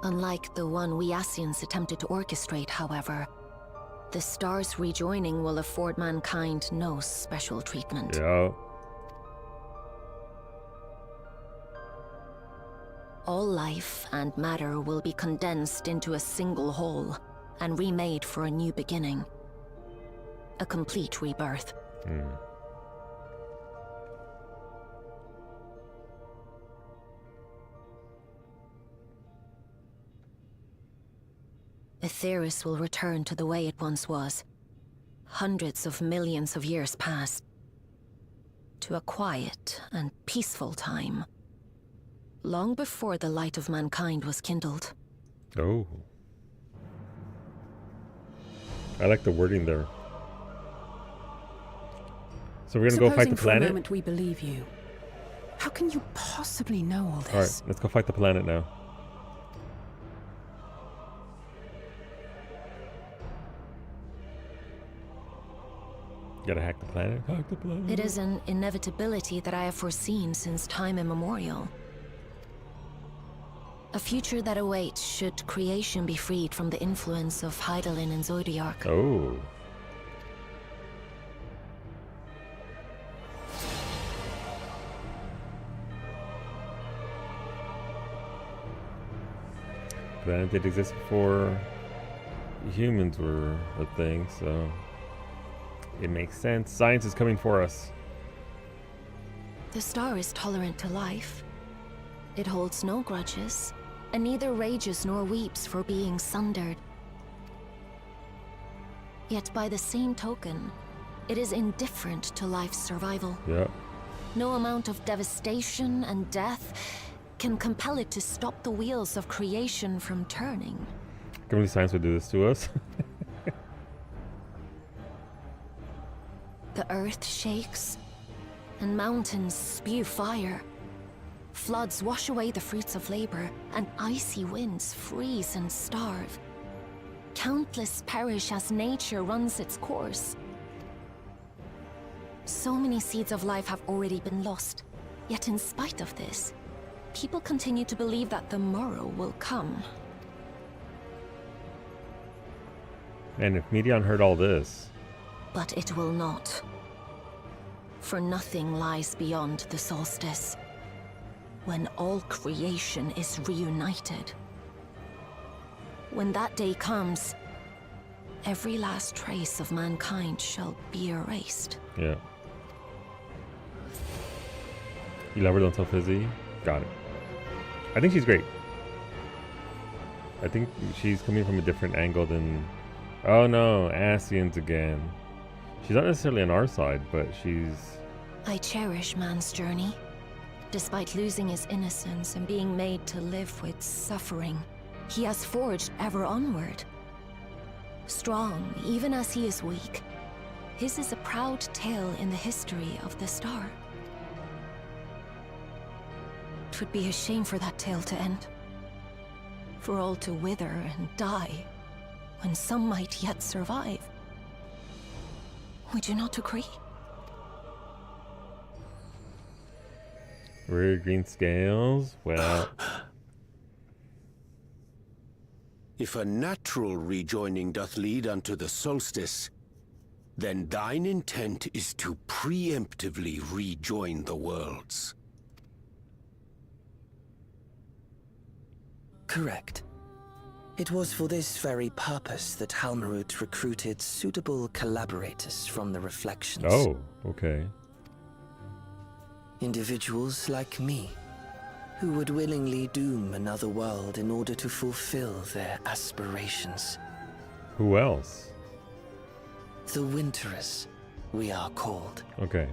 Unlike the one we Asians attempted to orchestrate, however, the star's rejoining will afford mankind no special treatment. Yeah. All life and matter will be condensed into a single whole and remade for a new beginning. A complete rebirth. Aetheris will return to the way it once was. Hundreds of millions of years past. To a quiet and peaceful time. Long before the light of mankind was kindled. Oh. I like the wording there. So we're gonna go fight the Supposing for a planet? moment we believe you. How can you possibly know all this? Alright, let's go fight the planet now. Gotta hack the planet. Hack the planet. It is an inevitability that I have foreseen since time immemorial. A future that awaits should creation be freed from the influence of Hydaelyn and Zodiac. Oh. Planet did exist before humans were a thing, so it makes sense. Science is coming for us. The star is tolerant to life. It holds no grudges, and neither rages nor weeps for being sundered. Yet by the same token, it is indifferent to life's survival. Yeah. No amount of devastation and death can compel it to stop the wheels of creation from turning. I can't believe science would do this to us. The earth shakes, and mountains spew fire. Floods wash away the fruits of labor, and icy winds freeze and starve. Countless perish as nature runs its course. So many seeds of life have already been lost, yet in spite of this, people continue to believe that the morrow will come. And if Medion heard all this... But it will not. For nothing lies beyond the solstice, when all creation is reunited. When that day comes, every last trace of mankind shall be erased. Yeah. You love her, don't tell Fizzy? Got it. I think she's great. I think she's coming from a different angle than... Oh no, Asians again. She's not necessarily on our side, but she's... I cherish man's journey. Despite losing his innocence and being made to live with suffering, he has forged ever onward. Strong, even as he is weak, his is a proud tale in the history of the star. It would be a shame for that tale to end. For all to wither and die, when some might yet survive. Would you not agree? Rare green scales? Well... If a natural rejoining doth lead unto the solstice, then thine intent is to preemptively rejoin the worlds. Correct. It was for this very purpose that Halmarut recruited suitable collaborators from the Reflections. Oh, okay. Individuals like me, who would willingly doom another world in order to fulfill their aspirations. Who else? The Winterers, we are called. Okay.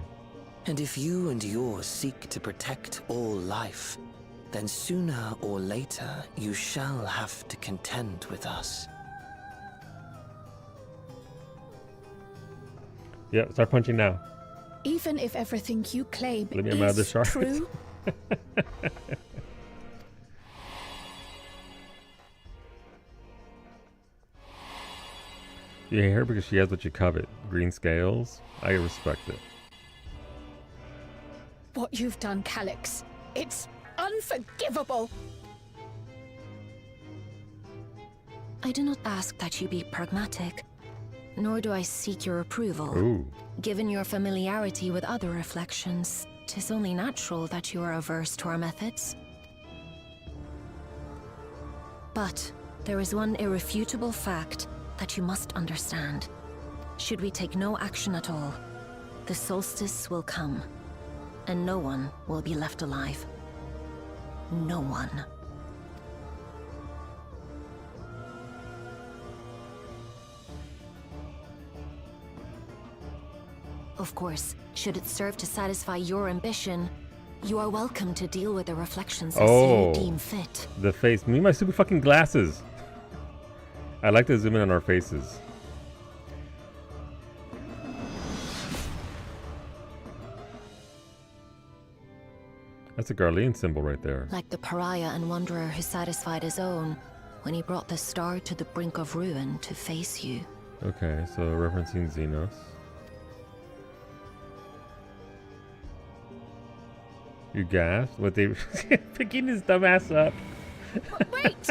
And if you and yours seek to protect all life, then sooner or later you shall have to contend with us. Yeah, start punching now. Even if everything you claim Let me out the is shark. true, You hate her because she has what you covet. Green scales. I respect it. what you've done, Calyx, it's unforgivable. I do not ask that you be pragmatic, nor do I seek your approval. Ooh. Given your familiarity with other reflections, 'tis only natural that you are averse to our methods. But there is one irrefutable fact that you must understand. Should we take no action at all, the solstice will come, and no one will be left alive. No one. Of course, should it serve to satisfy your ambition, you are welcome to deal with the reflections as you deem fit. The face. Me and my super fucking glasses. I like to zoom in on our faces. That's a Garlean symbol right there. Like the pariah and wanderer who satisfied his own when he brought the star to the brink of ruin to face you. Okay, so referencing Xenos. You gasped? What they picking his dumb ass up. Wait!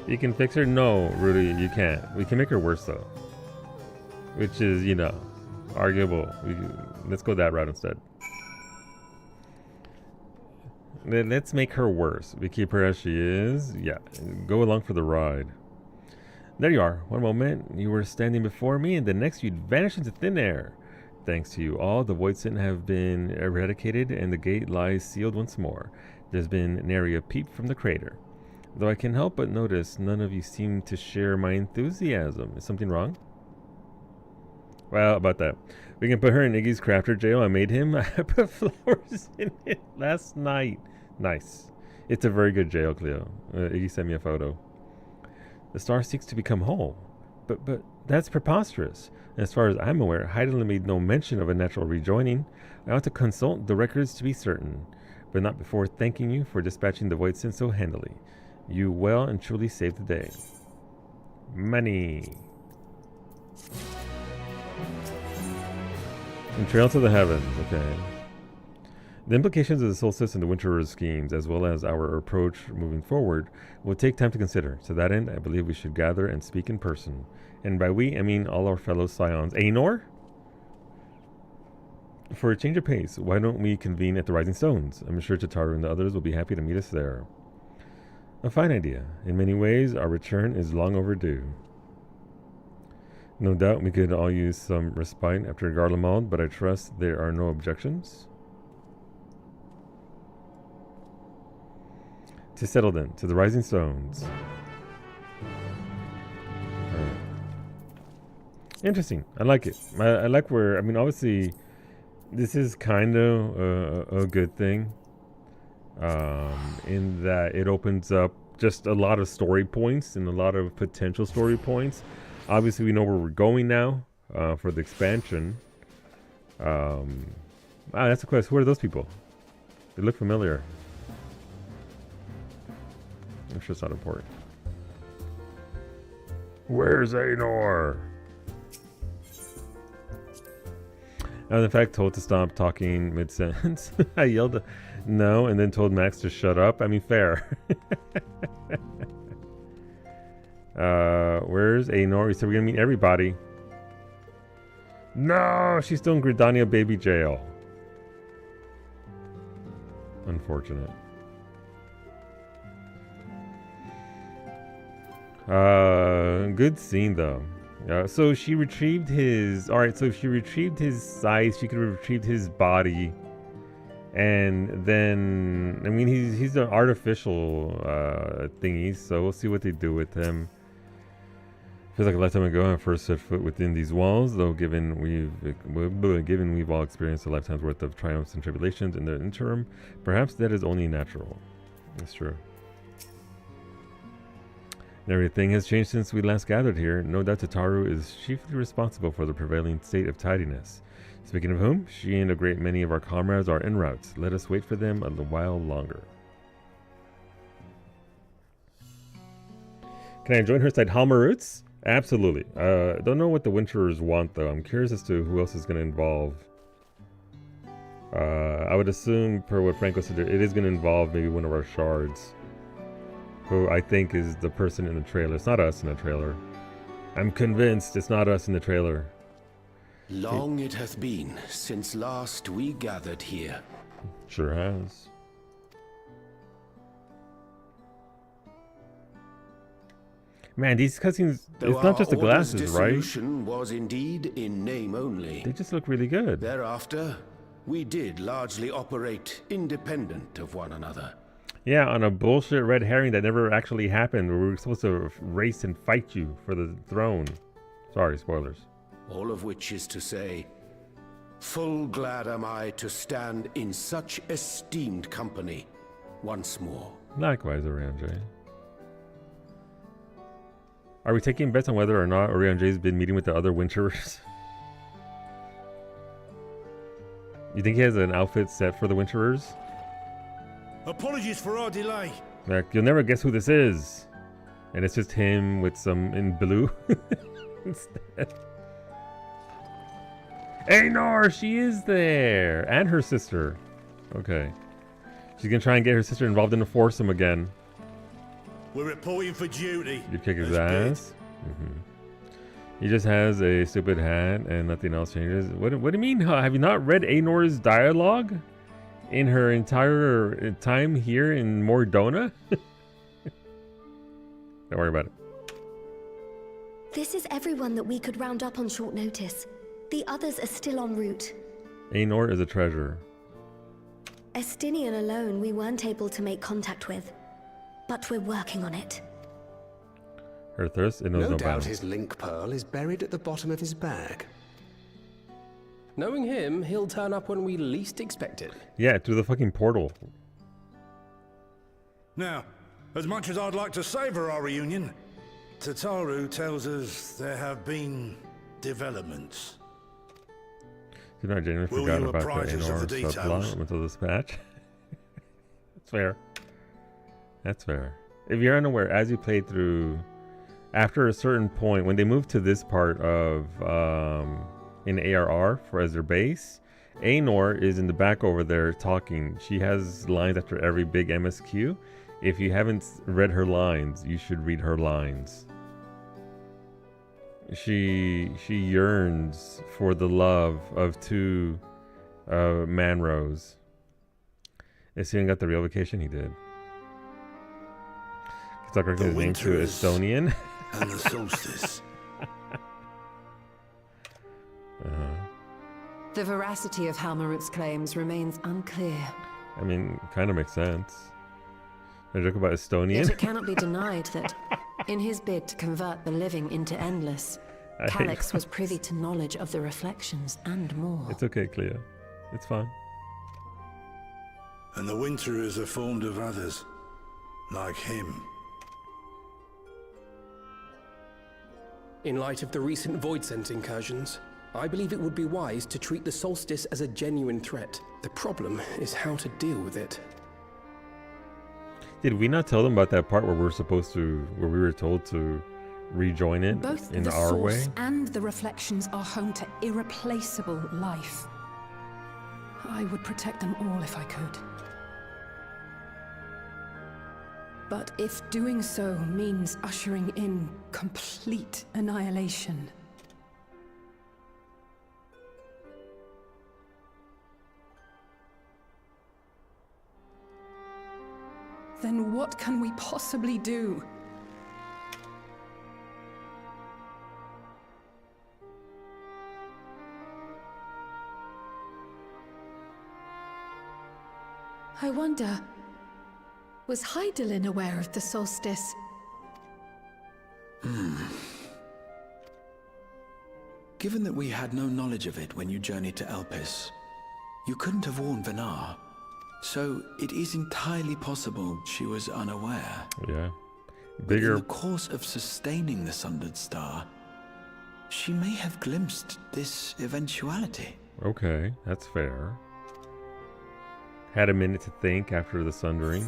You can fix her? No, Rudy, you can't. We can make her worse though. Which is, you know, arguable. Let's go that route instead. Let's make her worse. We keep her as she is. Yeah, go along for the ride. There you are. One moment you were standing before me, and the next you'd vanish into thin air. Thanks to you all, the Voidsent have been eradicated, and the gate lies sealed once more. There's been nary a peep from the crater. Though I can help but notice none of you seem to share my enthusiasm. Is something wrong? Well, about that. We can put her in Iggy's crafter jail. I made him. I put flowers in it last night. Nice. It's a very good jail, Cleo. Iggy sent me a photo. The star seeks to become whole. But that's preposterous. As far as I'm aware, Heidelin made no mention of a natural rejoining. I ought to consult the records to be certain, but not before thanking you for dispatching the Voidsent so handily. You well and truly saved the day. Money. And Trail to the Heavens, okay. The implications of the solstice and the Winterer's schemes, as well as our approach moving forward, will take time to consider. To that end, I believe we should gather and speak in person. And by we, I mean all our fellow Scions. Aenor? For a change of pace, why don't we convene at the Rising Stones? I'm sure Tataru and the others will be happy to meet us there. A fine idea. In many ways, our return is long overdue. No doubt we could all use some respite after Garlemald, but I trust there are no objections. To settle then, to the Rising Stones. Interesting. I like it. I like where, I mean, obviously, this is kind of a good thing. In that it opens up just a lot of story points and a lot of potential story points. Obviously, we know where we're going now for the expansion. That's the quest. Who are those people? They look familiar. I'm sure it's not important. Where's Aenor? I was in fact told to stop talking mid-sentence. I yelled no and then told Max to shut up. I mean, fair. Where's Aenor? We said we're going to meet everybody. No, she's still in Gridania baby jail. Unfortunate. Good scene though. So she retrieved his. Alright, so if she retrieved his size, she could have retrieved his body. And then, I mean, he's an artificial thingy, so we'll see what they do with him. Feels like a lifetime ago I first set foot within these walls, though given we've all experienced a lifetime's worth of triumphs and tribulations in the interim, perhaps that is only natural. That's true. Everything has changed since we last gathered here. No doubt Tataru is chiefly responsible for the prevailing state of tidiness. Speaking of whom, she and a great many of our comrades are en route. Let us wait for them a while longer. Can I join her side Halmaroots? Absolutely. Don't know what the Winterers want though. I'm curious as to who else is going to involve. I would assume, per what Franco said, it is going to involve maybe one of our shards. Who I think is the person in the trailer. It's not us in the trailer. I'm convinced it's not us in the trailer. Long it hath been since last we gathered here. Sure has. Man, these cutscenes, it's not just the glasses, right? Dissolution was indeed in name only. They just look really good. Thereafter, we did largely operate independent of one another. Yeah, on a bullshit red herring that never actually happened, where we were supposed to race and fight you for the throne. Sorry, spoilers. All of which is to say, full glad am I to stand in such esteemed company once more. Likewise, Orianjay. Are we taking bets on whether or not Orianjay's been meeting with the other Winterers? You think he has an outfit set for the Winterers? Apologies for our delay. Like, you'll never guess who this is. And it's just him with some in blue instead. Aenor, she is there! And her sister. Okay. She's gonna try and get her sister involved in the foursome again. We're reporting for duty. You kick his ass. He just has a stupid hat and nothing else changes. What do you mean? Have you not read Aenor's dialogue in her entire time here in Mordona? Don't worry about it. This is everyone that we could round up on short notice. The others are still en route. Aenor is a treasure. Estinian alone we weren't able to make contact with. But we're working on it. Her thirst, it knows no doubt bounds. his link pearl is buried at the bottom of his bag. Knowing him, he'll turn up when we least expect it. Yeah, through the fucking portal. Now, as much as I'd like to savor our reunion, Tataru tells us there have been developments. Did not genuinely Will forgot you about the apprise us of Aenor the details? subplot until this patch. That's fair. That's fair. If you're unaware, as you play through, after a certain point, when they move to this part of in ARR for as their base, Aenor is in the back over there talking. She has lines after every big MSQ. If you haven't read her lines, you should read her lines. She yearns for the love of two Manros. Is he got the real vacation? He did. Start correcting his name to Estonian. And the solstice. The veracity of Halmarut's claims remains unclear. I mean, kind of makes sense. A joke about Estonian. Yet it cannot be denied that, in his bid to convert the living into endless, Calyx was privy to knowledge of the reflections and more. It's okay, Clea. It's fine. And the Winterers are formed of others, like him. In light of the recent Voidsent incursions, I believe it would be wise to treat the solstice as a genuine threat. The problem is how to deal with it. Did we not tell them about that part where we were told to rejoin it Both in the our way? source and the reflections are home to irreplaceable life. I would protect them all if I could. But if doing so means ushering in complete annihilation, then what can we possibly do? I wonder, was Hydaelyn aware of the solstice? Given that we had no knowledge of it when you journeyed to Elpis, you couldn't have warned Venar. So it is entirely possible she was unaware. Yeah. But in the course of sustaining the Sundered Star, she may have glimpsed this eventuality. Okay, that's fair. Had a minute to think after the sundering.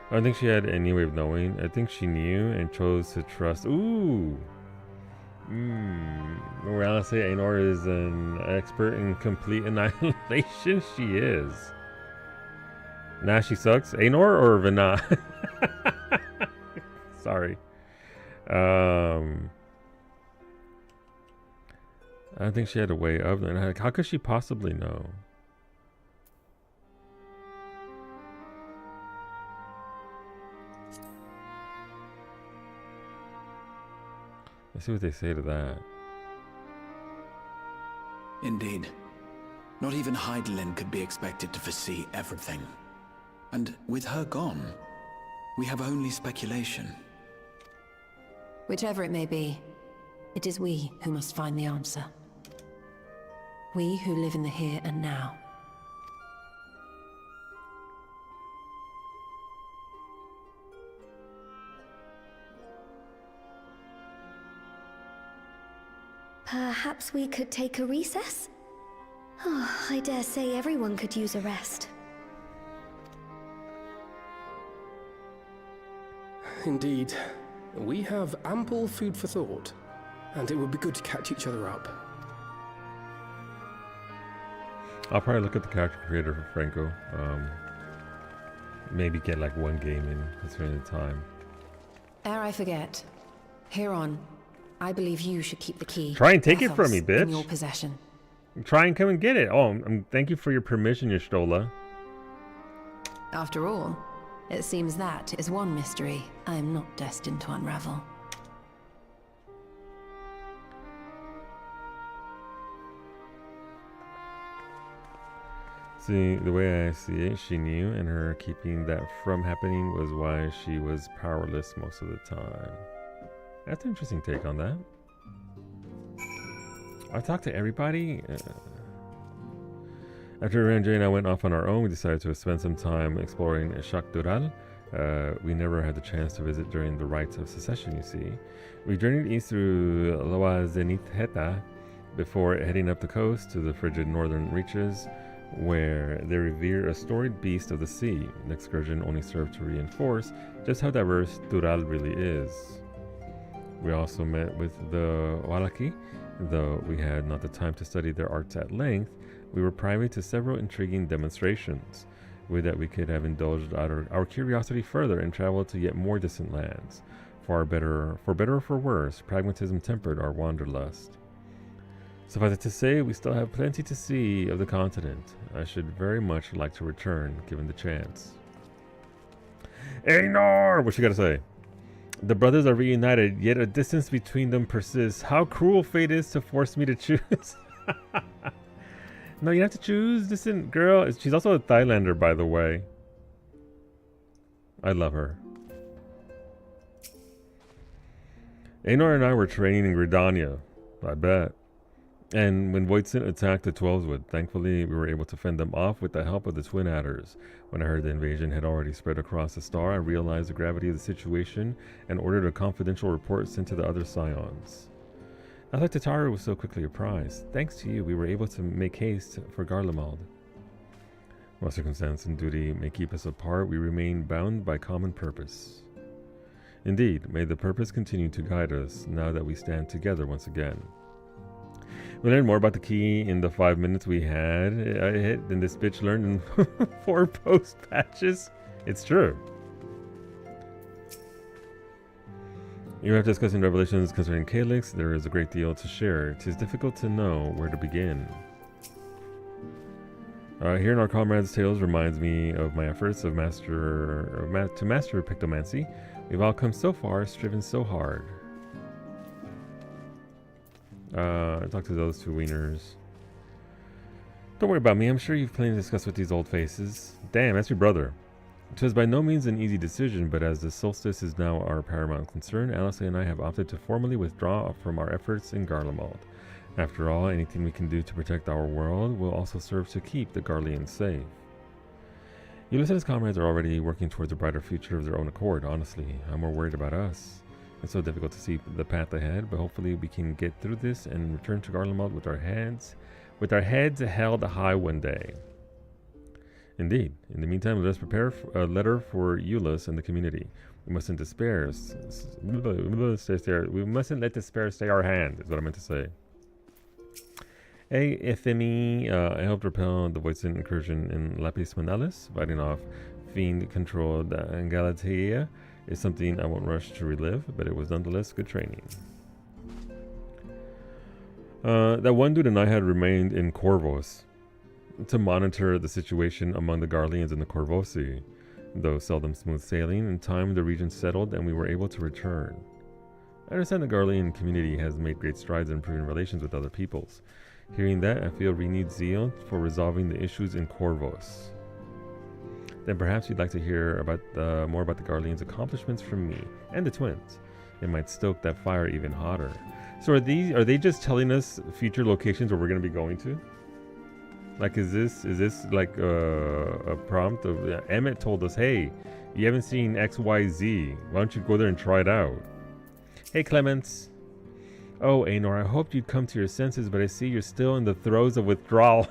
I don't think she had any way of knowing. I think she knew and chose to trust. Ooh! Well, I say Aenor is an expert in complete annihilation. She is. Now she sucks. Aenor or Venar? Sorry. I don't think she had a way of knowing. How could she possibly know? Let's see what they say to that. Indeed. Not even Hydaelyn could be expected to foresee everything. And with her gone, we have only speculation. Whichever it may be, it is we who must find the answer. We who live in the here and now. Perhaps we could take a recess? Oh, I dare say everyone could use a rest. Indeed. We have ample food for thought, and it would be good to catch each other up. I'll probably look at the character creator for Franco. Maybe get like one game in considering the time. Ere I forget, Huron, I believe you should keep the key. Try and take it from me, Athos, bitch. In your possession. Try and come and get it. Oh, thank you for your permission, Y'shtola. After all, it seems that is one mystery I am not destined to unravel. See, the way I see it, she knew, and her keeping that from happening was why she was powerless most of the time. That's an interesting take on that. I talked to everybody. After Ranjay and I went off on our own, we decided to spend some time exploring Jacques Dural. We never had the chance to visit during the rites of secession, you see. We journeyed east through Loa Zenitheta before heading up the coast to the frigid northern reaches, where they revere a storied beast of the sea. The excursion only served to reinforce just how diverse Dural really is. We also met with the Walaki. Though we had not the time to study their arts at length, we were privy to several intriguing demonstrations. With that, we could have indulged our curiosity further and traveled to yet more distant lands. For better or for worse, pragmatism tempered our wanderlust. Suffice it to say, we still have plenty to see of the continent. I should very much like to return, given the chance. Einor! What you gotta say? The brothers are reunited, yet a distance between them persists. How cruel fate is to force me to choose. No, you have to choose. Listen, girl. She's also a Thailander, by the way. I love her. Einor and I were training in Gridania. I bet. And when Voitzen attacked the Twelveswood, thankfully we were able to fend them off with the help of the Twin Adders. When I heard the invasion had already spread across the star, I realized the gravity of the situation and ordered a confidential report sent to the other Scions. Not like Tataru was so quickly apprised. Thanks to you, we were able to make haste for Garlemald. While circumstance and duty may keep us apart, we remain bound by common purpose. Indeed, may the purpose continue to guide us now that we stand together once again. We learned more about the key in the 5 minutes we had than this bitch learned in 4 post patches. It's true. Even after discussing revelations concerning Calyx, there is a great deal to share. 'Tis difficult to know where to begin. Hearing our comrades' tales reminds me of my efforts to master pictomancy. We've all come so far, striven so hard. Talk to those 2 wieners. Don't worry about me. I'm sure you've plenty to discuss with these old faces. Damn, that's your brother. It was by no means an easy decision, but as the solstice is now our paramount concern, Alice and I have opted to formally withdraw from our efforts in Garlemald. After all, anything we can do to protect our world will also serve to keep the Garleans safe. Ulysses and his comrades are already working towards a brighter future of their own accord. Honestly, I'm more worried about us. It's so difficult to see the path ahead, but hopefully we can get through this and return to Garlemald with our heads held high one day. Indeed. In the meantime, let us prepare a letter for Euless and the community. We mustn't despair. We mustn't let despair stay our hand, is what I meant to say. Hey, Ithimi, I helped repel the Voisin incursion in Lapis Manalis, fighting off fiend-controlled Galatea. Is something I won't rush to relive, but it was nonetheless good training. That one dude and I had remained in Corvos to monitor the situation among the Garleans and the Corvosi. Though seldom smooth sailing, in time the region settled and we were able to return. I understand the Garlean community has made great strides in improving relations with other peoples. Hearing that, I feel renewed zeal for resolving the issues in Corvos. Then perhaps you'd like to hear about more about the Garleans' accomplishments from me and the twins. It might stoke that fire even hotter. So are they just telling us future locations where we're going to be going to? Like, is this like a prompt of Emmett told us, hey, you haven't seen XYZ. Why don't you go there and try it out? Hey, Clements. Oh, Einor, I hoped you'd come to your senses, but I see you're still in the throes of withdrawal.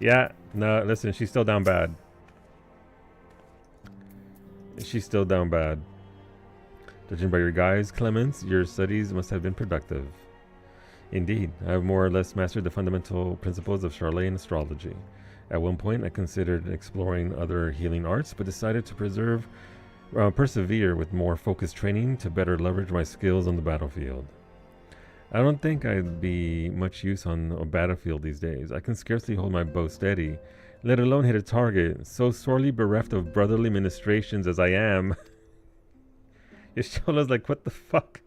Yeah, no, listen, she's still down bad. She's still down bad. Judging by your guys, Clements, your studies must have been productive. Indeed, I have more or less mastered the fundamental principles of Charlatan astrology. At one point, I considered exploring other healing arts, but decided to persevere with more focused training to better leverage my skills on the battlefield. I don't think I'd be much use on a battlefield these days. I can scarcely hold my bow steady, let alone hit a target, so sorely bereft of brotherly ministrations as I am. Yashona's like, what the fuck?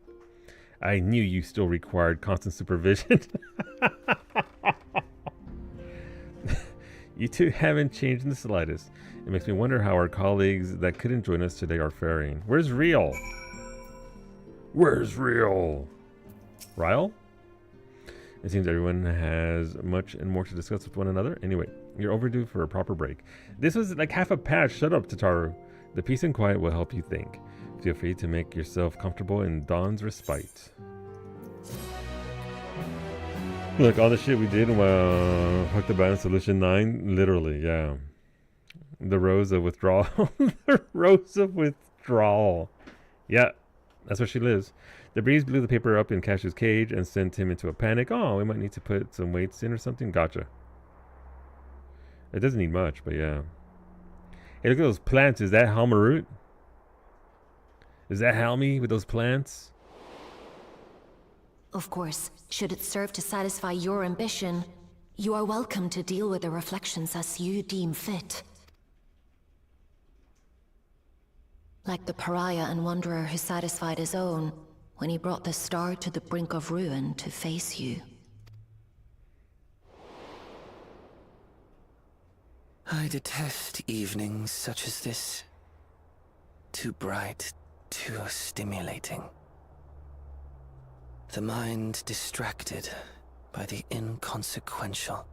I knew you still required constant supervision. You two haven't changed in the slightest. It makes me wonder how our colleagues that couldn't join us today are faring. Where's Real? Where's Real? Ryle? It seems everyone has much and more to discuss with one another. Anyway, you're overdue for a proper break. This was like half a patch. Shut up, Tataru. The peace and quiet will help you think. Feel free to make yourself comfortable in Dawn's respite. Look, all the shit we did while fucked about in Solution 9, literally, yeah. The Rose of Withdrawal. The Rose of Withdrawal. Yeah, that's where she lives. The breeze blew the paper up in Cashew's cage and sent him into a panic. Oh, we might need to put some weights in or something. Gotcha. It doesn't need much, but yeah. Hey, look at those plants. Is that Halmarut? Is that Halmy with those plants? Of course, should it serve to satisfy your ambition, you are welcome to deal with the reflections as you deem fit. Like the pariah and wanderer who satisfied his own when he brought the star to the brink of ruin to face you. I detest evenings such as this. Too bright, too stimulating. The mind distracted by the inconsequential.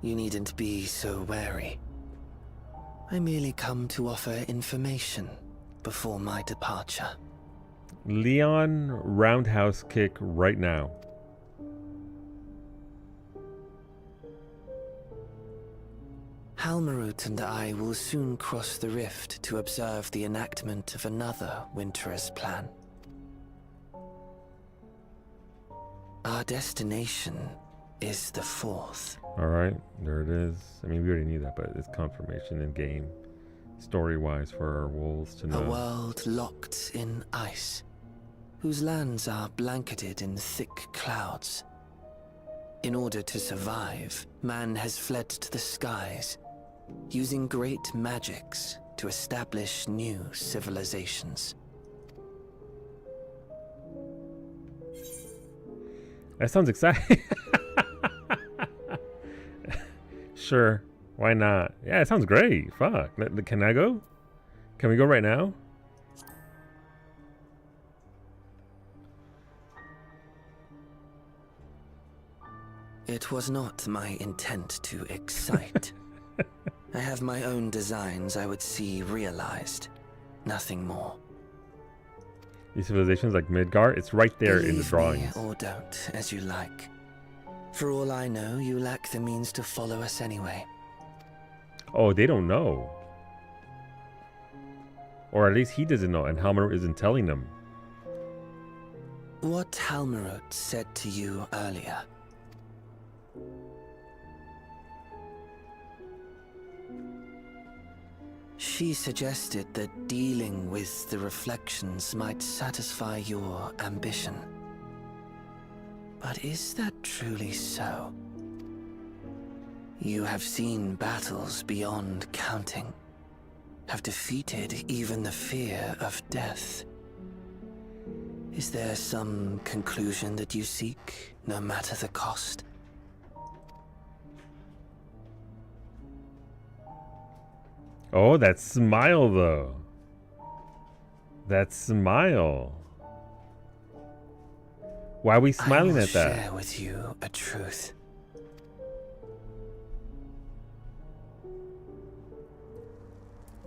You needn't be so wary. I merely come to offer information before my departure. Leon roundhouse kick right now. Halmarut and I will soon cross the rift to observe the enactment of another Winter's plan. Our destination is the fourth. Alright, there it is. I mean, we already knew that, but it's confirmation in game, story-wise, for our wolves to know. A world locked in ice, whose lands are blanketed in thick clouds. In order to survive, man has fled to the skies, using great magics to establish new civilizations. That sounds exciting. Sure, why not? Yeah, it sounds great. Fuck. Can I go? Can we go right now? It was not my intent to excite. I have my own designs I would see realized. Nothing more. These civilizations like Midgar, it's right there in the drawings. Me or don't, as you like. For all I know, you lack the means to follow us anyway. Oh, they don't know. Or at least he doesn't know, and Halmarut isn't telling them. What Halmarut said to you earlier. She suggested that dealing with the reflections might satisfy your ambition. But is that truly so? You have seen battles beyond counting, have defeated even the fear of death. Is there some conclusion that you seek, no matter the cost? Oh, that smile, though. That smile. Why are we smiling at that? I will share with you a truth.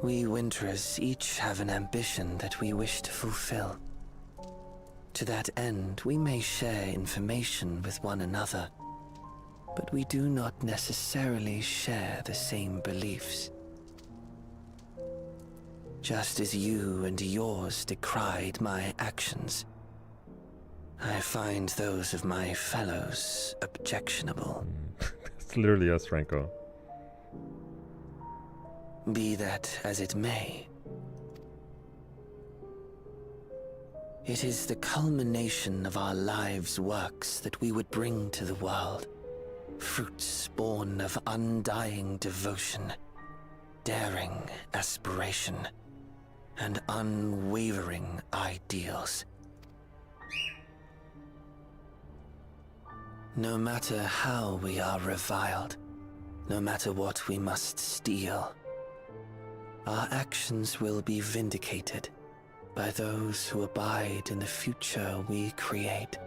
We Winterers each have an ambition that we wish to fulfill. To that end, we may share information with one another, but we do not necessarily share the same beliefs. just as you and yours decried my actions. I find those of my fellows objectionable. It's literally us, Franco. Be that as it may, it is the culmination of our lives' works that we would bring to the world. Fruits born of undying devotion, daring aspiration, and unwavering ideals. No matter how we are reviled, no matter what we must steal, our actions will be vindicated by those who abide in the future we create.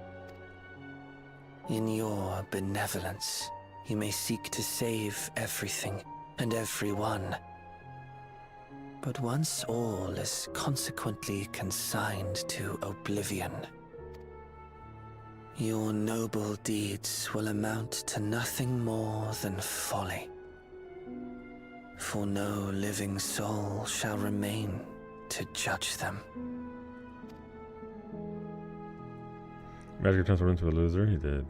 In your benevolence, you may seek to save everything and everyone. But once all is consequently consigned to oblivion, your noble deeds will amount to nothing more than folly. For no living soul shall remain to judge them. Magic transformed into a loser? He did.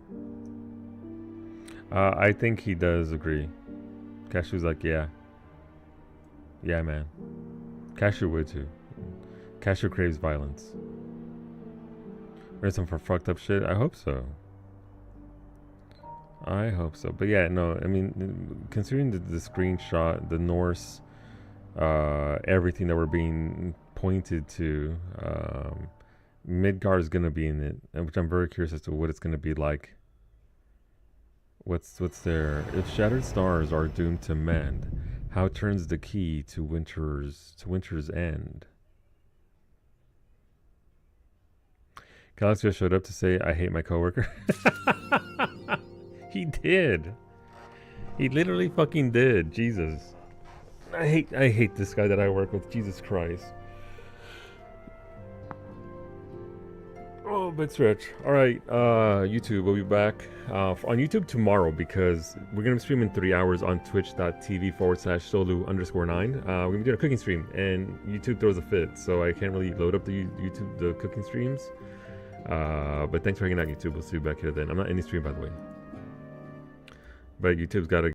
I think he does agree. Cashew's like, yeah. Yeah, man. Cashew would too. Cashew craves violence. Ransom for fucked up shit? I hope so. I hope so. But yeah, no, I mean, considering the screenshot, the Norse, everything that we're being pointed to, Midgard is going to be in it, and which I'm very curious as to what it's going to be like. What's there? If shattered stars are doomed to mend, how turns the key to winter's end? Galaxia showed up to say, I hate my coworker. He did. He literally fucking did. Jesus. I hate this guy that I work with. Jesus Christ. Oh, big stretch. Alright, YouTube, we'll be back on YouTube tomorrow because we're going to be streaming 3 hours on twitch.tv/solu_9. We're going to be doing a cooking stream and YouTube throws a fit, so I can't really load up the cooking streams. But thanks for hanging out, YouTube. We'll see you back here then. I'm not in the stream, by the way. But YouTube's got to